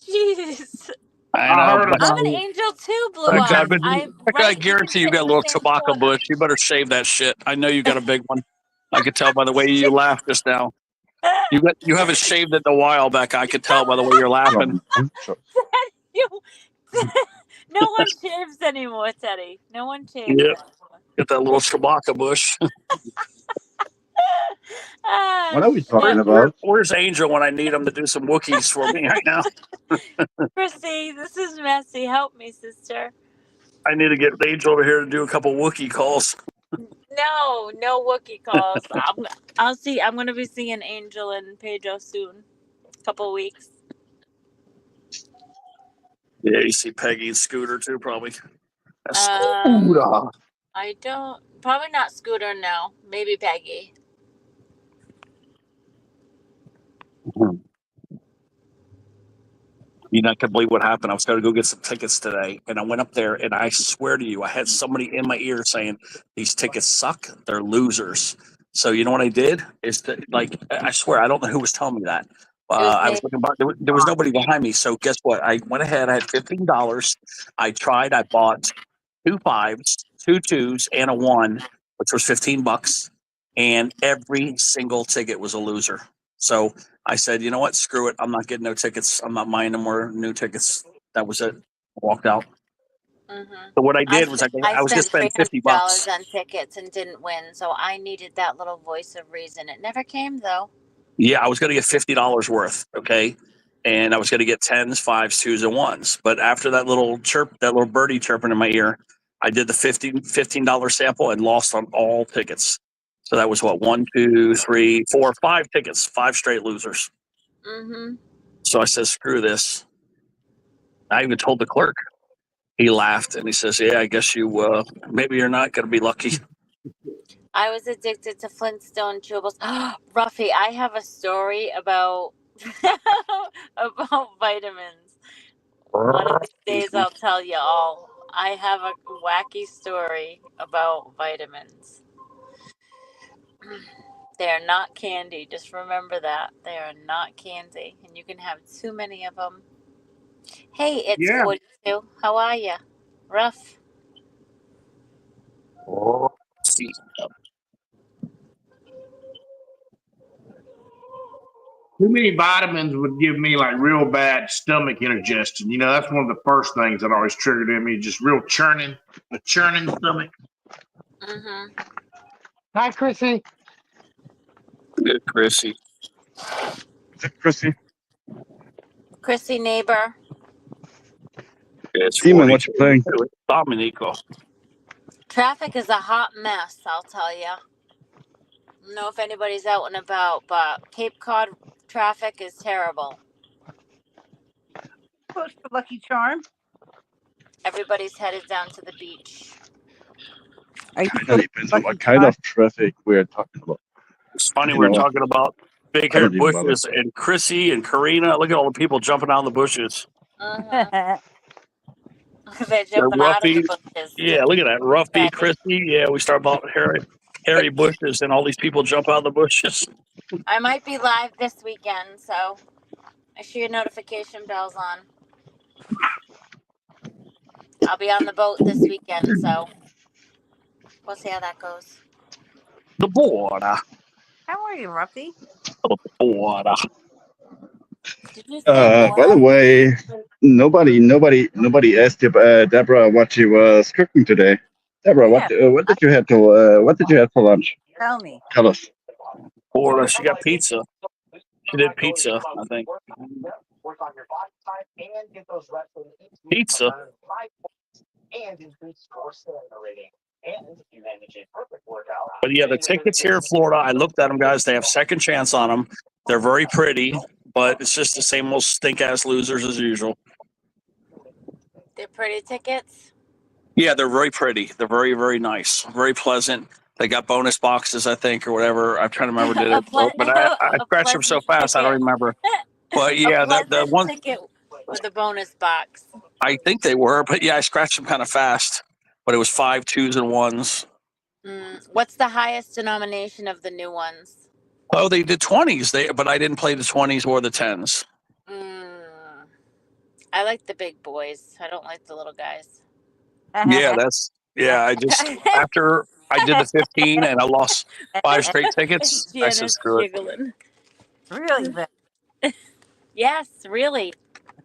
Jeez. I know. heard But I'm an about it. angel too, Blue Heck, Eyes. I Right? guarantee you fit got a in the little same Chewbacca corner. bush. You better shave that shit. I know you got a big one. I could tell by the way you laughed just now. You haven't shaved it in a while, Becca. I could tell by the way you're laughing. You, no one shaves anymore, Teddy. No one shaves Yep. anymore. Get that little Chewbacca bush. What are we talking Where's about? Angel when I need him to do some Wookiees for me right now? Chrissy, this is messy. Help me, sister. I need to get Angel over here to do a couple Wookiee calls. No Wookiee calls. I'll see. I'm gonna be seeing Angel and Pedro soon. Couple weeks. Yeah, you see Peggy and Scooter too, probably. I don't. Probably not Scooter. No, maybe Peggy. You're not gonna believe what happened. I was going to go get some tickets today, and I went up there, and I swear to you, I had somebody in my ear saying, "These tickets suck. They're losers." So you know what I did is that, like, I swear, I don't know who was telling me that. I was looking, there was nobody behind me. So guess what? I went ahead. I had $15. I tried. I bought 2 5s, 2 2s, and a 1, which was $15, and every single ticket was a loser. So I said, you know what? Screw it. I'm not getting no tickets. I'm not buying no more new tickets. That was it. I walked out. So what I did was I was going to spend $50. $300 on tickets and didn't win, so I needed that little voice of reason. It never came though. Yeah, I was going to get $50 worth. Okay. And I was going to get 10s, 5s, 2s, and 1s. But after that little chirp, that little birdie chirping in my ear, I did the $15 sample and lost on all tickets. So that was what, 1, 2, 3, 4, 5 tickets, 5 straight losers. So I said, screw this. I even told the clerk. He laughed and he says, yeah, I guess you, maybe you're not going to be lucky. I was addicted to Flintstone chewables. Ruffy, I have a story about about vitamins. One of these days I'll tell you all. I have a wacky story about vitamins. They are not candy. Just remember that. They are not candy. And you can have too many of them. Hey, it's 42. How are you? Rough. See. Too many vitamins would give me like real bad stomach indigestion. You know, that's one of the first things that always triggered in me, just real churning, a churning stomach. Hi, Chrissy. Good, Chrissy. Is it Chrissy? Chrissy neighbor. It's Demon, what you playing? Dominico. Traffic is a hot mess, I'll tell you. I don't know if anybody's out and about, but Cape Cod traffic is terrible. Close to Lucky Charm. Everybody's headed down to the beach. Kind of depends on what kind of traffic we're talking about. It's funny You we're know, talking about big I don't haired even bother. bushes and Chrissy and Karina. Look at all the people jumping out of the bushes. They're They're jumping out of the Ruffy. bushes. Yeah, look at that. Ruffy, Chrissy. Yeah, we start about hairy bushes and all these people jump out of the bushes. I might be live this weekend, so make sure your notification bell's on. I'll be on the boat this weekend, so we'll see how that goes. The border. How are you, Ruffy? The border. By the way, nobody asked Deborah what she was cooking today. Deborah, what did you have for lunch? Tell me. Tell us. Border. She got pizza. She did pizza, I think. Pizza. But yeah, the tickets here in Florida, I looked at them, guys. They have second chance on them. They're very pretty, but it's just the same old stink ass losers as usual. They're pretty tickets. Yeah, they're very pretty. They're very, very nice. Very pleasant. They got bonus boxes, I think, or whatever. I'm trying to remember. Did it? But I scratched them so fast, I don't remember. But yeah, the one ticket with a bonus box. I think they were, but yeah, I scratched them kind of fast. But it was 5 2s and 1s. What's the highest denomination of the new ones? Oh, they did 20s. But I didn't play the 20s or the 10s. I like the big boys. I don't like the little guys. Yeah, I just after I did the 15 and I lost 5 straight tickets, I said Janice screw it. giggling. Really, but Yes, really.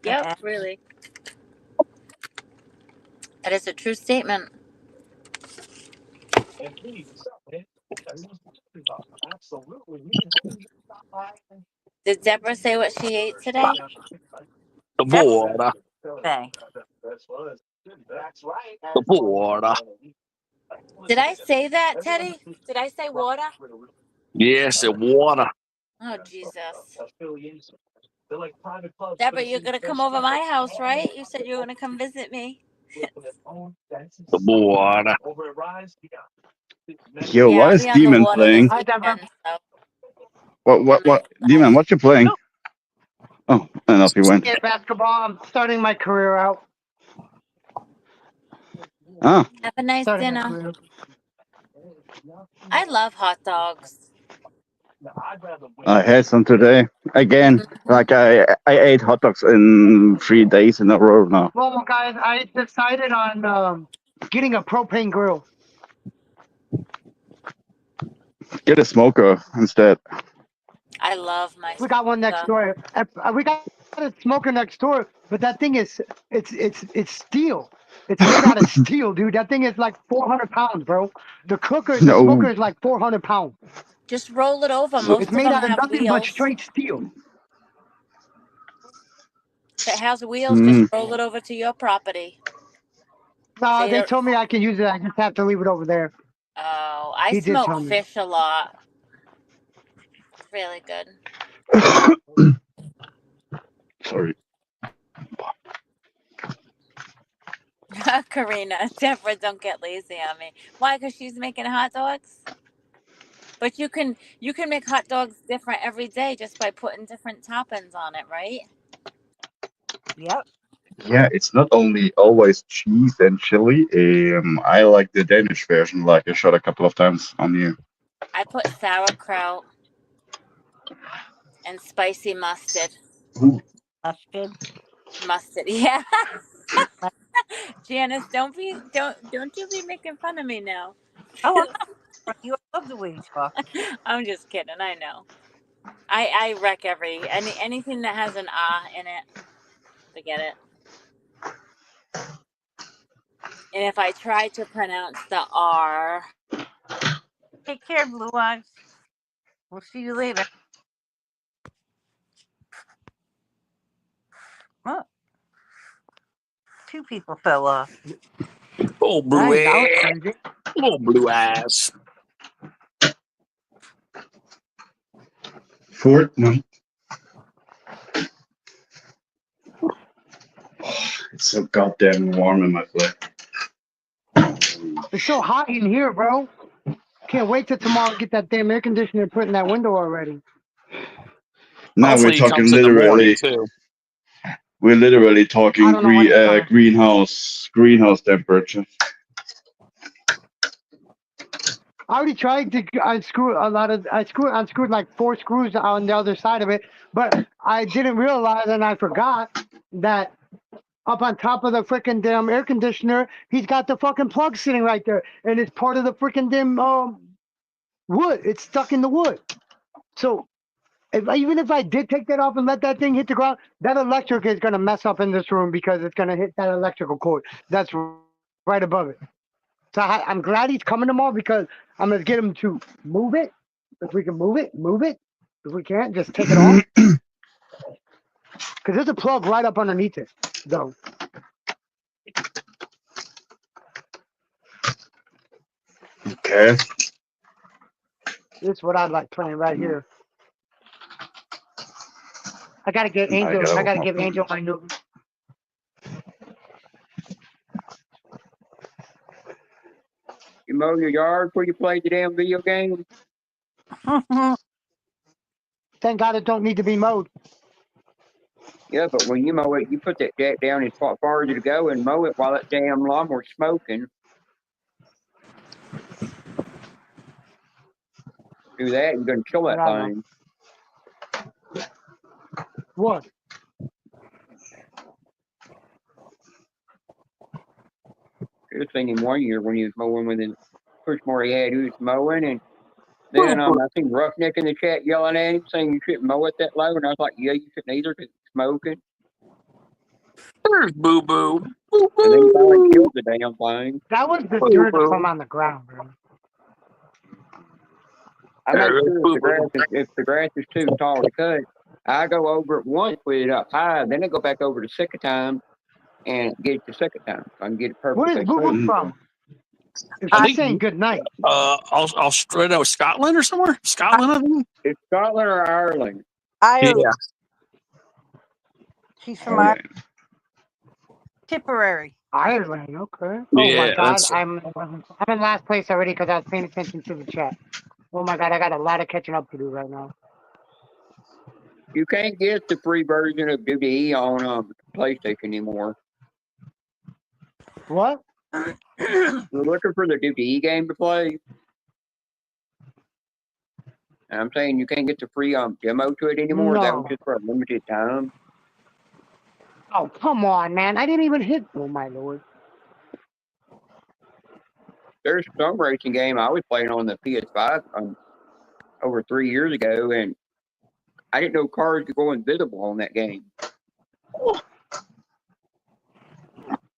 Yep, really. That is a true statement. Did Deborah say what she ate today? The water. say. The water. Did I say that, Teddy? Did I say water? Yes, the water. Oh, Jesus. Deborah, you're going to come over my house, right? You said you were going to come visit me. The water. Yo, Yeah, what I'll is be on the Demon water playing? this weekend, so. What? Demon, what you playing? Oh, and off he went. Yeah, basketball. I'm starting my career out. Ah, Have a nice Starting my dinner. career. I love hot dogs. I had some today. Again, like I ate hot dogs in 3 days in a row now. Well, guys, I decided on getting a propane grill. Get a smoker instead. I love my We got one next door. We got a smoker next door, but that thing is it's steel. It's made out of steel, dude. That thing is like 400 pounds, bro. The No. smoker is like 400 pounds. Just roll it over. Most It's of made them out of have nothing but wheels. straight steel. If it has wheels, just roll it over to your property. No, They they don't- told me I can use it. I just have to leave it over there. Oh, I He did tell smoke me. fish a lot. It's really good. Sorry. Karina, Deborah, don't get lazy on me. Why? Because she's making hot dogs. But you can make hot dogs different every day just by putting different toppings on it, right? Yep. Yeah, it's not only always cheese and chili. I like the Danish version, like I shot a couple of times on you. I put sauerkraut and spicy mustard. Mustard, yeah. Janice, don't you be making fun of me now. Oh, you love the way you talk. I'm just kidding. I know. I wreck anything that has an ah in it. Forget it. And if I try to pronounce the R, Take care, Blue Eyes. We'll see you later. Oh, 2 people fell off. Oh, blue Nice, that was ass. crazy. Oh, blue ass. Fortnite. It's so goddamn warm in my flat. It's so hot in here, bro. Can't wait till tomorrow to get that damn air conditioner put in that window already. Now Hopefully we're it talking comes in the morning literally. too. We're literally talking I don't know what it's greenhouse temperature. I already tried to unscrew unscrewed like 4 screws on the other side of it, but I didn't realize and I forgot that up on top of the freaking damn air conditioner, he's got the fucking plug sitting right there, and it's part of the freaking damn wood. It's stuck in the wood. So even if I did take that off and let that thing hit the ground, that electric is gonna mess up in this room because it's gonna hit that electrical cord that's right above it. So I'm glad he's coming tomorrow because I'm gonna get him to move it. If we can move it, move it. If we can't, just take it off. Because there's a plug right up underneath it, though. Okay. This is what I like playing right here. I gotta get Angel. I gotta give Angel my new. You mow your yard before you play the damn video game? Thank God it don't need to be mowed. Yeah, but when you mow it, you put that jack down as far as to go and mow it while that damn lawnmower's smoking. Do that, you're gonna kill that thing. What? I seen him one year when he was mowing with his push more he had. He was mowing, and then I seen Roughneck in the chat yelling at him, saying you shouldn't mow it that low. And I was like, yeah, you shouldn't either, because it's smoking. There's Boo Boo. And then he finally killed the damn thing. That was the dirt from on the ground, bro. I make sure if the grass is too tall to cut, I go over it once with it up high, then I go back over the second time and get it the second time. So I can get it perfectly. Where is Boo Boo from? I She's saying good night. Australia, Scotland or somewhere? Scotland, I think. It's Scotland or Ireland. Ireland. Yeah. She's from Ireland. Tipperary. Ireland, okay. Oh Yeah, my God, that's- I'm in last place already because I was paying attention to the chat. Oh my God, I got a lot of catching up to do right now. You can't get the free version of Duty on PlayStation anymore. What? You're looking for the Duty game to play. And I'm saying you can't get the free demo to it anymore. That was No. just for a limited time. Oh, come on, man. I didn't even hit. Oh my Lord. There's some racing game I was playing on the PS5 over 3 years ago, and I didn't know cars could go invisible on that game.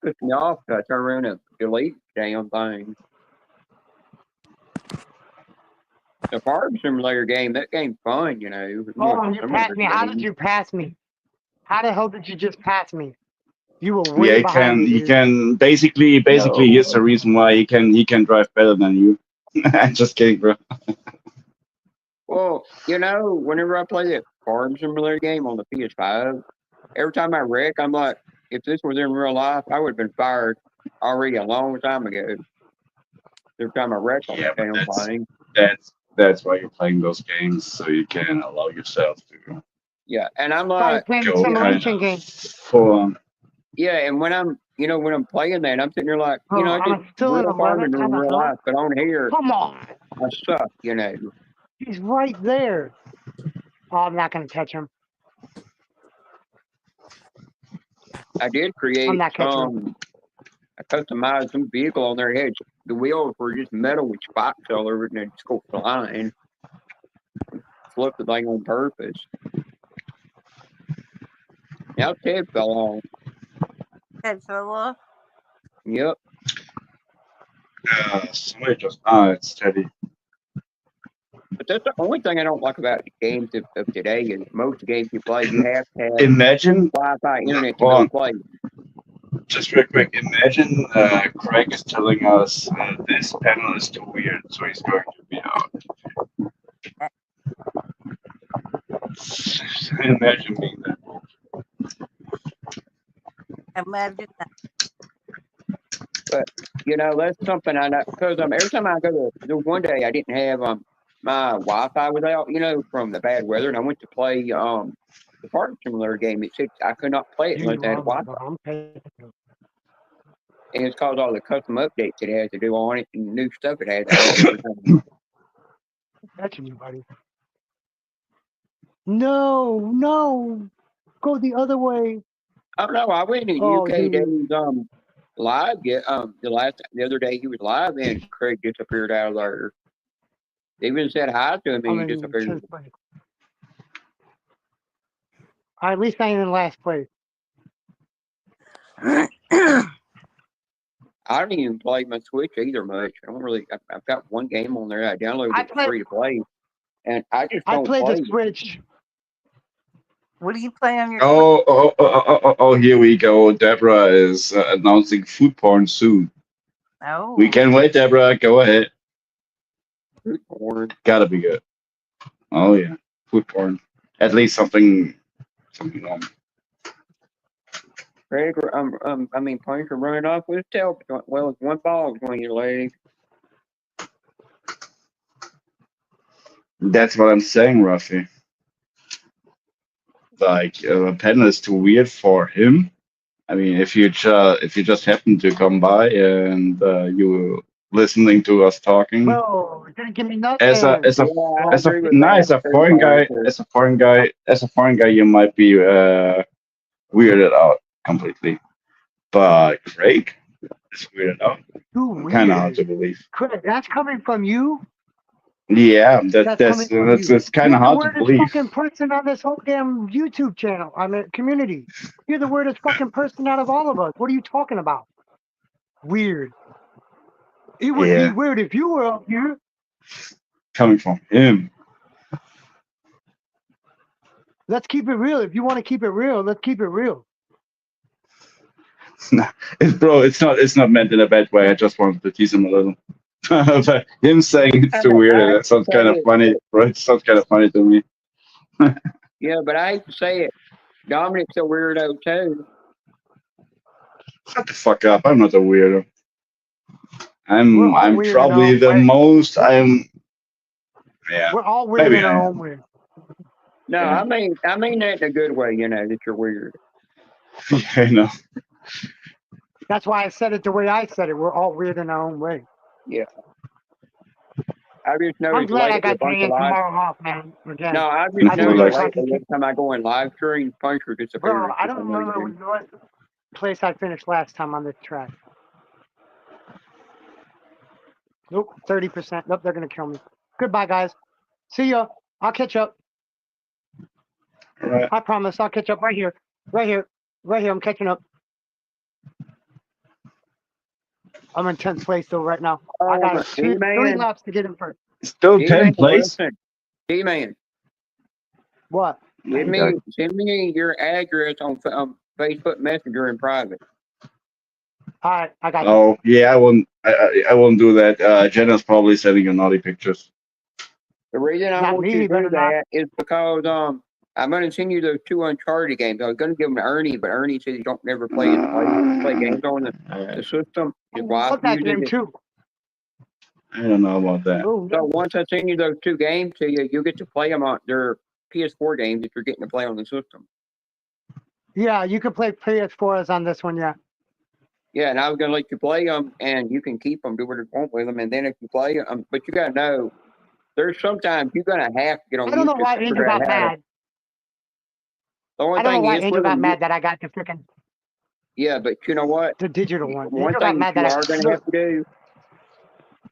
Pissed me off. I turn around and delete the damn thing. The Farm Simulator game, that game's fun, you know. Oh, you passed me. How did you pass me? How the hell did you just pass me? You were way Yeah, behind me, he dude. can basically here's the reason why he can drive better than you. I'm just kidding, bro. Well, you know, whenever I play that Farm Simulator game on the PS5, every time I wreck, I'm like, if this was in real life, I would have been fired already a long time ago. Every time I wreck on Yeah, the damn but thing. that's why you're playing those games, so you can allow yourself to Yeah, and I'm Probably like, playing go the kind simulation of game. full on. yeah, and when I'm playing that, I'm sitting there like, Oh, I I'm just still in real 11th. farming How in the real hell? life, but on here, Come on. I suck, you know. He's right there. Oh, I'm not going to catch him. I did create I'm not catching him. I customized some vehicle on their heads. The wheels were just metal with spikes all over it, and it just go flying. Flipped the thing on purpose. Now Ted fell off. Ted fell off. Yep. Somebody just it's Teddy. But that's the only thing I don't like about the games of today is most games you play, you have to have Imagine Wi-Fi internet to hold go on. play. Just real quick, imagine Craig is telling us this panel is too weird, so he's going to be out. Imagine being that. Imagine that. But you know, that's something I know because every time I go to one day I didn't have my Wi-Fi was out, you know, from the bad weather, and I went to play the Farm Simulator game. It said I could not play it unless I had Wi-Fi. And it's caused all the custom updates it has to do on it and new stuff it has to do. Catching you, buddy. No. Go the other way. Oh no, I went to Oh, UK dude. Days live. Yeah, the other day he was live and Craig disappeared out of there. They even said hi to him and I'm he in disappeared. 10th place. At least I ain't in last place. I don't even play my Switch either much. I don't really. I've got one game on there I downloaded I it play- free to play, and I just I don't played play. the Switch. What do you play on your? Oh, here we go. Deborah is announcing food porn soon. Oh. We can wait, Deborah. Go ahead. Food porn. Gotta be good. Oh, yeah. Food porn. At least something normal. Craig, Punch are running off with his tail. Well, it's one ball between your legs. That's what I'm saying, Ruffy. Like, panel is too weird for him. I mean, if you just happen to come by and you listening to us talking, No, it didn't give me nothing. as a foreign guy, you might be weirded out completely. But Craig, It's weird enough. Too Kind of hard weird. to believe. That's coming from you. Yeah, That's coming from you. that's kind You're of the hard to weirdest believe. fucking person on this whole damn YouTube channel. I mean, community. You're the weirdest fucking person out of all of us. What are you talking about? Weird. It would be Yeah, weird if you were up here. coming from him. Let's keep it real. If you want to keep it real, let's keep it real. It's not meant in a bad way. I just wanted to tease him a little. But him saying it's too weird, I that sounds kind of say it. funny, bro. It sounds kind of funny to me. Yeah, but I hate to say it. Dominic's a weirdo too. Shut the fuck up. I'm not a weirdo. We're all I'm weird in our probably own the way. most. Yeah, We're all weird maybe in I our am. own way. No, Yeah, I mean that in a good way. You know that you're weird. yeah, I know. That's why I said it the way I said it. We're all weird in our own way. Yeah, I just I'm noticed glad I lately a got bunch today of and live. tomorrow off, man. Again, No, I've I just know noticed you're Relax. talking lately every time I go in live stream, Puncher Bro, disappears I for don't some remember reason. what place I finished last time on this track. Nope, 30%. Nope, they're going to kill me. Goodbye, guys. See ya. I'll catch up. All right. I promise. I'll catch up right here. Right here. Right here. I'm catching up. I'm in 10th place though right now. I got three D-Man, laps to get in first. Still D-Man, 10th place. listen. D-Man, What? send me your address on Facebook Messenger in private. All right, I got you. Oh yeah, I won't do that. Jenna's probably sending you naughty pictures. The reason I Not want me, you to better do not. that is because I'm going to send you those 2 Uncharted games. I was going to give them to Ernie, but Ernie said you don't never play games on the system. His I wife love that uses game it. too. I don't know about that. Oh, So once I send you those 2 games to you, you'll get to play them on their PS4 games that you're getting to play on the system. yeah, you can play PS4s on this one, yeah. Yeah, and I was going to let you play them, and you can keep them, do what you want with them, and then if you play them, but you got to know, there's sometimes you're going to have to get on I don't know YouTube why to Angel figure out got how to. mad. The only I don't know thing why is Angel with got them, mad that I got the freaking yeah, but you know what? the digital one. One Angel got thing mad that you that are going to have to do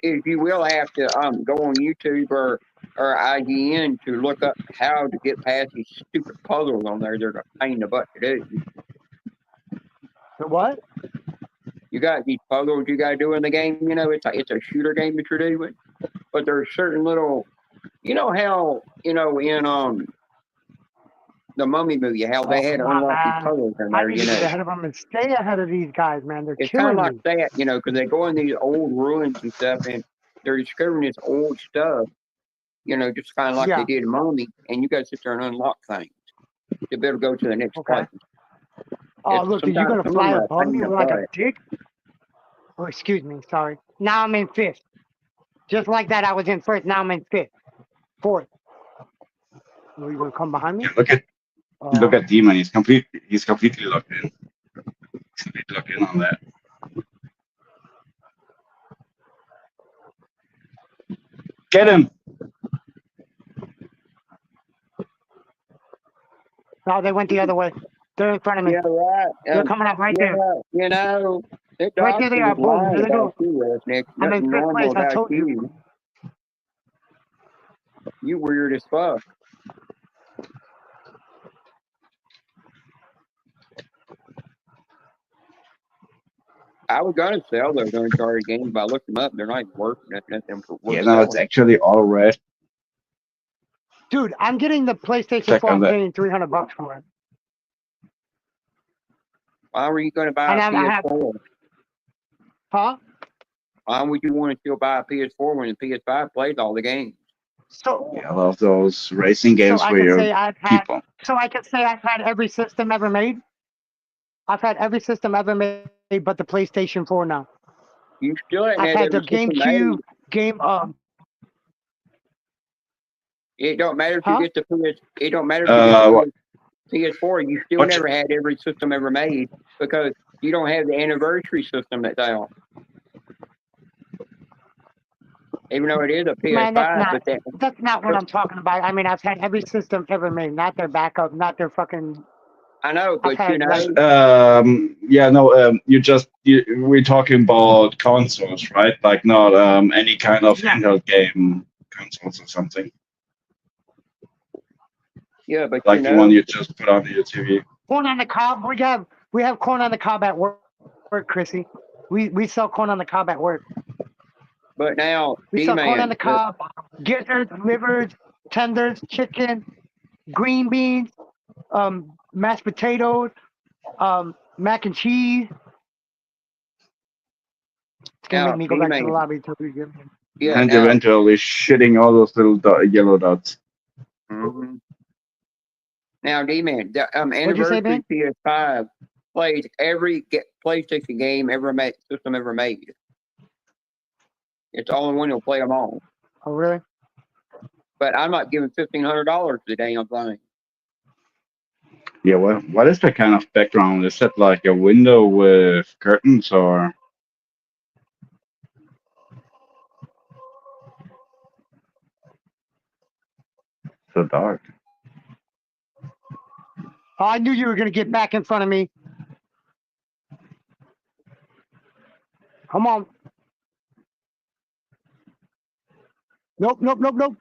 is you will have to go on YouTube or IGN to look up how to get past these stupid puzzles on there. They're a pain in the butt to do. The what? You got these puzzles you got to do in the game. You know, it's a shooter game that you're doing, but there's certain little, you know how in the Mummy movie how they had to Come on, unlock these man. puzzles in I there. need You to get know, ahead of them and stay ahead of these guys, man. They're it's kind of killing like me. that. You know, because they go in these old ruins and stuff, and they're discovering this old stuff. You know, just kind of like Yeah. they did in Mummy, and you got to sit there and unlock things to be able to go to the next Okay. place. Oh, It's look, are you sometimes going to some of fly them are a above pain me in the like a butt. dick? Oh, excuse me. Sorry. Now I'm in 5th. Just like that, I was in 1st. Now I'm in 5th. 4th. Are you going to come behind me? Look at Demon. He's completely locked in. He's completely locked in on that. Get him. No, they went the other way. They're in front of me. Yeah, right. They're coming up right there. You know, that Right there they doctor are. was Boom. lying There they about go. you last night. I'm in Nothing 5th normal place. I about told you. you. You weird as fuck. I was gonna sell those Uncharted games, but I looked them up. They're not even worth nothing for Yeah, no, it's actually all red. Dude, I'm getting the PlayStation Check 4. on I'm that. paying $300 for it. Why were you gonna buy And a I have, PS4? huh? Why would you want to still buy a PS4 when the PS5 plays all the games? So, Yeah, I love those racing games so I where can you say I've had. keep on. So I can say I've had every system ever made. I've had every system ever made, but the PlayStation 4 now. You still ain't I've had had the every system GameCube, made. It don't matter if Huh? you get the PS. It don't matter if you What, get the PS4. You still what never had every system ever made because you don't have the anniversary system that's out. Even though it is a Man, PS5, that's not what I'm talking about. I mean, I've had every system ever made, not their backup, not their fucking I know, but Okay, you know, like Yeah, no, we're talking about consoles, right? Like not any kind of yeah, handheld game consoles or something. yeah, but you Like the one know, you just put onto your TV. corn on the cob. We have corn on the cob at work, Chrissy. We sell corn on the cob at work. but now, We sell corn on D-Man, the cob, gizzards, livers, tenders, chicken, green beans, mashed potatoes, mac and cheese. It's gonna make now, me go back to the D-Man, lobby till we get. yeah, And now, eventually shitting all those little yellow dots. hmm now, D-Man, the What'd you say, anniversary Ben? PS5 plays every PlayStation game system ever made. It's the only one that'll play them all. Oh, really? But I'm not giving $1,500 for the damn thing. Yeah, what is that kind of background? Is that like a window with curtains or? So dark. Oh, I knew you were gonna get back in front of me. Come on. Nope, nope, nope, nope.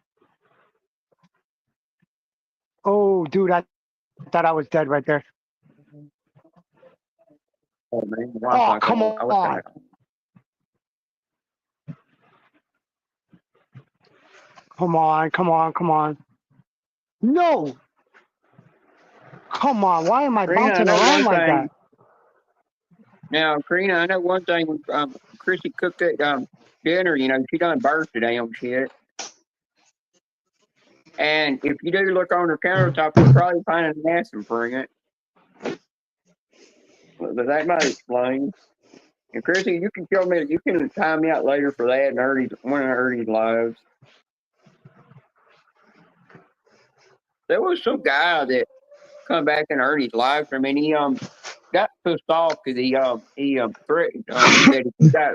Oh, dude, I thought I was dead right there. Oh man, Oh, come on. Come on, come on, come on. No. Come on, why am I Karina, I bouncing know around one like thing. that? Now, Karina, I know one thing. When Chrissy cooked that dinner, you know, she done burnt the damn shit. And if you do look on her countertop, you'll probably find an aspirin for it. But that might explain. And Chrissy, you can tell me, you can time me out later for that in one of Ernie's lives. There was some guy that come back in Ernie's life. I mean, he got pissed off because he threatened that if he got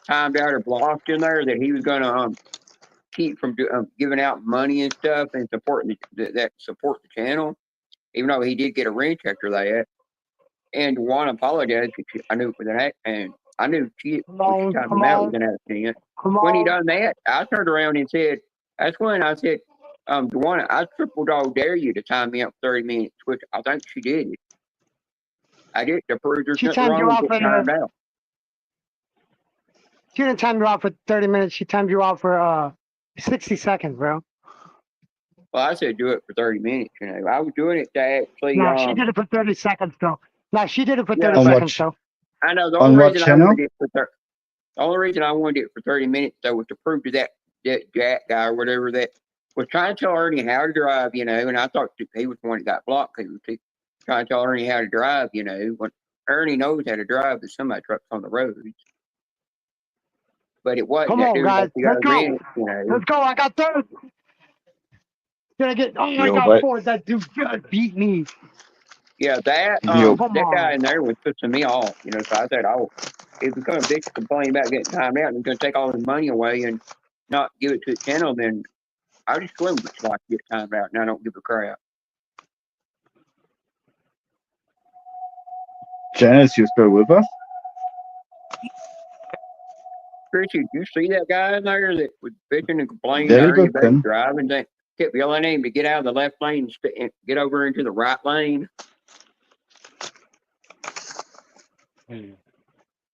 timed out or blocked in there, that he was gonna keep from giving out money and stuff and supporting that support the channel. Even though he did get a wrench after that, and Juan apologized because I knew it was an act, and I knew she timed him out was an accident. When he done that, I turned around and said, "That's when I said, Juan, I triple dog dare you to time me out 30 minutes," which I think she did it. I did to prove there's She nothing timed you wrong out with for getting timed out. She didn't time you out for 30 minutes. She timed you out for 60 seconds, bro. Well, I said do it for 30 minutes. You know, I was doing it to actually. No, she did it for 30 seconds, though. No, she did it for 30 Yeah, seconds, though. I know the On only what reason channel? I wanted it for the only reason I wanted it for 30 minutes though was to prove to that Jack guy or whatever that was trying to tell Ernie how to drive, you know, and I thought he was the one that got blocked because he was trying to tell Ernie how to drive, you know, when Ernie knows how to drive the semi trucks on the roads. But it wasn't Come that on, dude guys. that you got Let's a go. wrench, you know. Let's go. I got third. Did I get? Oh, I Yo, got but- fourth. That dude just beat me. Yeah, that Yo. Come that guy on. in there was pissing me off, you know. So I said, "Oh, if he's gonna bitch complain about getting timed out and he's gonna take all his money away and not give it to the channel, then I just swim much like get timed out, and I don't give a crap." Janice, you still with us? Chris, did you see that guy in there that was bitching and complaining Very Ernie good, about Tim. driving? They kept yelling at him to get out of the left lane and get over into the right lane.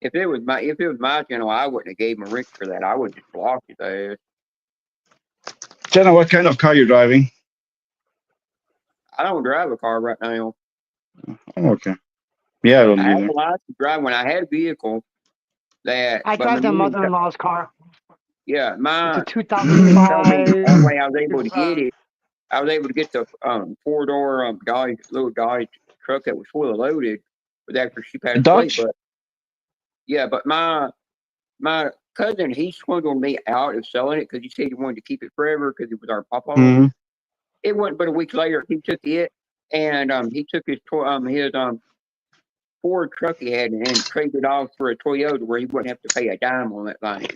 If it was my channel, I wouldn't have gave him a wrench for that. I would just block his ass. Jenna, what kind of car you driving? I don't drive a car right now. Oh, okay. Yeah, I don't I have either. a license to drive when I had a vehicle that. I but drive my the mom- mother-in-law's car. Yeah, my It's a told me the 2005. only way I was able to get it, I was able to get the 4-door little Dodge truck that was fully loaded, but after she passed away. Dodge? But yeah, but my cousin, he swindled me out of selling it because he said he wanted to keep it forever because it was our papa. Mhm. It wasn't but a week later he took it and he took his Ford truck he had and traded off for a Toyota where he wouldn't have to pay a dime on that thing.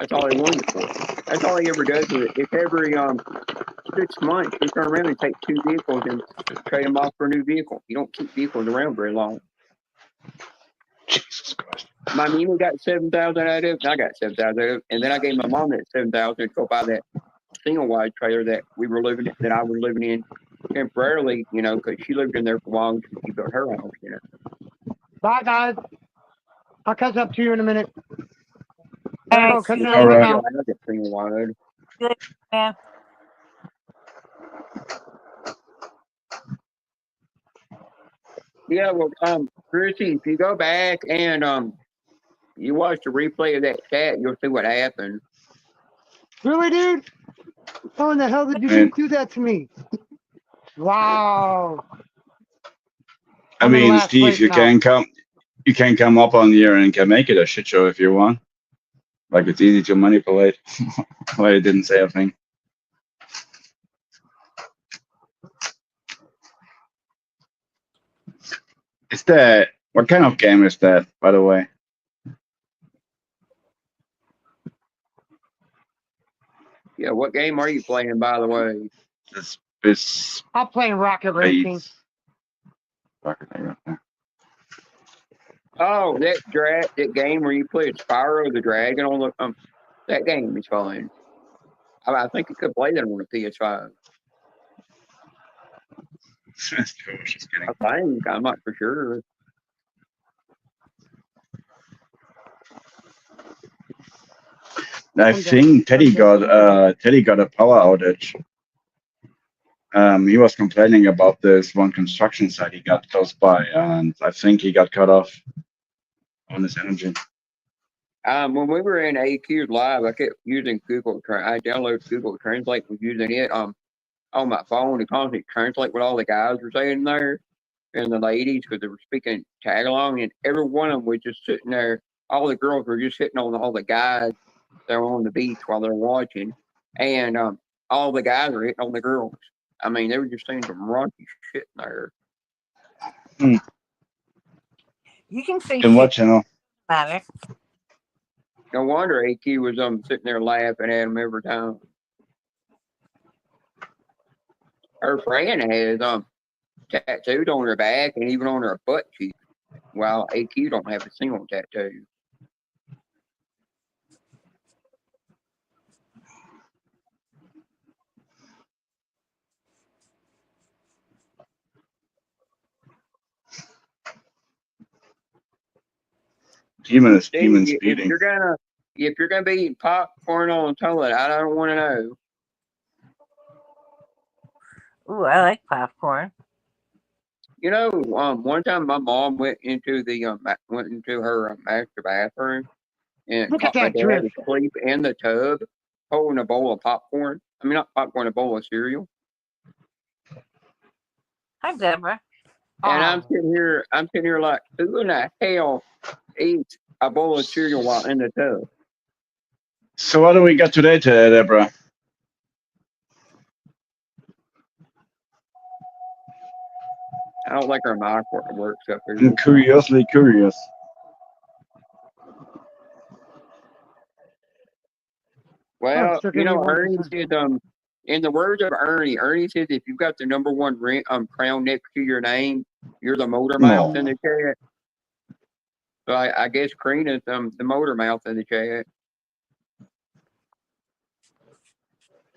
That's all he wanted it for. That's all he ever does with it. If ever 6 months, you turn around and take 2 vehicles and trade them off for a new vehicle. You don't keep vehicles around very long. Jesus Christ. My Mimi got 7,000 out of it, and I got 7,000 out of it, and then I gave my mom that 7,000 to go buy that single wide trailer that I was living in temporarily, you know, because she lived in there for a while and she built her house, you know. Bye, guys. I'll catch up to you in a minute. All right, Go, catch see you you later All right. now. I got single wide. later, man. Yeah, well, Chrissy, if you go back and you watch the replay of that chat, you'll see what happened. Really, dude? How in the hell did you And do that to me? Wow. I I'm in mean, last Steve, place now. you can come up on here and can make it a shit show if you want. Like it's easy to manipulate. Why I didn't say a thing. Is that what kind of game is that, by the way? Yeah, what game are you playing, by the way? This I'm playing Rocket Racing. Rocket right there. Oh, that game where you play Spyro the Dragon on the that game is fun. I think you could play that on the PS5. Just kidding. I think I'm not for sure. I think Teddy got a power outage. He was complaining about this one construction site he got close by, and I think he got cut off on his energy. When we were in AQ Live, I kept using Google. I downloaded Google Translate, was using it on my phone to constantly translate what all the guys were saying there and the ladies because they were speaking tag along, and every one of them was just sitting there. All the girls were just hitting on all the guys that were on the beach while they're watching, and all the guys were hitting on the girls. I mean, they were just saying some raunchy shit there. Hmm. You can say And what shit channel? matter. No wonder AQ was sitting there laughing at him every time. Her friend has tattooed on her back and even on her butt cheek, while AQ don't have a single tattoo. Demon is Steve, demon if speeding. you're gonna be eating popcorn on toilet, I don't want to know. Ooh, I like popcorn. You know, one time my mom went into her master bathroom and Look at caught my that dad drift. asleep in the tub, holding a bowl of popcorn. I mean, not popcorn, a bowl of cereal. Hi, Deborah. And I'm Oh, sitting here like, who in the hell eats a bowl of cereal while in the tub? So what do we got today, Deborah? I don't like our mic works up here. I'm curiously curious. Well, still you give me know, 1%. Ernie said, in the words of Ernie said, if you've got the number one crown next to your name, you're the motor mouth in the chat. So I guess Karina's the motor mouth in the chat.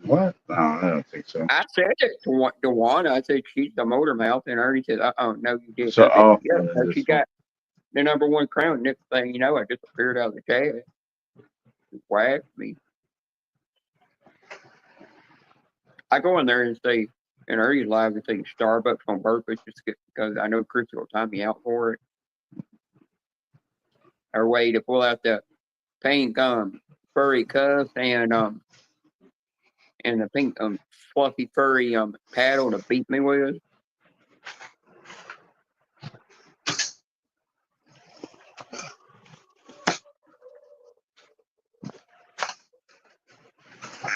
What? No, I don't think so. I said it to Dewana. I said she's the motor mouth, and Ernie said, no, you didn't. So, I said, oh, yeah, yeah, so this she one. got the number one crown. Next thing you know, I just appeared out of the chat. Whacked me. I go in there and say, in Ernie's live, and say Starbucks on purpose just because I know Chris will time me out for it. Her way to pull out the pink furry cuff and the pink fluffy furry paddle to beat me with.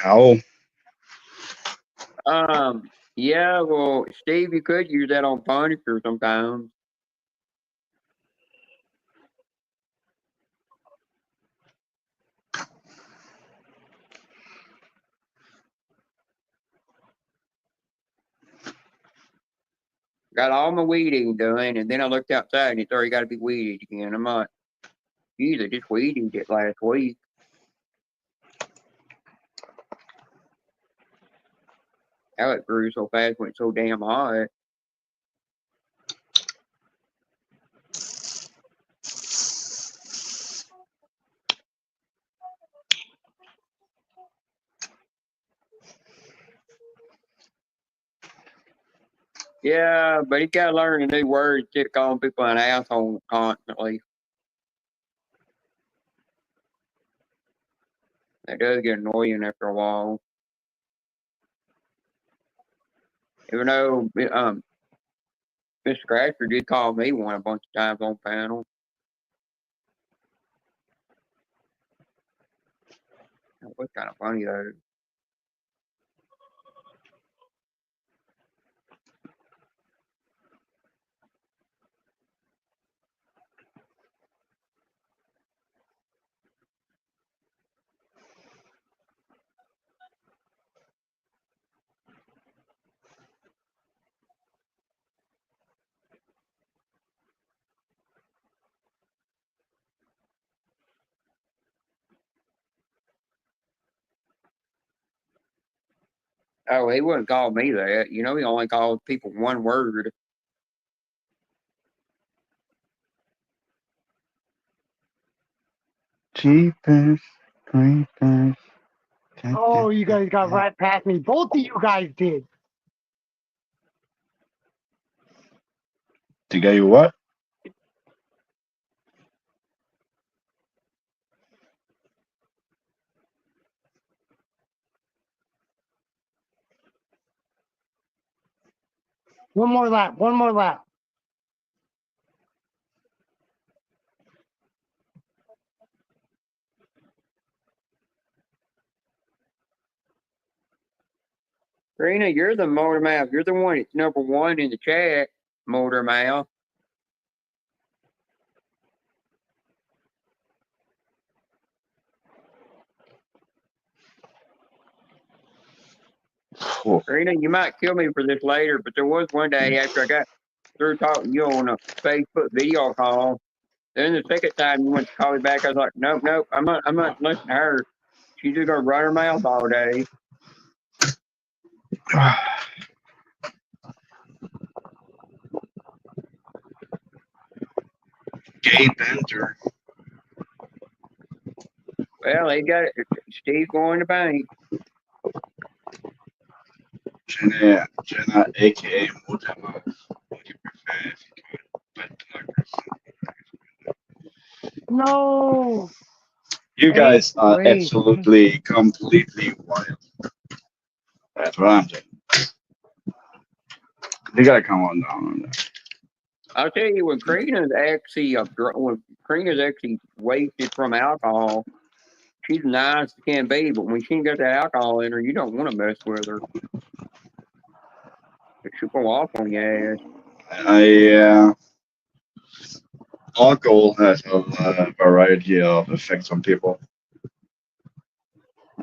Ow. Yeah, well, Steve, you could use that on Punisher sometimes. got all my weed eating done, and then I looked outside and it's already got to be weed eating again. I'm like, geez, I just weed eated it last week. How it grew so fast when it's so damn hot. Yeah, but you gotta learn a new word instead of calling people an asshole constantly. That does get annoying after a while. Even though Mr. Scratcher did call me one a bunch of times on panel. That was kind of funny though. Oh, he wouldn't call me that. You know, he only calls people one word. Jeepers, creepers. Oh, you guys got right past me. Both of you guys did. To get you what? One more lap. One more lap. Karina, you're the motor mouth. You're the one that's number one in the chat, motor mouth. Karina, you might kill me for this later, but there was one day after I got through talking to you on a Facebook video call. Then the second time you went to call me back, I was like, nope, I'm not listening to her. She's just gonna run her mouth all day. Gay banter. Well, he got it. Steve going to bank. Jenna, aka Motormouth. No. You guys are Wait. absolutely, completely wild. That's what I'm saying. You gotta come on down on that. I'll tell you, when Karina's actually wasted from alcohol, she's nice as can be, but when she ain't got the alcohol in her, you don't want to mess with her. She'll go off on your ass. Alcohol has a variety of effects on people.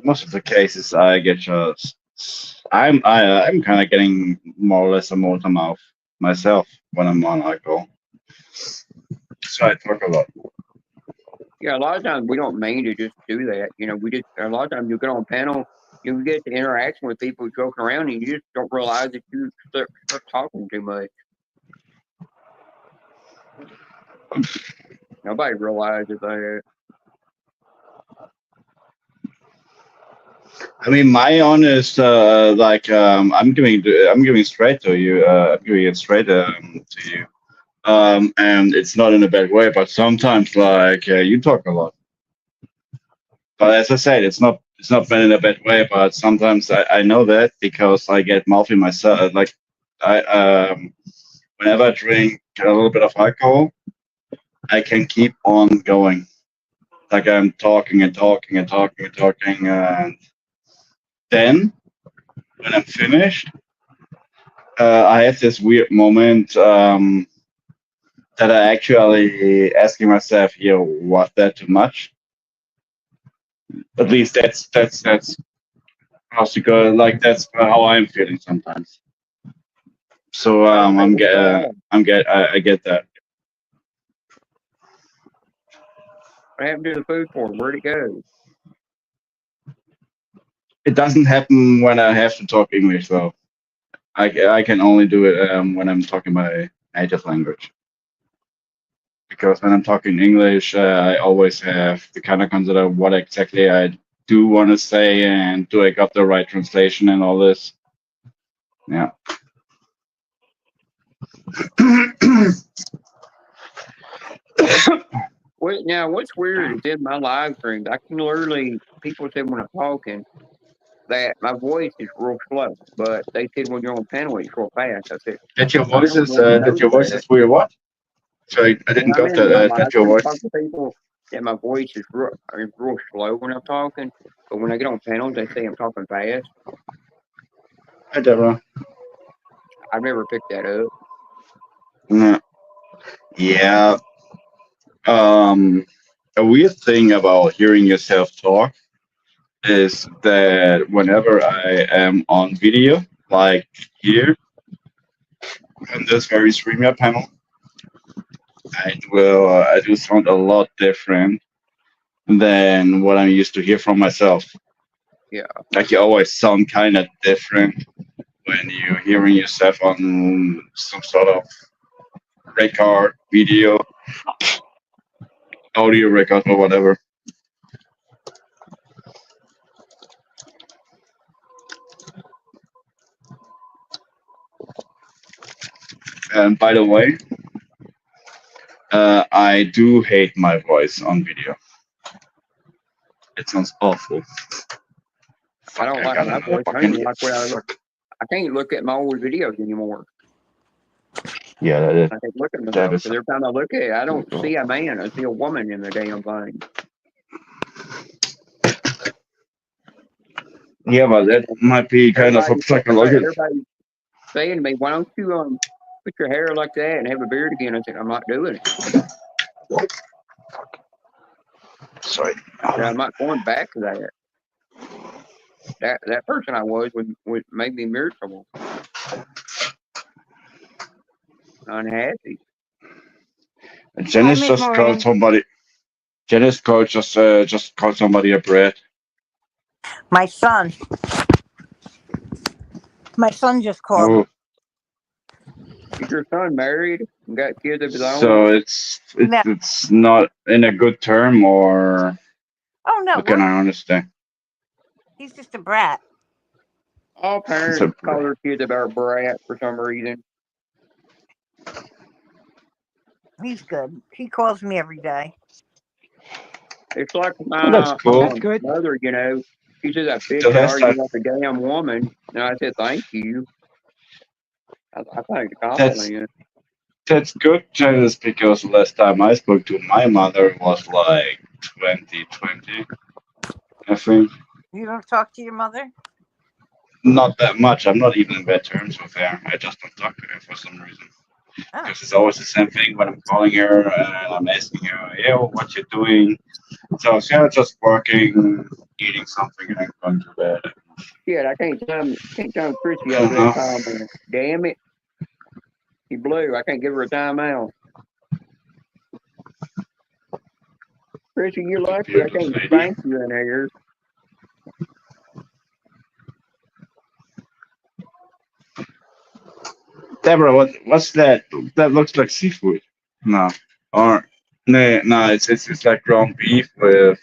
Most of the cases I get just, I'm kind of getting more or less a motor mouth myself when I'm on alcohol. So I talk a lot. Yeah, a lot of times we don't mean to just do that. You know, a lot of times you get on panel, you get the interaction with people joking around, and you just don't realize that you start talking too much. Nobody realizes that. I mean, my honest, I'm giving straight to you. I'm giving it straight to you. And it's not in a bad way, but sometimes you talk a lot. But as I said, it's not been in a bad way. But sometimes I know that because I get mouthy myself. Whenever I drink a little bit of alcohol, I can keep on going. Like I'm talking and talking and talking and talking, and then when I'm finished, I have this weird moment that I actually asking myself, "Yo, was that too much?" At least that's how to go. Like that's how I'm feeling sometimes. So I get that. What happened to the food for? Where'd it go? It doesn't happen when I have to talk English though. I can only do it when I'm talking my native language. Because when I'm talking English, I always have to kind of consider what exactly I do want to say and do I got the right translation and all this. Yeah. Now, what's weird is in my live streams, I can literally, people say when I'm talking that my voice is real slow, but they said when you're on panel, it's real fast. I said, That your I voice don't is really that your voice notice is weird. What? Sorry, I didn't when got I'm in that. my That live your stream voice. talking to people, that my voice is real slow when I'm talking, but when I get on panels, they say I'm talking fast. Hi, Deborah. I've never picked that up. No. Yeah. A weird thing about hearing yourself talk is that whenever I am on video, like here, on this very StreamYard panel, I do sound a lot different than what I'm used to hear from myself. Yeah. Like you always sound kind of different when you're hearing yourself on some sort of record, video, audio record, or whatever. And by the way, I do hate my voice on video. It sounds awful. I don't like my voice. I don't even like what I look. I can't look at my old videos anymore. Yeah, that is. I can't look at That myself is. because every time I look at it, I don't see a man. I see a woman in the damn thing. Yeah, but that might be kind of a psychological. Everybody's saying to me, "Why don't you put your hair like that and have a beard again?" I said, "I'm not doing it." Sorry. I'm not going back to that. That person I was would make me miserable, unhappy. Janice Miss just Maureen. called somebody. Janice called just called somebody a brat. My son just called. Oh, Is your son married and got kids of his own? so it's not in a good term, or Oh no, what can I understand? he's just a brat. All parents It's a call their kids about brat for some reason. He's good. He calls me every day. It's like Oh, that's cool. That's good. mother, she says, "I bitch So and that's argue like- like a damn woman." And I said, "Thank you." I think the That's compliment. that's good, Janice, because last time I spoke to my mother was like 2020, I think. You don't talk to your mother? Not that much. I'm not even in bad terms with her. I just don't talk to her for some reason. Oh. Because it's always the same thing when I'm calling her and I'm asking her, "Hey, what you doing?" So yeah, just working, eating something, and then going to bed. Shit, I can't tell Chrissy over that comment. Damn it. He blew. I can't give her a timeout. Chrissy, you're lucky I can't spank you in here. Deborah, what's that? That looks like seafood. No, or no, it's like ground beef with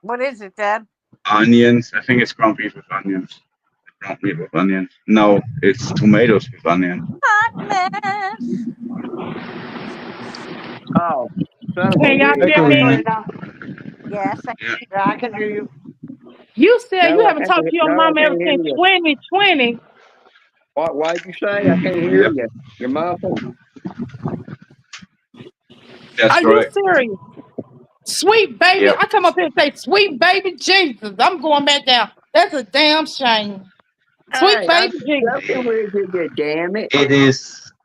What is it, Dad? onions. I think it's ground beef with onions. Ground beef with onions. No, it's tomatoes with onions. Hot mess. Oh, son of a Can y'all bitch. hear me? Yes. Yeah, I can hear you. You said No, you I haven't can't talked to your no, I mom ever can't hear since you. 2020. Why'd you say? I can't hear Yep. you. You're muffled. That's Are correct. you serious? Sweet baby. Yep. I come up here and say, sweet baby Jesus. I'm going back down. That's a damn shame. Sweet Hey, I'm baby Jesus. joking with you, damn it.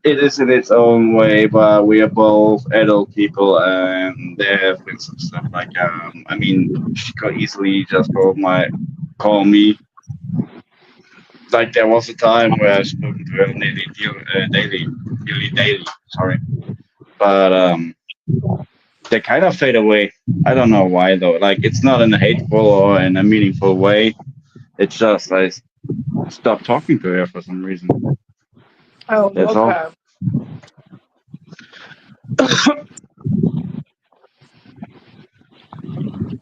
It is in its own way, but we are both adult people, and there have been some stuff like I mean, she could easily just call me like there was a time where I spoke to her nearly daily. Sorry, but they kind of fade away. I don't know why though. Like it's not in a hateful or in a meaningful way. It's just I stopped talking to her for some reason. Oh, That's all. okay.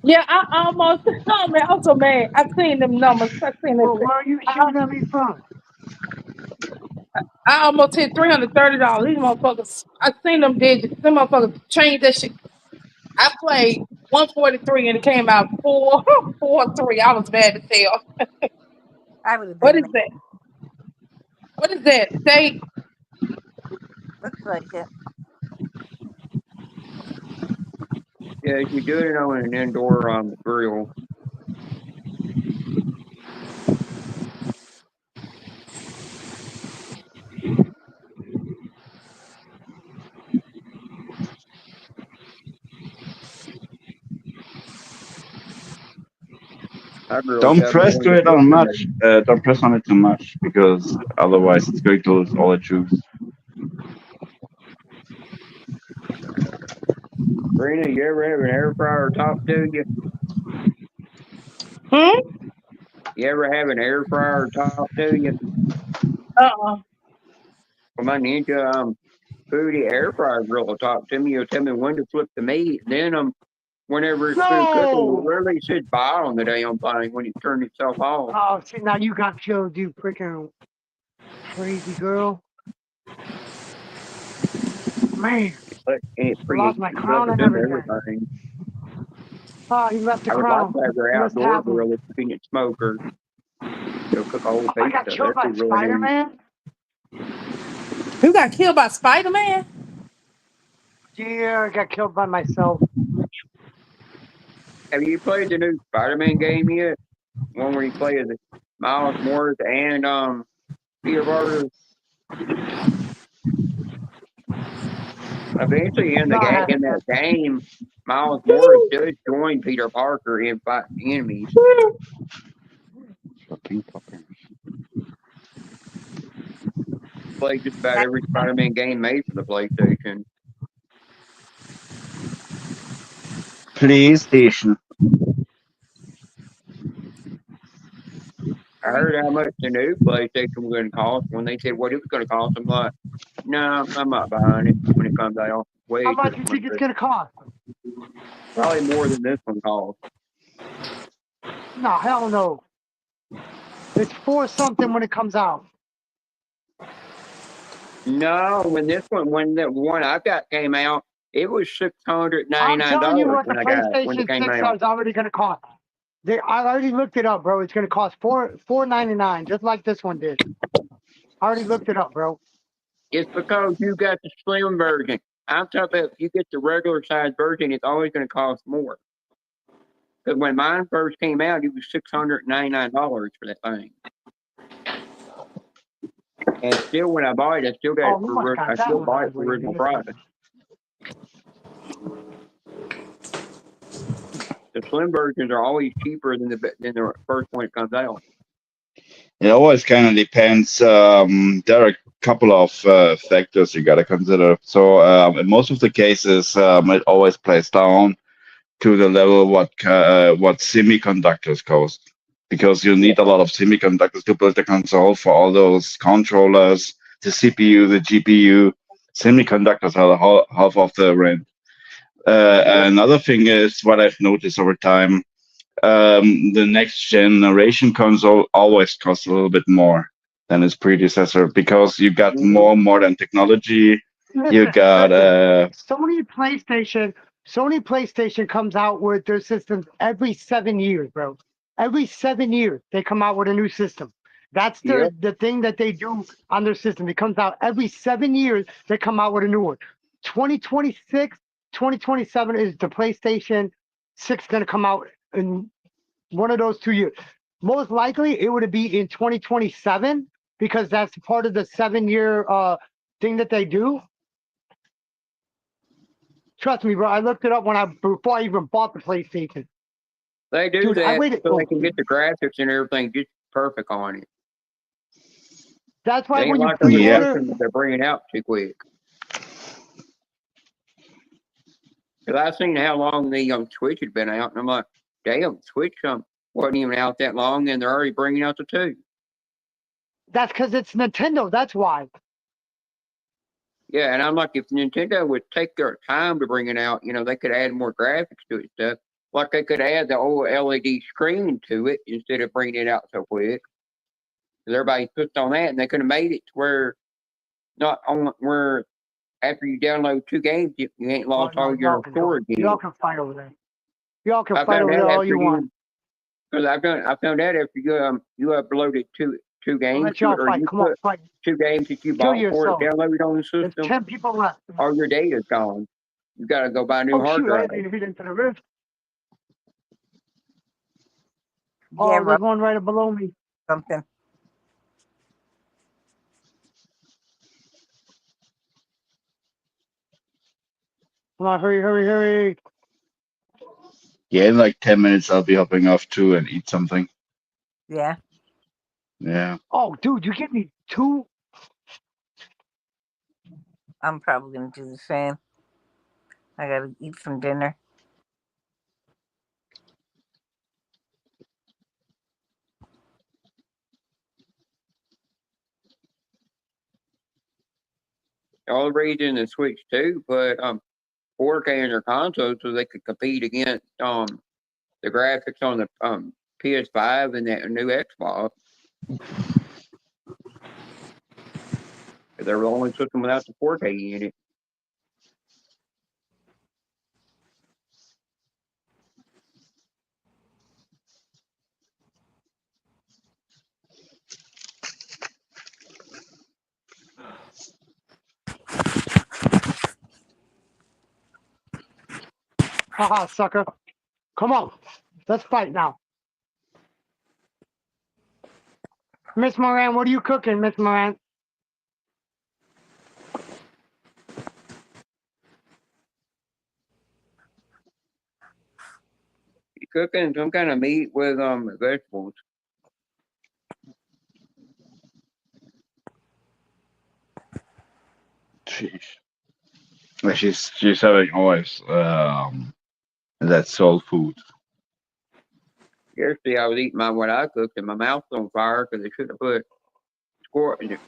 Yeah, I almost. Oh man, I'm so mad. I seen them numbers. I seen Well, it. where are you shooting at me from? I almost hit $330. These motherfuckers. I seen them digits. Them motherfuckers changed that shit. I played 143 and it came out 443. I was mad as hell. I would have What been is that? What is that? Steak? looks like it. Yeah, if you do it on an indoor grill, I grill Don't press to 71 to it flip on the much. Don't press on it too much because otherwise it's going to lose all its juice. Brina, you ever have an air fryer talk to you? You ever have an air fryer talk to you? Uh-uh. Well, my Ninja foodie air fryer grill will talk to me. He'll tell me when to flip the meat. Then whenever it's through cooking, it No! literally says bye on the damn thing when it turned itself off. Oh, see, now you got killed, you freaking crazy girl. Man, But and it I lost preheats my it, crown and and everything. everything. Oh, he left the I would like crown. to have their He must outdoor have him. grill, a convenient smoker. They'll cook a whole I got pizza. killed That'd by be really neat. Spider-Man? You got killed by Spider-Man? Yeah, I got killed by myself. Have you played the new Spider-Man game yet? One where you play as Miles Morales and Peter Parker. Eventually, in No, I in haven't. that game, Miles Morales does join Peter Parker in fighting enemies. Play just about every Spider-Man game made for the PlayStation. PlayStation. I heard how much the new PlayStation was going to cost. When they said what it was going to cost, I'm like, no, I'm not buying it when it comes out. Way How too much you think it's expensive. gonna cost? Probably more than this one cost. No, hell no. It's $4 something when it comes out. No, when the one I got came out, it was $699 I'm telling you what the when I got it when it PlayStation came 6 out. is already gonna cost. I already looked it up, bro. It's gonna cost $4.99, just like this one did. I already looked it up, bro. It's because you got the slim version. I'm talking about if you get the regular size version, it's always going to cost more. Because when mine first came out, it was $699 for that thing. And still, when I bought it, I still got it Oh, we for must got I that still one bought it for already. original price. The slim versions are always cheaper than the first one that comes out. It always kind of depends. There are a couple of factors you got to consider. So in most of the cases, it always plays down to the level what semiconductors cost, because you need a lot of semiconductors to build the console for all those controllers, the CPU, the GPU. Semiconductors are half of the rent. Another thing is what I've noticed over time. The next generation console always costs a little bit more than its predecessor because you got more modern technology. You got Sony PlayStation comes out with their systems every 7 years, bro. Every 7 years they come out with a new system. That's the thing that they do on their system. It comes out every 7 years. They come out with a new one. 2026, 2027 is the PlayStation 6 going to come out in one of those 2 years. Most likely it would be in 2027 because that's part of the 7-year thing that they do. Trust me, bro. I looked it up before I even bought the PlayStation. They do Dude, I that waited. so they can get the graphics and everything just perfect on it. That's It why ain't when you like they're Yeah. pre-order, pushing that they're bringing out too quick. Because I seen how long the Switch had been out, and I'm like, damn, Switch wasn't even out that long, and they're already bringing out the 2. that's because it's Nintendo. That's why. Yeah, and I'm like, if Nintendo would take their time to bring it out, they could add more graphics to it stuff. Like they could add the old LED screen to it instead of bringing it out so quick. Because everybody pushed on that, and they could have made it to where where after you download 2 games, you ain't Oh, lost no, all your storage in y'all it. can fight over there. Y'all can I fight found over that there all after you want. because I found out after you uploaded two I'll games let to y'all it, or fight. you Come on, put fight. 2 games that you Kill bought for it yourself. downloaded on the There's system, 10 people left. all your data's gone. You got to go buy a new Oh, hard shoot. I drive. didn't mean to hit into the rift. Yeah, Oh, there's one right below me. something. Come on, hurry, hurry, hurry. Yeah, in like 10 minutes, I'll be hopping off too and eat something. Yeah. Yeah. Oh, dude, you get me 2. I'm probably gonna do the same. I gotta eat some dinner. All the reason the Switch 2 put 4K in their console so they could compete against the graphics on the PS5 and that new Xbox. They were the only system without the 4K in it. Haha, sucker. Come on. Let's fight now. Miss Moran, what are you cooking, Miss Moran? You cooking some kind of meat with vegetables. Sheesh. Well, she's having always that soul food. Yesterday I was eating what I cooked and my mouth's on fire because they should have put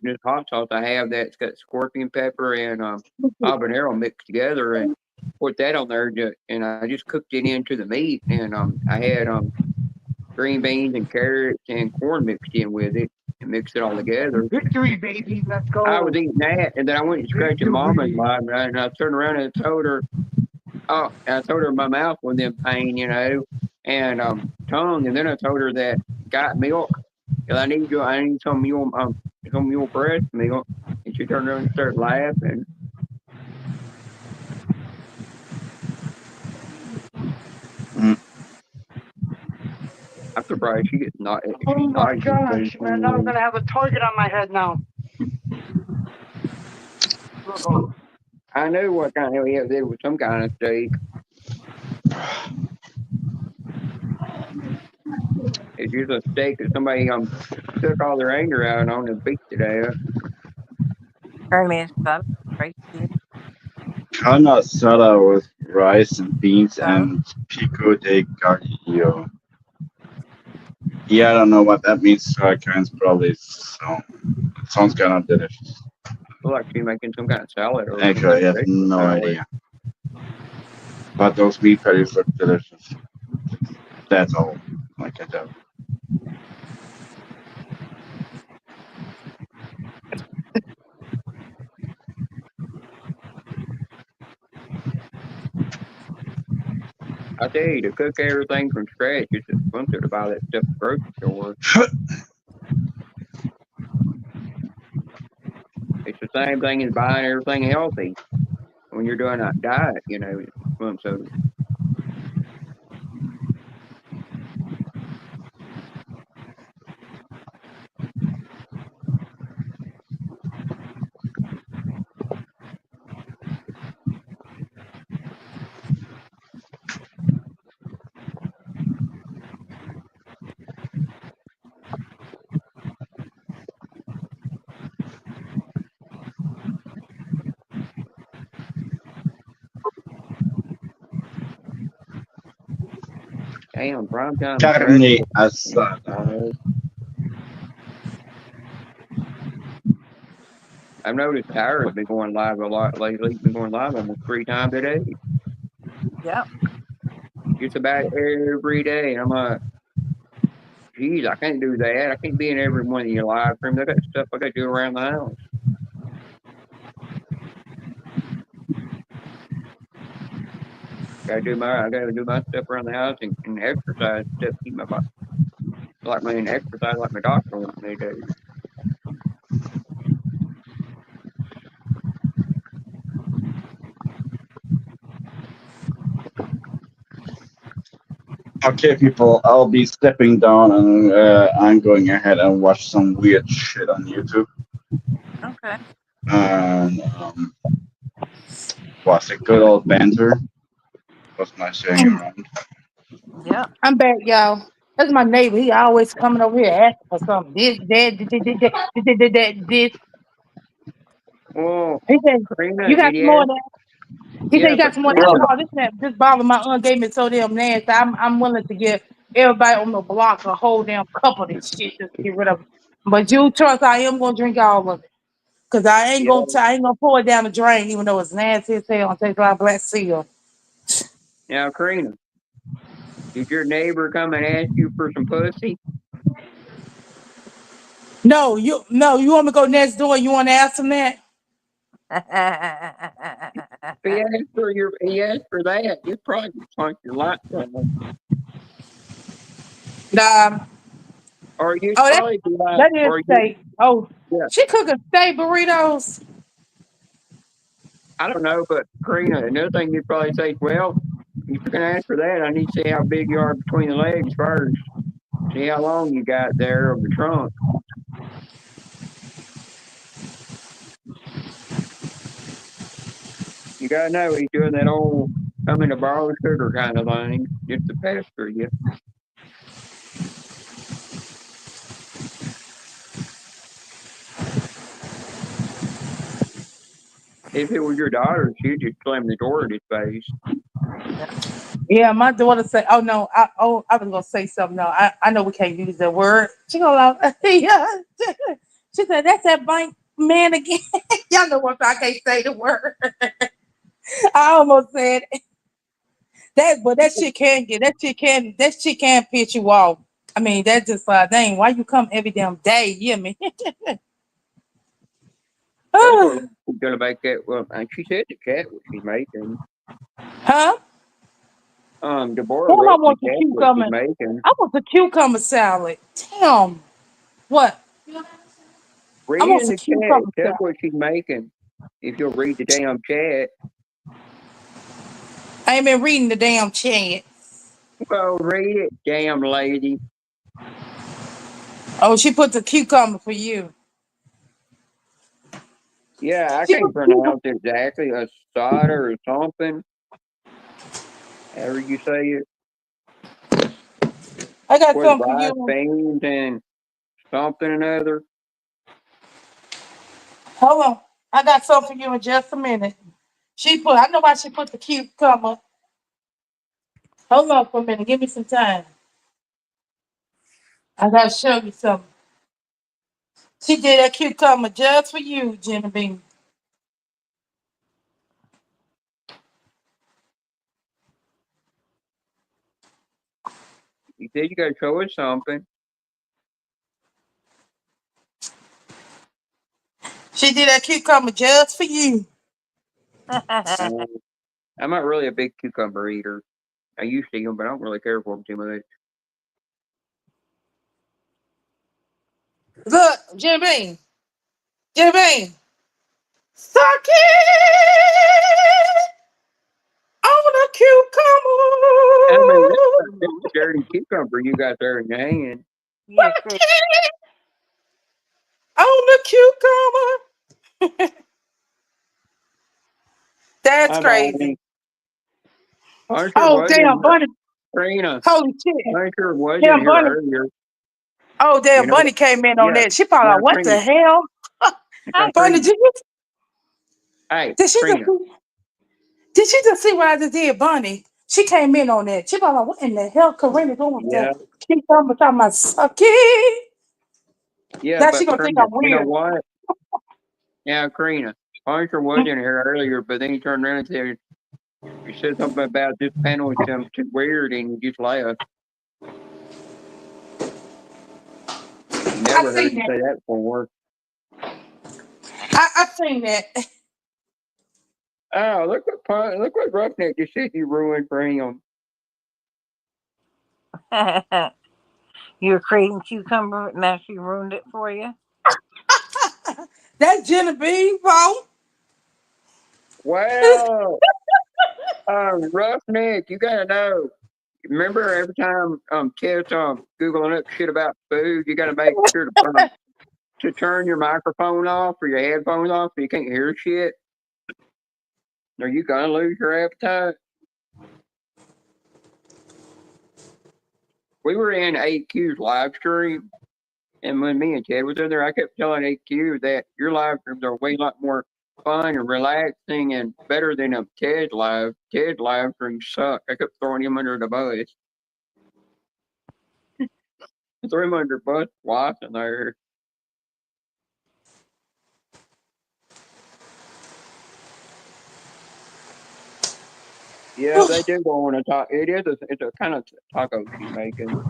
this hot sauce I have that's got scorpion pepper and habanero mixed together and put that on there and I just cooked it into the meat and I had green beans and carrots and corn mixed in with it and mixed it all together. Victory, baby. Let's go. I was eating that and then I went and scratched Mama's mouth and I turned around and told her my mouth was in pain, and tongue, and then I told her that got milk. I need some your breast milk, and she turned around and started laughing. I'm surprised she gets not. Oh my gosh, man. Now I'm going to have a target on my head now. I knew what kind of it was some kind of steak. It's just a steak that somebody took all their anger out on and beat to death. Carne asada, right here. Carne asada with rice and beans and pico de gallo. Yeah, I don't know what that means. So I can't probably. So it sounds kind of delicious. Look like she's making some kind of salad. Or Actually, I have no idea. But those meat patties look delicious. That's all I can tell. I tell you, to cook everything from scratch, it's expensive to buy that stuff at the grocery store. It's the same thing as buying everything healthy. When you're doing a diet, it's expensive. Damn, prime time. Carne asada. I've noticed Tyra's been going live a lot lately. He's been going live almost 3 times a day. Yep. Just about every day. I'm like, geez, I can't do that. I can't be in every one of your live streams. I got stuff I got to do around the house. I gotta do my stuff around the house and exercise stuff. Keep my body exercise like my doctor wants me to do. Okay, people, I'll be stepping down and I'm going ahead and watch some weird shit on YouTube. Okay. And was a good old banter. Was nice seeing you around. Yep. I'm back, y'all. That's my neighbor. He always coming over here asking for something. This. Oh, He said, Karina, you got did some more of you? that? He said, Yeah, you got but some more. I Karina, said, oh, this bother my aunt gave me so damn nasty. I'm willing to give everybody on the block a whole damn cup of this shit just to get rid of it. But you trust I am gonna drink all of it. Cause I ain't yeah. gonna pour it down the drain, even though it's nasty as hell and tastes like black seal. Now, Karina, did your neighbor come and ask you for some pussy? No, you want me to go next door? You want to ask him that? He asked for that. You probably punch your light on. Or you Oh, probably be like, that is or you, steak. Oh, yeah. she cooking steak burritos. I don't know, but Karina, another thing you'd probably say, well, if you're gonna ask for that, I need to see how big you are between the legs first. See how long you got there of the trunk. You gotta know he's doing that old coming to borrow sugar kind of thing, just to pester you. If it was your daughter, she'd just slam the door in his face. Yeah, my daughter said, "Oh no, I was gonna say something. No, I know we can't use that word." She go, "Yeah." She said, "That's that bank man again." Y'all know what I can't say the word. I almost said that, but that shit can piss you off. I mean, that's just dang. Why you come every damn day? You hear me? Deborah was gonna make that. Well, and she said the cat what she's making. Huh? Deborah Damn, I wrote want the the cat what cucumber. she's making. I want the cucumber salad. Damn. What? I Read want in some the chat. cucumber Tell salad. what she's making. If you'll read the damn chat. I ain't been reading the damn chat. Well, read it, damn lady. Oh, she put the cucumber for you. Yeah, I can't pronounce it exactly. A solder or something. However you say it. I got With something for rice you. beans and something another. Hold on. I got something for you in just a minute. I know why she put the cucumber. Hold on for a minute. Give me some time. I gotta show you something. She did that cucumber just for you, Jimmy Bean. You said you gotta show us something. She did that cucumber just for you. I'm not really a big cucumber eater. I used to eat them, but I don't really care for them too much. Look, Jimmy Bean. Jimmy Bean. Suck it on a I mean, that's cucumber. a dirty cucumber you got there in your hand. Suck it on the cucumber. That's crazy. I'm sure Oh, was damn, Bunny. Karina. Holy shit. I'm sure it was Damn, in here Bunny. earlier. Oh, damn, You know, Bunny came in on yeah, that. She probably now, like, what the Karina. hell? Now, Bunny, Karina. did she Karina. just see what I just did, Bunny? She came in on that. She was like, what in the hell Karina doing with Yeah, that? She talking about sucky. yeah, Now but she gonna think Karina, I'm you know weird. what? Yeah, Karina. Punisher was in here earlier, but then he turned around and said, he said something about this panel is too weird, and he just laughed. You I never heard seen him that. say that before. I seen that. Oh, look what Roughneck just said you ruined for him. You're creating cucumber. Now she ruined it for you. That Genevieve phone. Well, Roughneck, you gotta know. Remember every time Ted's googling up shit about food, you gotta make sure to turn your microphone off or your headphones off so you can't hear shit. Or you gonna lose your appetite. We were in AQ's live stream, and when me and Ted was in there, I kept telling AQ that your live streams are way lot more fun and relaxing and better than a Ted live. Ted live streams suck. I kept throwing him under the bus. Threw him under the bus twice in there. Yeah, they do go on a taco. It's a kind of taco she's making.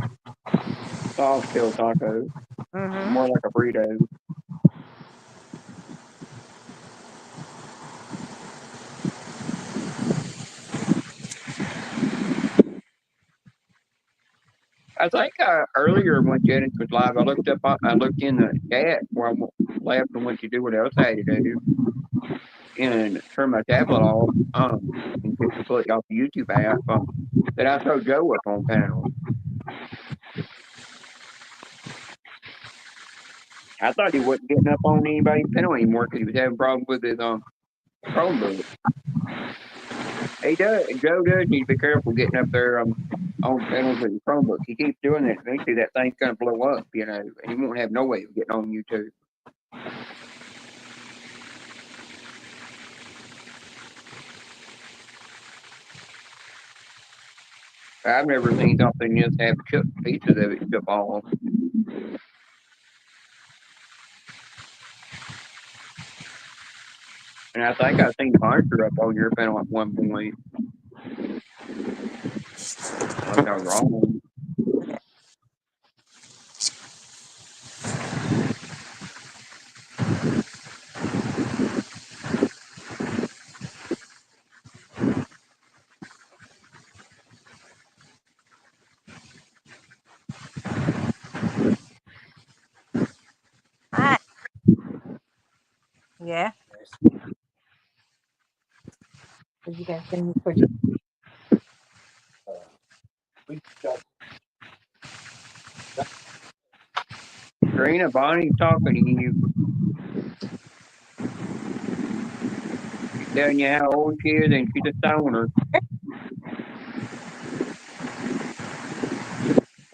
Soft shell taco. Mm-hmm. More like a burrito. I think earlier when Jennings was live, I looked in the chat where I left and went to do what else I had to do, and turn my tablet off, and get completely off the YouTube app. That I saw Joe up on panel. I thought he wasn't getting up on anybody's panel anymore because he was having problems with his Chromebook. Joe does need to be careful getting up there on panels with his Chromebook. He keeps doing that. Eventually, that thing's gonna blow up, and he won't have no way of getting on YouTube. I've never seen something just have pieces of it chip off. And I think I've seen Monster up on your panel at one point. Unless I was wrong. Hi. Yeah. Did you guys send me for? Karina, Bonnie's talking to you. She's telling you how old she is and she's a stoner.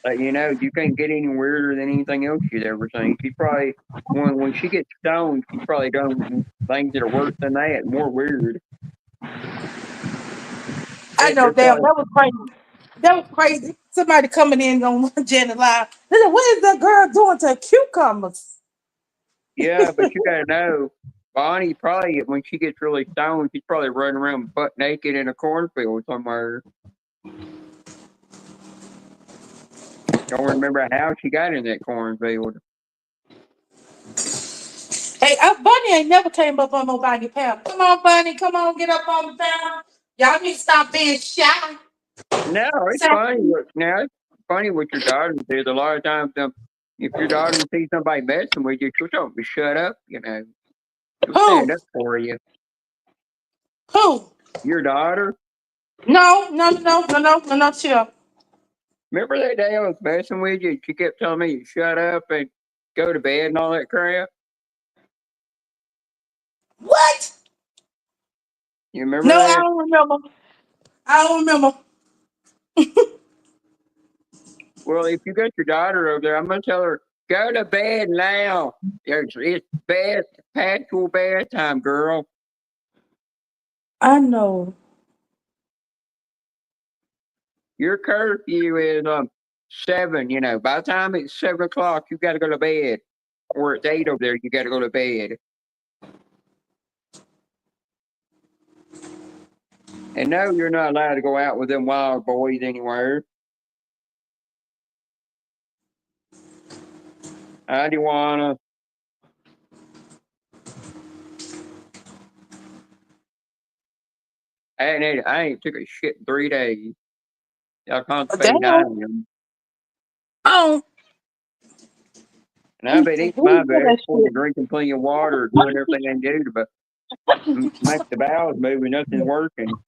You know, you can't get any weirder than anything else she's ever seen. She's probably, when she gets stoned, she's probably done things that are worse than that, more weird. I know, damn, that was crazy. That was crazy. Somebody coming in on Janet Live. They said, what is that girl doing to cucumbers? Yeah, but you gotta know, Bonnie probably, when she gets really stoned, she's probably running around butt naked in a cornfield somewhere. Don't remember how she got in that cornfield. Hey, Bunny ain't never came up on nobody's panel. Come on, Bunny. Come on, get up on the panel. Y'all need to stop being shy. No, it's funny. It's funny what your daughter says. A lot of times, if your daughter sees somebody messing with you, she'll tell them to shut up. You know, she'll stand up for you. Who? Your daughter. No, chill. Remember that day I was messing with you? And she kept telling me to shut up and go to bed and all that crap. What? You remember No, that? I don't remember. Well, if you got your daughter over there, I'm gonna tell her go to bed now. It's actual bedtime, girl. I know. Your curfew is 7. You know, by the time it's 7 o'clock, you got to go to bed, or it's 8 over there. You got to go to bed. And no, you're not allowed to go out with them wild boys anywhere. Hi, Dewana. I ain't took a shit in 3 days. Y'all constipated I Damn. am. Oh, And I've been who eating my said that vegetables shit? and drinking plenty of water, doing everything I can do to make the bowels move, and nothing's working.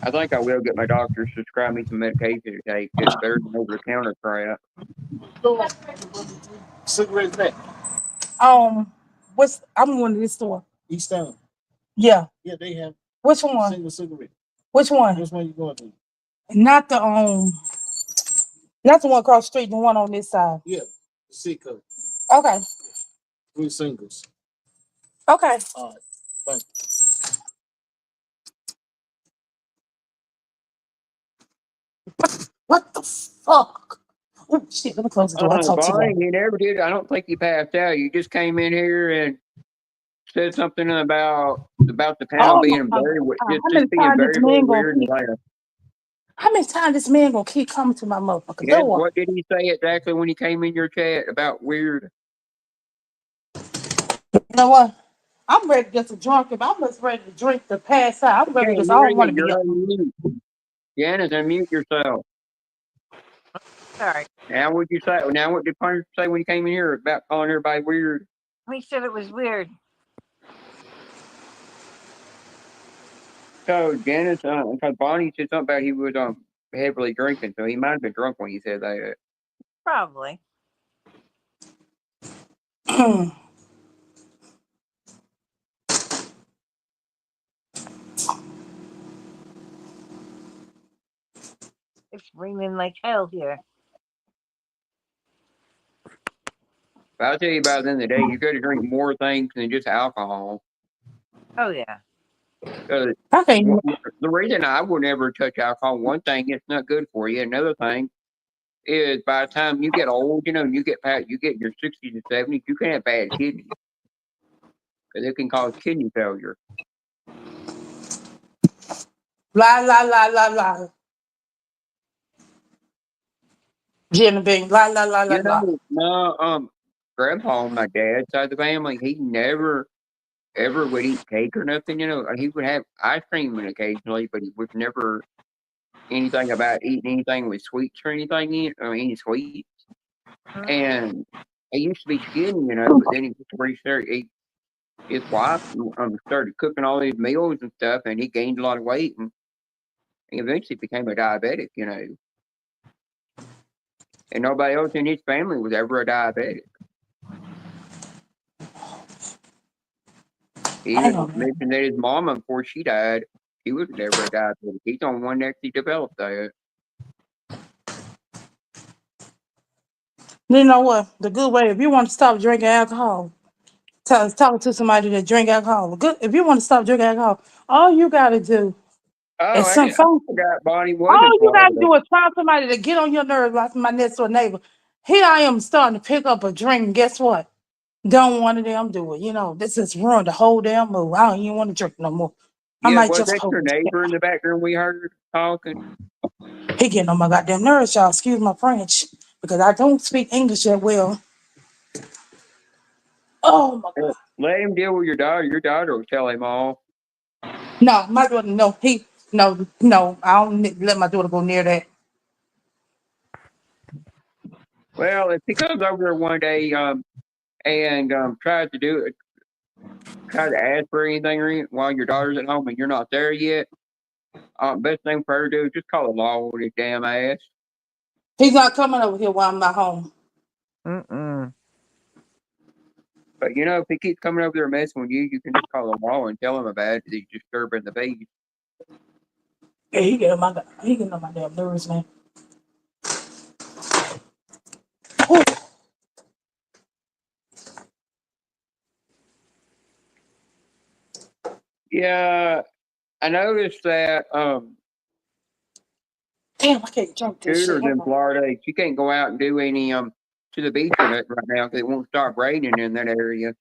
I think I will get my doctor to prescribe me some medication to take. It's better than over-the-counter crap. Cigarettes back. I'm going to this store. East Town. Yeah. Yeah, they have Which one? single cigarette. Which one? Which one you going to? Not the not the one across the street, the one on this side. Yeah, Seco. Okay. 3 singles. Okay. All right. Thank you. What the fuck? Oh shit, let me close the door. I talk too Bonnie, loud. you never did. I don't think you passed out. You just came in here and said something about the panel Oh being my very, god. just being very, very weird and loud. How many times this man gonna keep coming to my motherfucking Yeah, door? what did he say exactly when he came in your chat about weird? You know what? I'm ready to get some drunk. If I'm just ready to drink to pass out, I'm ready to Can't just I hear don't want you. to be You're up. on mute. Janice, unmute yourself. Sorry. Now what you say? Now what did Punch say when he came in here about calling everybody weird? He said it was weird. So Janice, because Bonnie said something about he was heavily drinking, so he might have been drunk when he said that. Probably. It's raining like hell here. But I'll tell you about the end of the day, you got to drink more things than just alcohol. Oh yeah. Okay. The reason I would never touch alcohol, one thing, it's not good for you. Another thing is by the time you get old, you get in your 60s and 70s, you can have bad kidneys. Because it can cause kidney failure. La. Genevieve, la. My grandpa on my dad's side of the family, he never ever would eat cake or nothing. He would have ice cream occasionally, but he would never anything about eating anything with sweets or anything in or any sweets. And he used to be skinny, but then he just restarted. His wife started cooking all these meals and stuff, and he gained a lot of weight, and he eventually became a diabetic. And nobody else in his family was ever a diabetic. He even mentioned that his mama, before she died, she was never a diabetic. He's the one that actually developed that. You know what? The good way, if you want to stop drinking alcohol, talk to somebody that drink alcohol. Good. If you want to stop drinking alcohol, all you gotta do is I forgot Bonnie was all in you gotta Florida. do is find somebody to get on your nerves, like my next door neighbor. Here I am starting to pick up a drink, and guess what? Don't one of them do it. This has ruined the whole damn mood. I don't even want to drink no more. I Yeah, might was just that hope your neighbor in the background we heard talking? he getting on my goddamn nerves, y'all. Excuse my French, because I don't speak English that well. Oh my god. Let him deal with your daughter. Your daughter will tell him all. No, my daughter, no, I don't let my daughter go near that. Well, if he comes over there one day and tries to do it, try to ask for anything while your daughter's at home and you're not there yet, best thing for her to do is just call the law with his damn ass. He's not coming over here while I'm not home. But if he keeps coming over there messing with you, you can just call the law and tell him about it. He's disturbing the peace. Yeah, he getting on my damn nerves, man. Ooh. Yeah, I noticed that Damn, I can't jump this shit. Scooter's in Hold on. Florida. She can't go out and do any to the beach or nothing right now because it won't stop raining in that area.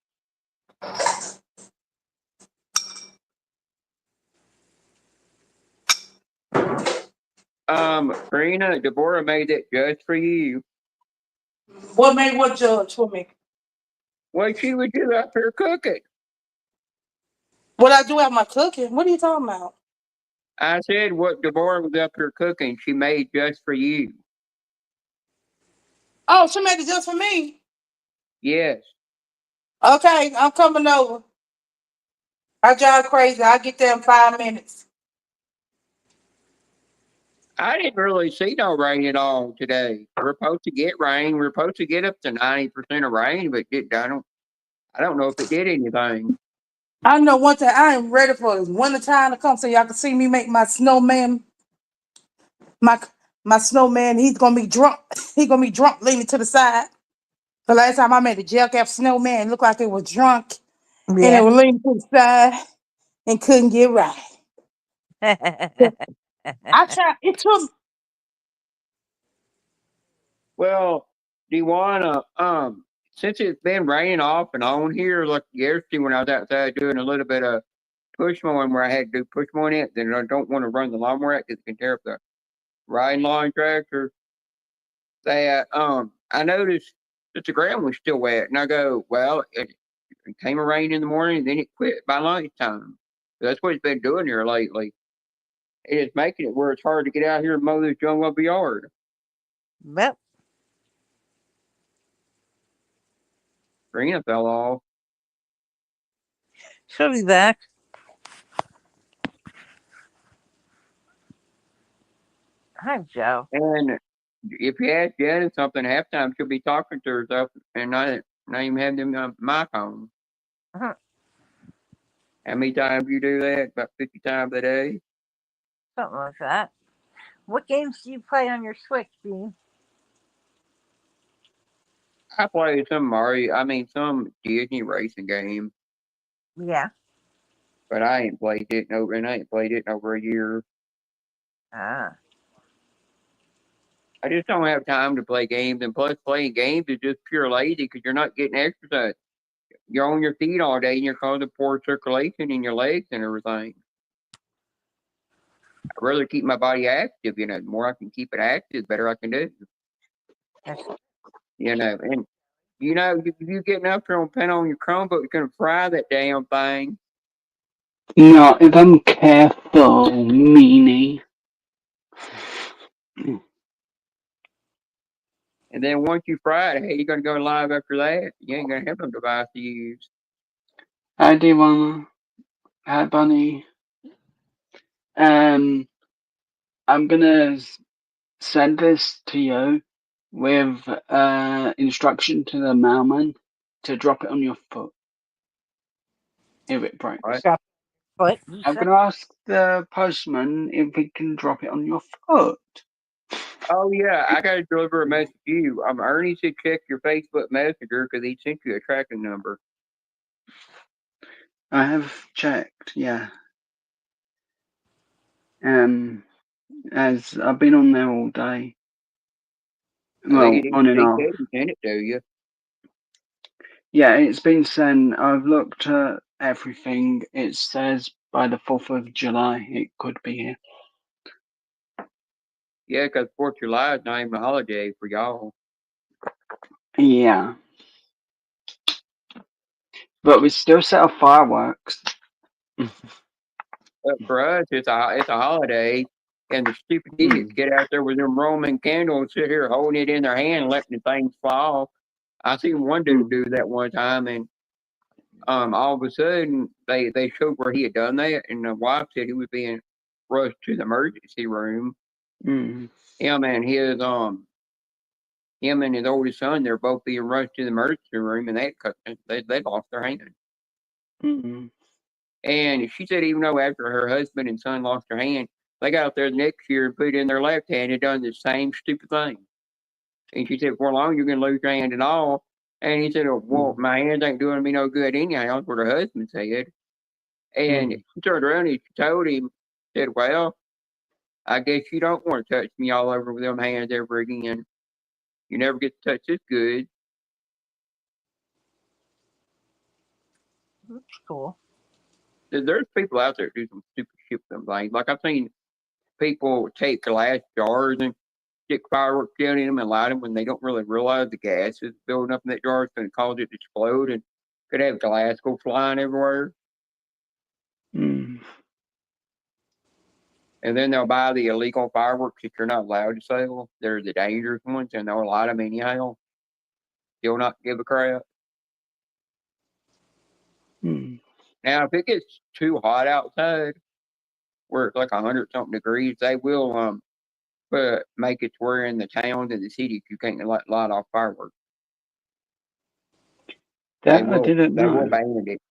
Karina, Deborah made it just for you. What made what judge for me? What she would do up here cooking. What I do at my cooking? What are you talking about? I said what Deborah was up here cooking, she made just for you. Oh, she made it just for me. Yes. Okay, I'm coming over. I drive crazy. I'll get there in 5 minutes. I didn't really see no rain at all today. We're supposed to get rain. We're supposed to get up to 90% of rain, but I don't know if it did anything. I know one thing. I am ready for this winter time to come so y'all can see me make my snowman. My snowman, he's gonna be drunk. He's gonna be drunk leaning to the side. The last time I made a jack-off snowman, it looked like it was drunk. And it Yeah. was leaning to the side and couldn't get right. I tried. It took. Well, do you wanna since it's been raining off and on here, like yesterday when I was outside doing a little bit of push mowing where I had to do push mowing it, then I don't want to run the lawnmower because it can tear up the riding lawn tractor. That I noticed that the ground was still wet, and I go, well, it came a rain in the morning, and then it quit by lunchtime. That's what it's been doing here lately. It is making it where it's hard to get out here and mow this jungle of a yard. Well, Karina fell off. she'll be back. Hi, Joe. And if you ask Janet something, halftime she'll be talking to herself and not even have them mic on. Uh-huh. How many times you do that? About 50 times a day? Something like that. What games do you play on your Switch, Bean? I played some Disney racing game, Yeah. but I ain't played it in over a year. Ah. I just don't have time to play games, and plus playing games is just pure lazy because you're not getting exercise. You're on your feet all day and you're causing poor circulation in your legs and everything. I'd rather keep my body active, the more I can keep it active, the better I can do. And if you getting up there on pen on your Chromebook, you're gonna fry that damn thing. Not if I'm careful, meanie. And then once you fry it, hey, you're gonna go live after that. You ain't gonna have no device to use. Hi, Diwana. Hi, Bunny. I'm gonna send this to you with instruction to the mailman to drop it on your foot if it breaks. What? I'm gonna ask the postman if he can drop it on your foot. Oh yeah, I gotta deliver a message to you. Ernie said check your Facebook Messenger because he sent you a tracking number. I have checked, yeah. As I've been on there all day. Well, on and off. Send it to you. Yeah, it's been sent. I've looked at everything. It says by the 4th of July it could be here. Yeah, because 4th of July is not even a holiday for y'all. Yeah. But we still set off fireworks. But for us, it's a holiday, and the stupid idiots get out there with them Roman candle and sit here holding it in their hand and letting the things fly off. I seen one dude do that one time, and all of a sudden they showed where he had done that, and the wife said he was being rushed to the emergency room. Mm. Him and his oldest son, they're both being rushed to the emergency room, and they lost their hand. Mm-hmm. And she said even though after her husband and son lost their hand, they got out there the next year and put it in their left hand and done the same stupid thing. And she said, before long, you're going to lose your hand and all. And he said, well, my hands ain't doing me no good anyhow. That's what her husband said. And she turned around and she told him, said, "Well, I guess you don't want to touch me all over with them hands ever again. You never get to touch this good." That's cool. There's people out there that do some stupid shit with them things. Like I've seen people take glass jars and stick fireworks down in them and light them when they don't really realize the gas is building up in that jar. It's going to cause it to explode and could have glass go flying everywhere. Mm. And then they'll buy the illegal fireworks that you're not allowed to sell. They're the dangerous ones, and they'll light them anyhow. Still not give a crap. Mm. Now, if it gets too hot outside, where it's like 100-something degrees, they will make it to where in the towns and the cities you can't light off fireworks. That I didn't They will know. ban it.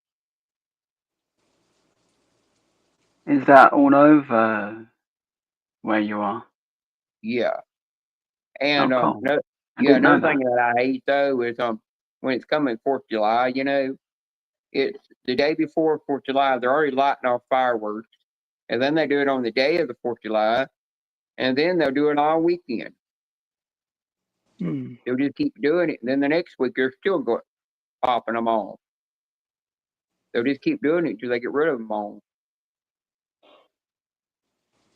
Is that all over where you are? Yeah. And Oh, cool. I yeah, didn't know another thing that I hate though is when it's coming 4th of July, you know, it's the day before 4th of July, they're already lighting off fireworks. And then they do it on the day of the 4th of July, and then they'll do it all weekend. Mm. They'll just keep doing it, and then the next week they're still popping them off. They'll just keep doing it until they get rid of them all.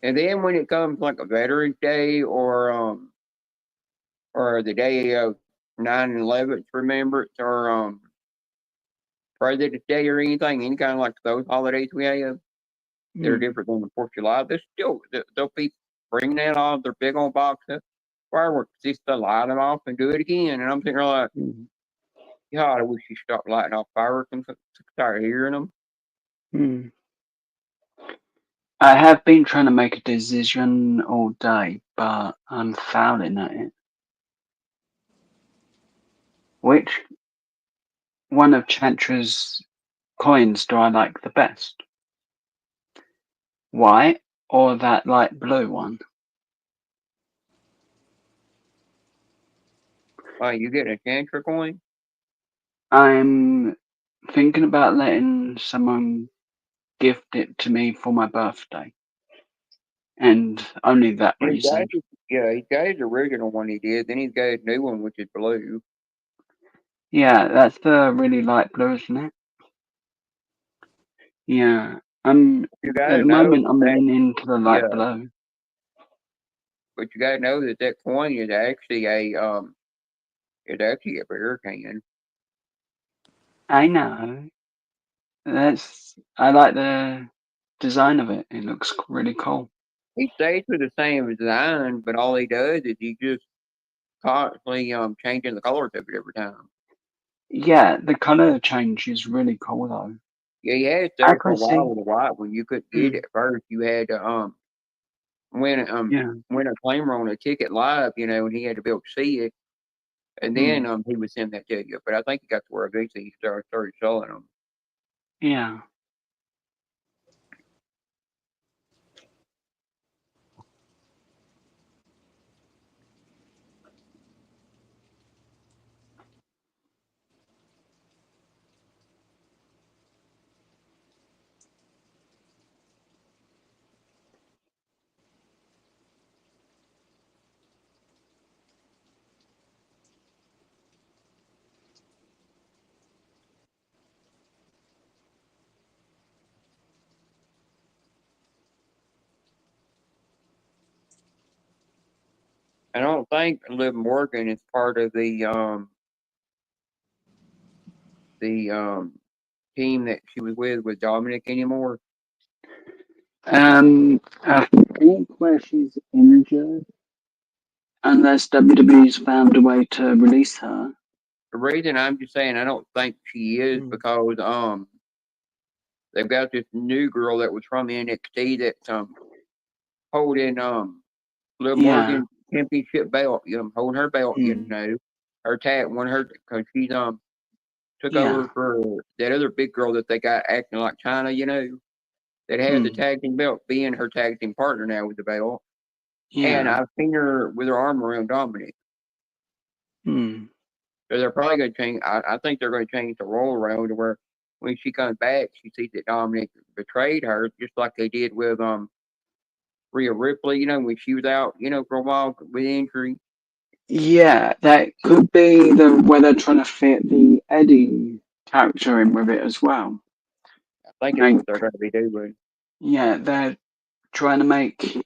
And then when it comes like a Veterans Day or the day of 9/11 Remembrance or President's Day or anything, any kind of like those holidays we have, they're different than the 4th of July. They'll be bringing that off their big old box of fireworks just to light them off and do it again. And I'm thinking like, God, I wish you stopped lighting off fireworks and start hearing them. Mm. I have been trying to make a decision all day, but I'm failing at it. Which one of Chantra's coins do I like the best? White or that light blue one? You getting a Chantra coin? I'm thinking about letting someone gift it to me for my birthday. And only that reason. He's got his original one he did, then he's got his new one, which is blue. Yeah, that's the really light blue, isn't it? Yeah. At the moment, I'm leaning into the light blue. But you gotta know that coin is actually a beer can. I know. I like the design of it. It looks really cool. He stays with the same design, but all he does is he just constantly changing the colors of it every time. Yeah, the color change is really cool though. Yeah, he had it there for a while with the white one. You couldn't get it at first. You had to win a claimer on a ticket live, you know, and he had to be able to see it. And then he would send that to you. But I think he got to where eventually he started selling them. Yeah. I don't think Liv Morgan is part of the team that she was with Dominic anymore. I think where she's injured, unless WWE's found a way to release her. The reason I'm just saying I don't think she is because they've got this new girl that was from NXT that's holding Liv Morgan's championship belt, holding her belt, you know, her tag one her because she's took over for that other big girl that they got acting like China, you know, that has the tag team belt, being her tag team partner now with the belt. Yeah. And I've seen her with her arm around Dominic. So they're probably going to change. I think they're going to change the role around to where when she comes back, she sees that Dominic betrayed her, just like they did with Rhea Ripley. You know, when she was out, you know, for a while with injury. Yeah, that could be the where they're trying to fit the Eddie character in with it as well. I think it's Like, what they're going to be doing. yeah, they're trying to make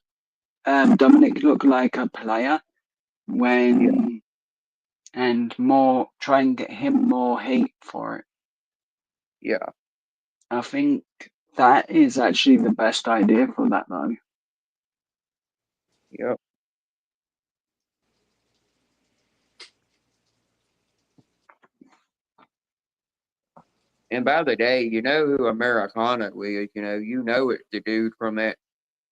Dominic look like a player when and more try and get him more heat for it. Yeah. I think that is actually the best idea for that though. Yep. And by the day, you know who Americana is. You know it's the dude from that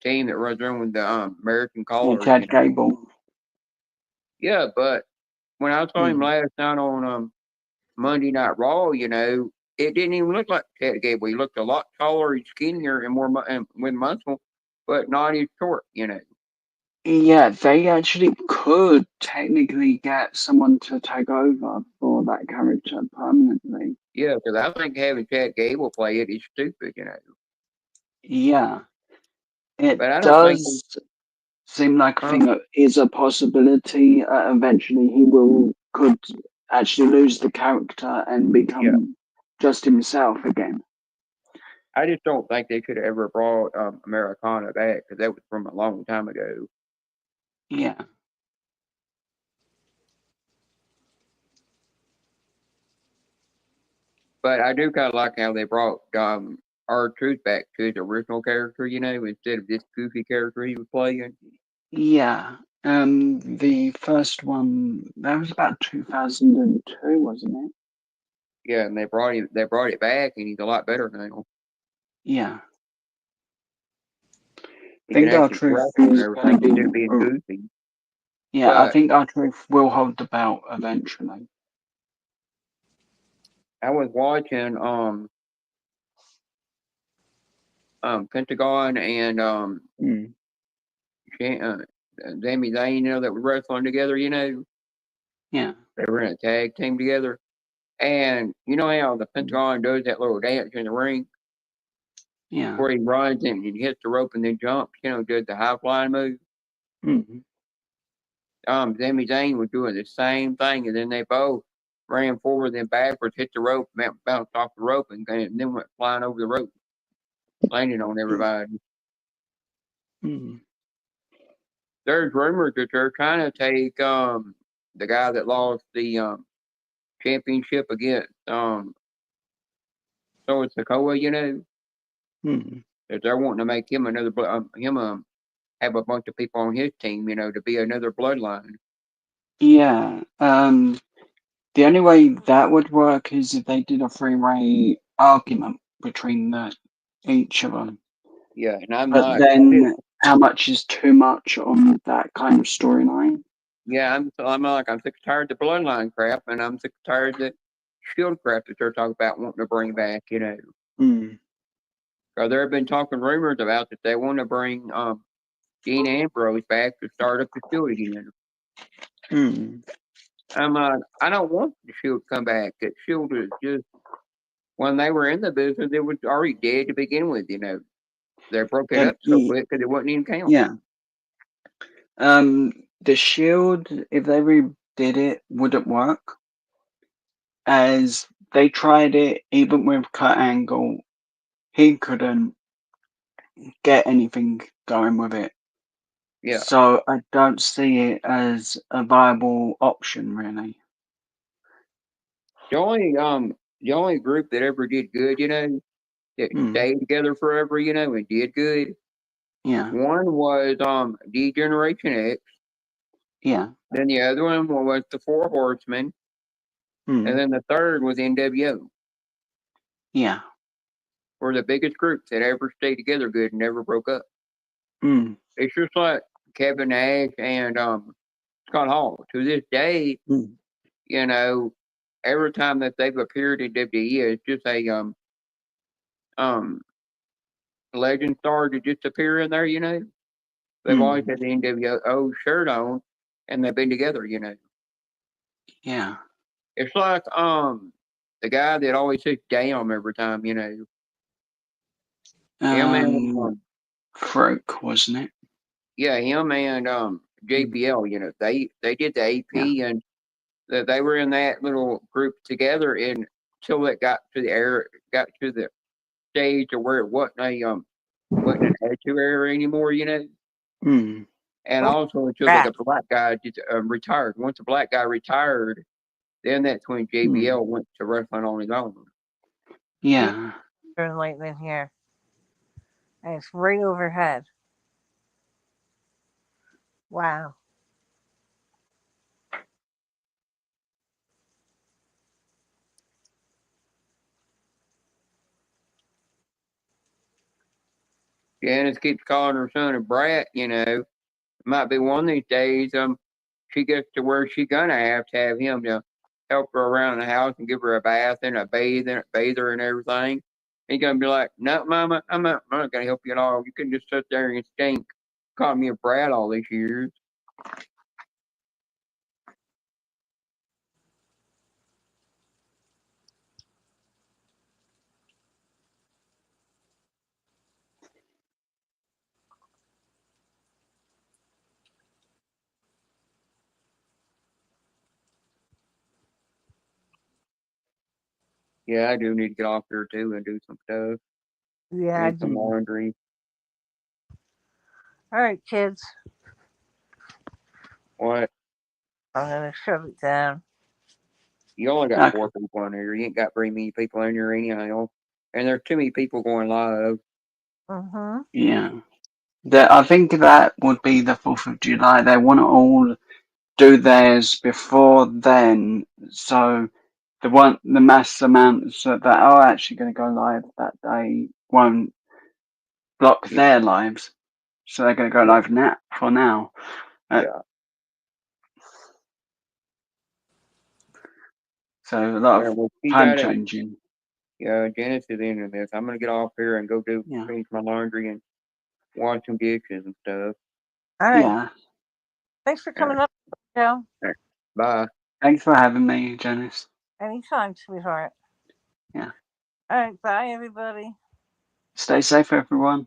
team that runs around with the American Yeah, collars. Chad Gable. Yeah, but when I saw him Mhm. last night on Monday Night Raw, you know, it didn't even look like Chad Gable. He looked a lot taller, and skinnier, and more and with muscle, but not as short. You know. Yeah, they actually could technically get someone to take over for that character permanently. Yeah, because I think having Chad Gable play it is stupid. You know. Yeah, it But I don't think. does seem like a thing that is a possibility. Eventually, he could actually lose the character and become just himself again. I just don't think they could have ever brought Americana back because that was from a long time ago. Yeah. But I do kind of like how they brought R-Truth back to his original character, you know, instead of this goofy character he was playing. Yeah. The first one that was about 2002, wasn't it? Yeah, and they brought it back, and he's a lot better now. Yeah. He I think can our actually truth wrestle and is everything going to instead of be. being goofy. Yeah, I But think our truth will hold the belt eventually. I was watching Pentagon and Sami Zayn, you know, that were wrestling together, you know. Yeah. They were in a tag team together. And you know how the Pentagon does that little dance in the ring? Yeah. Where he runs and he hits the rope and then jumps, you know, does the high flying move. Mm-hmm. Sami Zayn was doing the same thing, and then they both ran forward and backwards, hit the rope, bounced off the rope, and then went flying over the rope, landing on everybody. Mm-hmm. There's rumors that they're trying to take the guy that lost the championship against Solo Sikoa, you know, Mm-hmm. that they're wanting to make him another have a bunch of people on his team, you know, to be another bloodline. Yeah. The only way that would work is if they did a three-way argument between each of them. Yeah, and I'm But not. then, how much is too much on that kind of storyline? Yeah, I'm sick and tired of the bloodline crap, and I'm sick and tired of the Shield crap that they're talking about wanting to bring back. You know, Mm. because there have been talking rumors about that they want to bring Dean Ambrose back to start up the Shield again. Mm. I don't want the Shield to come back. That Shield is just when they were in the business, it was already dead to begin with. You know, they broke it up so quick because it wasn't even count. Yeah. The Shield, if they redid it, wouldn't work. As they tried it, even with Kurt Angle, he couldn't get anything going with it. Yeah. So I don't see it as a viable option, really. The only group that ever did good, you know, that stayed together forever, you know, and did good. Yeah. One was D-Generation X. Yeah. Then the other one was the Four Horsemen. And then the third was NWO. Yeah. Were the biggest groups that ever stayed together good and never broke up. Mm. It's just like Kevin Nash and Scott Hall. To this day, you know, every time that they've appeared in WWE, it's just a legend star to just appear in there, you know. They've always had the NWO shirt on, and they've been together, you know. Yeah. It's like the guy that always took down every time, you know. Him and Croak, wasn't it? yeah, him and JPL, you know, they did the AP and they were in that little group together until it got to the stage of where it wasn't an attitude area anymore, you know. Hmm. And also until the black guy retired. Once the black guy retired, then that's when JBL went to wrestling on his own. Yeah. Turn light in here. And it's right overhead. Wow. Janice keeps calling her son a brat, you know. It might be one of these days, she gets to where she's gonna have him to help her around the house and give her a bath and a bather and everything. He's gonna be like, "No, Mama, I'm not gonna help you at all. You can just sit there and stink, call me a brat all these years." Yeah, I do need to get off here too and do some stuff. Yeah, I And some do. laundry. All right, kids. What? I'm gonna shut it down. You only got 4 people in here. You ain't got very many people in here anyhow. And there's too many people going live. Mm-hmm. Yeah. I think that would be the 4th of July. They want to all do theirs before then, so the mass amounts that are actually going to go live that day won't block their lives. So they're going to go live for now. Yeah. So a lot of time changing. Yeah, Janice is into this. I'm gonna get off here and go finish my laundry and wash some dishes and stuff. All right. Yeah. Thanks for coming up, Joe. Bye. Thanks for having me, Janice. Anytime, sweetheart. Yeah. All right. Bye, everybody. Stay safe, everyone.